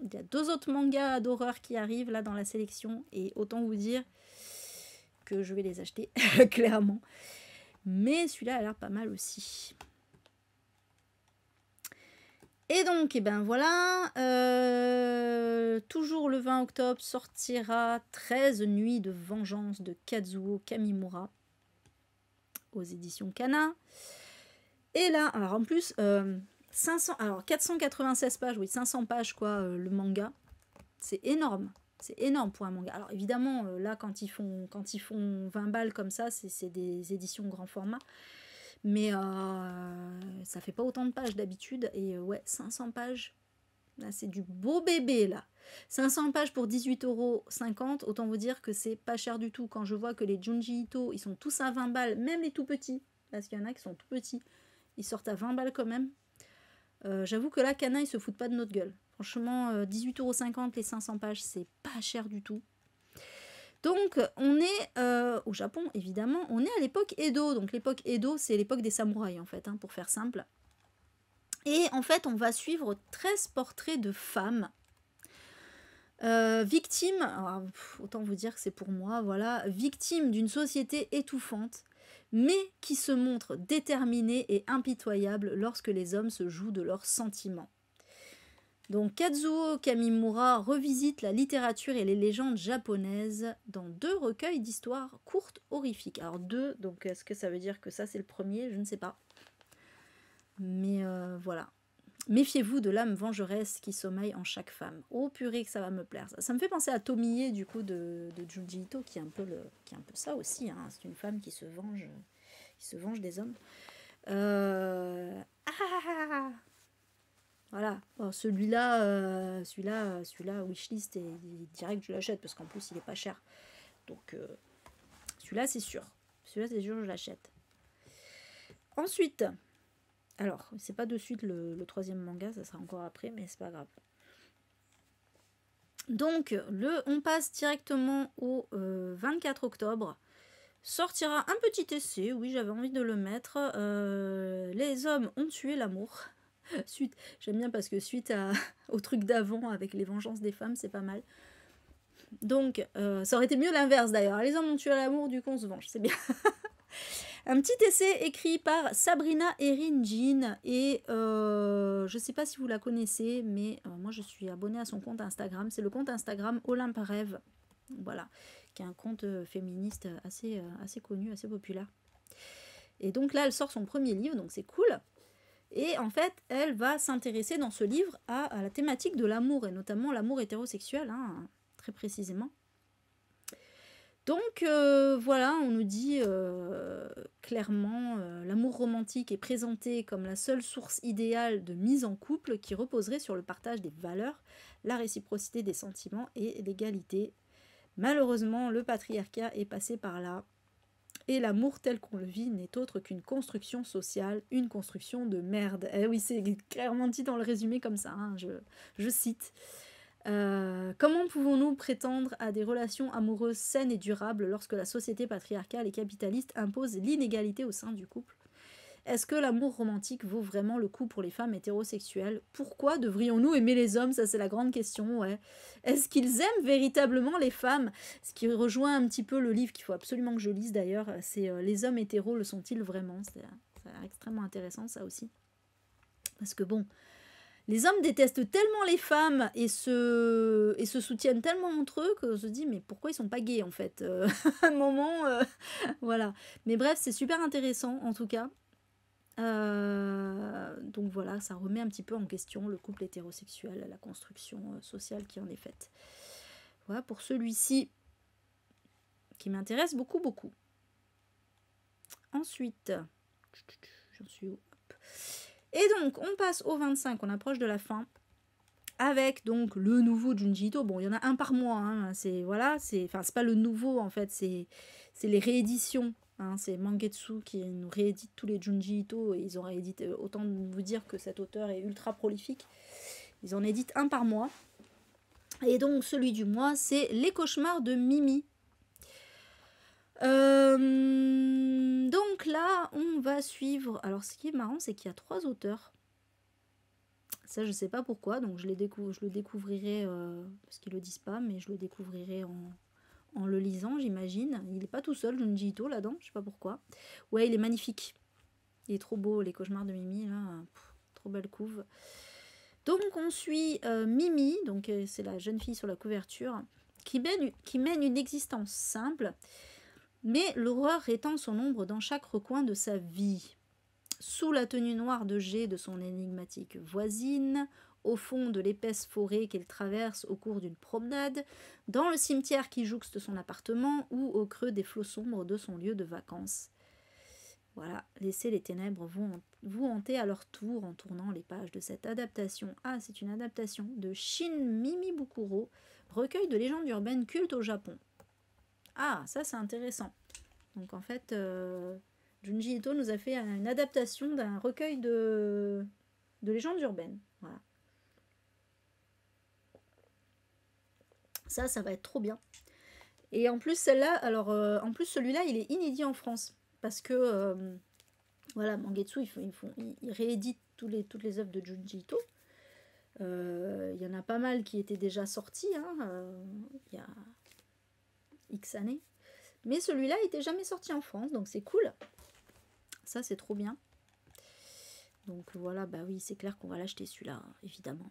il y a 2 autres mangas d'horreur qui arrivent là dans la sélection et autant vous dire que je vais les acheter clairement. Mais celui-là a l'air pas mal aussi. Et donc, et ben voilà, toujours le 20 octobre sortira 13 nuits de vengeance de Kazuo Kamimura aux éditions Kana. Et là, alors en plus, 496 pages, oui, 500 pages quoi, le manga. C'est énorme. C'est énorme pour un manga. Alors évidemment, là, quand ils font 20 balles comme ça, c'est des éditions grand format. Mais ça fait pas autant de pages d'habitude. Et ouais, 500 pages, là, c'est du beau bébé, là. 500 pages pour 18,50 €, autant vous dire que c'est pas cher du tout. Quand je vois que les Junji Ito, ils sont tous à 20 balles, même les tout petits, parce qu'il y en a qui sont tout petits, Ils sortent à 20 balles quand même. J'avoue que là, Kana, ils se foutent pas de notre gueule. Franchement, 18,50 € les 500 pages, c'est pas cher du tout. Donc, on est au Japon, évidemment. On est à l'époque Edo. Donc, l'époque Edo, c'est l'époque des samouraïs, en fait, hein, pour faire simple. Et en fait, on va suivre 13 portraits de femmes victimes, alors, autant vous dire que c'est pour moi, voilà, victimes d'une société étouffante, mais qui se montrent déterminées et impitoyables lorsque les hommes se jouent de leurs sentiments. Donc Kazuo Kamimura revisite la littérature et les légendes japonaises dans 2 recueils d'histoires courtes horrifiques. Alors 2, donc est-ce que ça veut dire que ça c'est le premier? Je ne sais pas. Mais voilà. Méfiez-vous de l'âme vengeresse qui sommeille en chaque femme. Oh purée que ça va me plaire. Ça me fait penser à Tomie du coup de Junji Ito qui est un peu ça aussi. Hein. C'est une femme qui se venge des hommes. Voilà. Bon, celui-là, wishlist et direct je l'achète parce qu'en plus il est pas cher. Donc celui-là c'est sûr. Celui-là c'est sûr je l'achète. Ensuite. Alors, c'est pas de suite le 3e manga, ça sera encore après, mais c'est pas grave. Donc, on passe directement au 24 octobre. Sortira un petit essai, oui, j'avais envie de le mettre. Les hommes ont tué l'amour. J'aime bien parce que suite au truc d'avant avec les vengeances des femmes, c'est pas mal. Donc, ça aurait été mieux l'inverse d'ailleurs. Les hommes ont tué l'amour, du coup on se venge, c'est bien. Un petit essai écrit par Sabrina Erin Jean et je ne sais pas si vous la connaissez, mais moi je suis abonnée à son compte Instagram. C'est le compte Instagram Olympe Rêve, voilà, qui est un compte féministe assez connu, assez populaire. Et donc là, elle sort son premier livre, donc c'est cool. Et en fait, elle va s'intéresser dans ce livre à la thématique de l'amour, et notamment l'amour hétérosexuel, hein, très précisément. Donc voilà, on nous dit clairement l'amour romantique est présenté comme la seule source idéale de mise en couple qui reposerait sur le partage des valeurs, la réciprocité des sentiments et l'égalité. Malheureusement, le patriarcat est passé par là et l'amour tel qu'on le vit n'est autre qu'une construction sociale, une construction de merde. Eh oui, c'est clairement dit dans le résumé comme ça, hein, je cite. Comment pouvons-nous prétendre à des relations amoureuses saines et durables lorsque la société patriarcale et capitaliste impose l'inégalité au sein du couple? Est-ce que l'amour romantique vaut vraiment le coup pour les femmes hétérosexuelles? Pourquoi devrions-nous aimer les hommes? Ça c'est la grande question, ouais. Est-ce qu'ils aiment véritablement les femmes? Ce qui rejoint un petit peu le livre qu'il faut absolument que je lise d'ailleurs, c'est Les hommes hétéros le sont-ils vraiment? Ça a l'air extrêmement intéressant ça aussi. Parce que bon, les hommes détestent tellement les femmes et se soutiennent tellement entre eux que se dit mais pourquoi ils sont pas gays en fait à un moment, voilà. Mais bref, c'est super intéressant en tout cas. Donc voilà, ça remet un petit peu en question le couple hétérosexuel, la construction sociale qui en est faite. Voilà pour celui-ci qui m'intéresse beaucoup, beaucoup. Ensuite, j'en suis où? Et donc, on passe au 25, on approche de la fin, avec donc le nouveau Junji Ito. Bon, il y en a un par mois, hein, c'est pas le nouveau en fait, c'est les rééditions. Hein, c'est Mangetsu qui nous réédite tous les Junji Ito, et ils ont réédité, autant vous dire que cet auteur est ultra prolifique. Ils en éditent un par mois. Et donc, celui du mois, c'est Les cauchemars de Mimi. Donc là, on va suivre... Alors, ce qui est marrant, c'est qu'il y a 3 auteurs. Ça, je sais pas pourquoi, donc je le découvrirai, parce qu'ils le disent pas, mais je le découvrirai en le lisant, j'imagine. Il est pas tout seul, Junji Ito, là-dedans, je sais pas pourquoi. Ouais, il est magnifique. Il est trop beau, Les cauchemars de Mimi, là. Trop belle couve. Donc, on suit Mimi, donc c'est la jeune fille sur la couverture, qui mène une existence simple, mais l'horreur étend son ombre dans chaque recoin de sa vie. Sous la tenue noire de G de son énigmatique voisine, au fond de l'épaisse forêt qu'elle traverse au cours d'une promenade, dans le cimetière qui jouxte son appartement ou au creux des flots sombres de son lieu de vacances. Voilà, laissez les ténèbres vous hanter à leur tour en tournant les pages de cette adaptation. Ah, c'est une adaptation de Shin Mimibukuro, recueil de légendes urbaines cultes au Japon. Ah, ça c'est intéressant. Donc en fait, Junji Ito nous a fait une adaptation d'un recueil de légendes urbaines. Voilà. Ça va être trop bien. Et en plus, celle-là, alors, en plus, celui-là, il est inédit en France. Parce que, voilà, Mangetsu, ils rééditent toutes les œuvres de Junji Ito. Il y en a pas mal qui étaient déjà sortis, hein, il y a X années. Mais celui-là, il n'était jamais sorti en France, donc c'est cool. Ça, c'est trop bien. Donc voilà, bah oui, c'est clair qu'on va l'acheter celui-là, évidemment.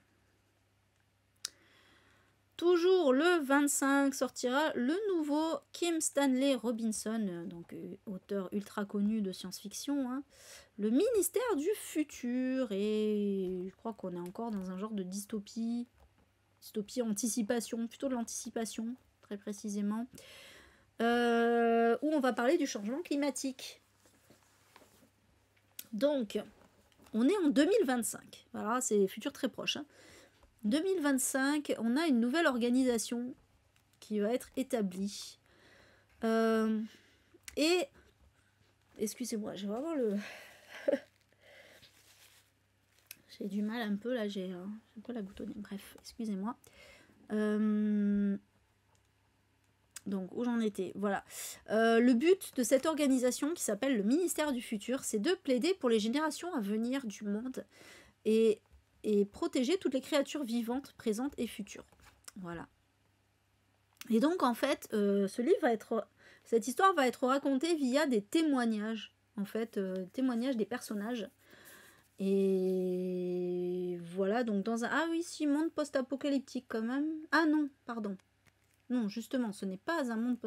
Toujours le 25 sortira le nouveau Kim Stanley Robinson, donc auteur ultra connu de science-fiction, hein, le ministère du futur. Et je crois qu'on est encore dans un genre de dystopie anticipation, plutôt de l'anticipation, très précisément, où on va parler du changement climatique. Donc, on est en 2025, voilà, c'est futur très proche, hein. 2025, on a une nouvelle organisation qui va être établie. Et, excusez-moi, je vais avoir le... j'ai du mal un peu, là, j'ai un peu la goutte au nez. Bref, excusez-moi. Donc, où j'en étais, voilà. Le but de cette organisation, qui s'appelle le ministère du futur, c'est de plaider pour les générations à venir du monde et protéger toutes les créatures vivantes, présentes et futures. Voilà. Et donc, en fait, cette histoire va être racontée via des témoignages, en fait, témoignages des personnages. Et voilà, donc dans un... Ah oui, si, monde post-apocalyptique quand même. Ah non, pardon. Non, justement, ce n'est pas un monde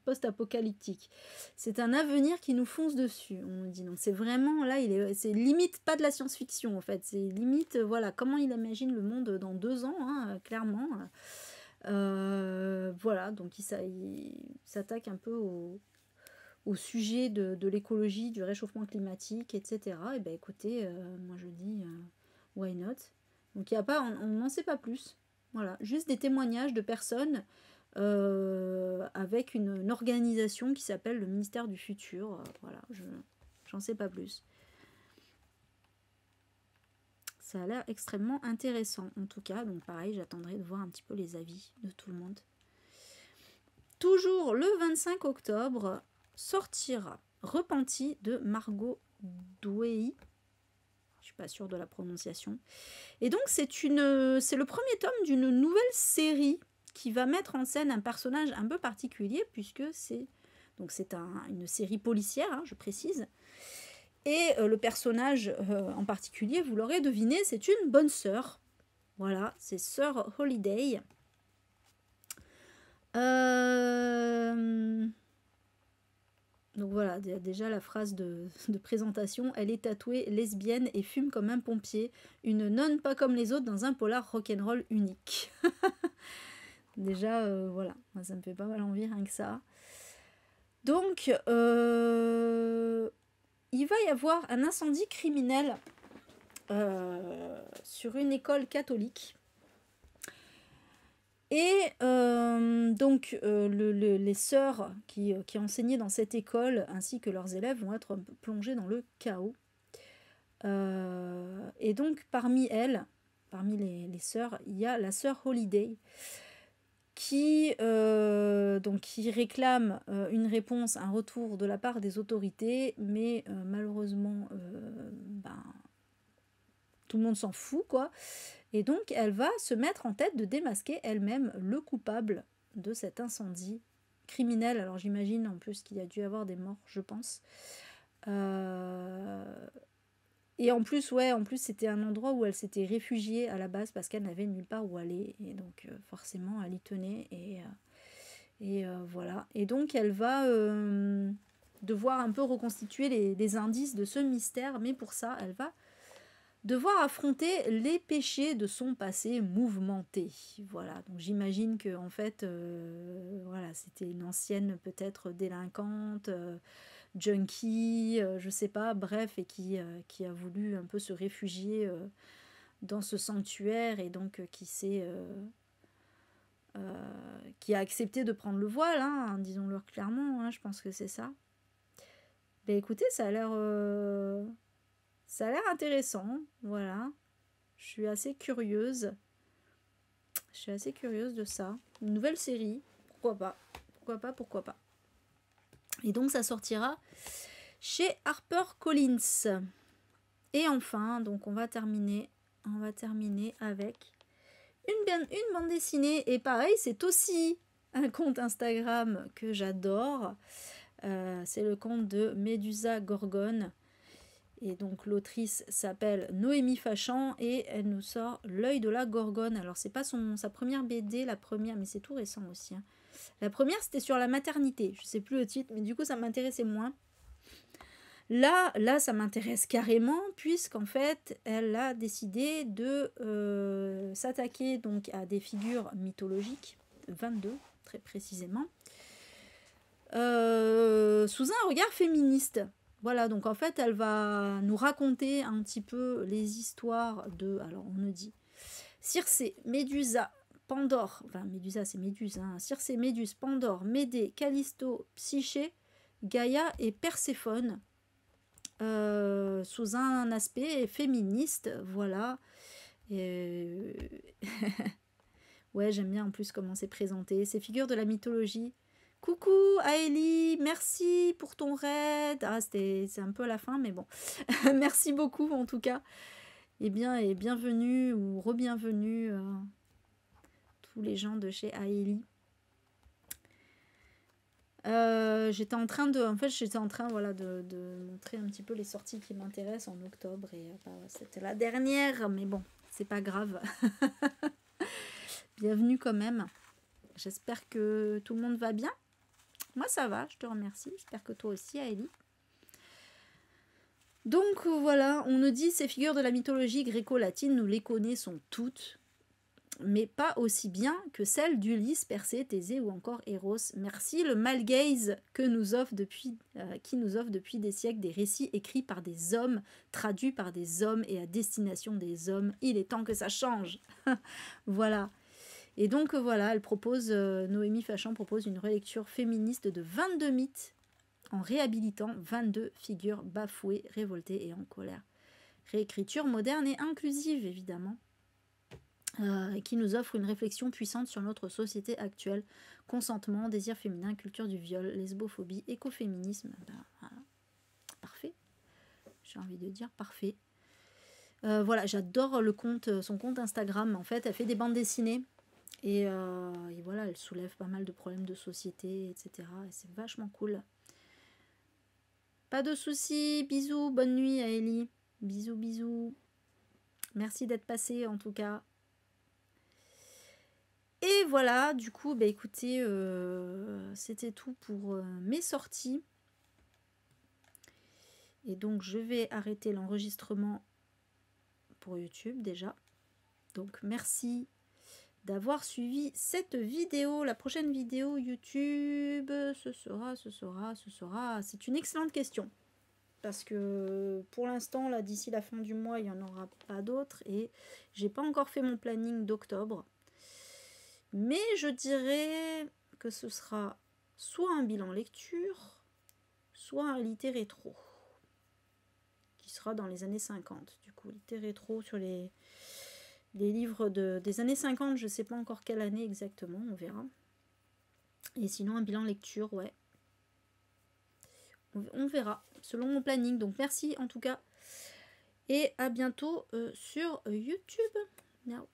post-apocalyptique. C'est un avenir qui nous fonce dessus, on dit. Donc c'est vraiment, là, c'est limite pas de la science-fiction, en fait. C'est limite, voilà, comment il imagine le monde dans 2 ans, hein, clairement. Voilà, donc il s'attaque un peu au sujet de l'écologie, du réchauffement climatique, etc. Et ben écoutez, moi je dis, why not? Donc il y a pas, on n'en sait pas plus. Voilà, juste des témoignages de personnes avec une organisation qui s'appelle le ministère du futur. Voilà, j'en sais pas plus. Ça a l'air extrêmement intéressant en tout cas. Donc pareil, j'attendrai de voir un petit peu les avis de tout le monde. Toujours le 25 octobre sortira Repenti de Margot Douai. Je suis pas sûre de la prononciation. Et donc c'est le premier tome d'une nouvelle série qui va mettre en scène un personnage un peu particulier, puisque c'est une série policière, hein, je précise. Et le personnage en particulier, vous l'aurez deviné, c'est une bonne sœur. Voilà, c'est Sœur Holiday. Donc voilà, déjà la phrase de présentation, elle est tatouée, lesbienne et fume comme un pompier. Une nonne pas comme les autres dans un polar rock'n'roll unique. Déjà, voilà, ça me fait pas mal envie rien que ça. Donc, il va y avoir un incendie criminel sur une école catholique. Et donc les sœurs qui enseignaient dans cette école ainsi que leurs élèves vont être plongées dans le chaos. Et donc parmi les sœurs, il y a la sœur Holiday qui réclame une réponse, un retour de la part des autorités, mais malheureusement tout le monde s'en fout, quoi. Et donc, elle va se mettre en tête de démasquer elle-même le coupable de cet incendie criminel. Alors, j'imagine en plus qu'il y a dû y avoir des morts, je pense. Et en plus, c'était un endroit où elle s'était réfugiée à la base parce qu'elle n'avait nulle part où aller. Et donc, forcément, elle y tenait. Et voilà. Et donc, elle va devoir un peu reconstituer les indices de ce mystère. Mais pour ça, elle va devoir affronter les péchés de son passé mouvementé. Voilà, donc j'imagine que en fait, voilà, c'était une ancienne peut-être délinquante, junkie, je sais pas, bref, et qui a voulu un peu se réfugier dans ce sanctuaire et donc qui a accepté de prendre le voile, hein, disons-le clairement, hein, je pense que c'est ça. Ben écoutez, ça a l'air intéressant, voilà. Je suis assez curieuse. Je suis assez curieuse de ça. Une nouvelle série, pourquoi pas. Pourquoi pas, pourquoi pas. Et donc ça sortira chez HarperCollins. Et enfin, donc on va terminer avec une bande dessinée. Et pareil, c'est aussi un compte Instagram que j'adore. C'est le compte de Médusa Gorgone. Et donc l'autrice s'appelle Noémie Fachan et elle nous sort L'œil de la Gorgone. Alors c'est pas sa première BD, la première, mais c'est tout récent aussi. Hein. La première c'était sur la maternité, je sais plus le titre, mais du coup ça m'intéressait moins. Là ça m'intéresse carrément puisqu'en fait elle a décidé de s'attaquer donc à des figures mythologiques, 22 très précisément, sous un regard féministe. Voilà, donc en fait, elle va nous raconter un petit peu les histoires de, alors on nous dit, Circé, Médusa, Pandore, enfin Médusa c'est Méduse, hein, Circé, Méduse, Pandore, Médée, Callisto, Psyché, Gaïa et Perséphone, sous un aspect féministe, voilà. Et ouais, j'aime bien en plus comment c'est présenté, ces figures de la mythologie. Coucou Aélie, merci pour ton raid. Ah, c'est un peu à la fin, mais bon. Merci beaucoup en tout cas. Et bien, et bienvenue ou re-bienvenue tous les gens de chez Aélie. J'étais en train voilà, de montrer un petit peu les sorties qui m'intéressent en octobre. Et c'était la dernière, mais bon, c'est pas grave. Bienvenue quand même. J'espère que tout le monde va bien. Moi ça va, je te remercie. J'espère que toi aussi, Aélie. Donc voilà, on nous dit ces figures de la mythologie gréco-latine, nous les connaissons toutes, mais pas aussi bien que celles d'Ulysse, Persée, Thésée ou encore Eros. Merci le Malgaze qui nous offre depuis des siècles des récits écrits par des hommes, traduits par des hommes et à destination des hommes. Il est temps que ça change. Voilà. Et donc voilà, Noémie Fachan propose une relecture féministe de 22 mythes en réhabilitant 22 figures bafouées, révoltées et en colère. Réécriture moderne et inclusive, évidemment, qui nous offre une réflexion puissante sur notre société actuelle. Consentement, désir féminin, culture du viol, lesbophobie, écoféminisme. Voilà. Parfait. J'ai envie de dire parfait. Voilà, j'adore son compte Instagram. En fait, elle fait des bandes dessinées. Et voilà, elle soulève pas mal de problèmes de société, etc. Et c'est vachement cool. Pas de soucis, bisous, bonne nuit à Ellie. Bisous, bisous. Merci d'être passé en tout cas. Et voilà, du coup, bah écoutez, c'était tout pour mes sorties. Et donc je vais arrêter l'enregistrement pour YouTube déjà. Donc merci d'avoir suivi cette vidéo. La prochaine vidéo YouTube, ce sera. C'est une excellente question. Parce que pour l'instant, là, d'ici la fin du mois, il n'y en aura pas d'autres. Et j'ai pas encore fait mon planning d'octobre. Mais je dirais que ce sera soit un bilan lecture, soit un litté rétro. Qui sera dans les années 50. Du coup, litté rétro sur les livres des années 50, je ne sais pas encore quelle année exactement, on verra. Et sinon, un bilan lecture, ouais. On verra, selon mon planning. Donc, merci en tout cas. Et à bientôt sur YouTube. Ciao.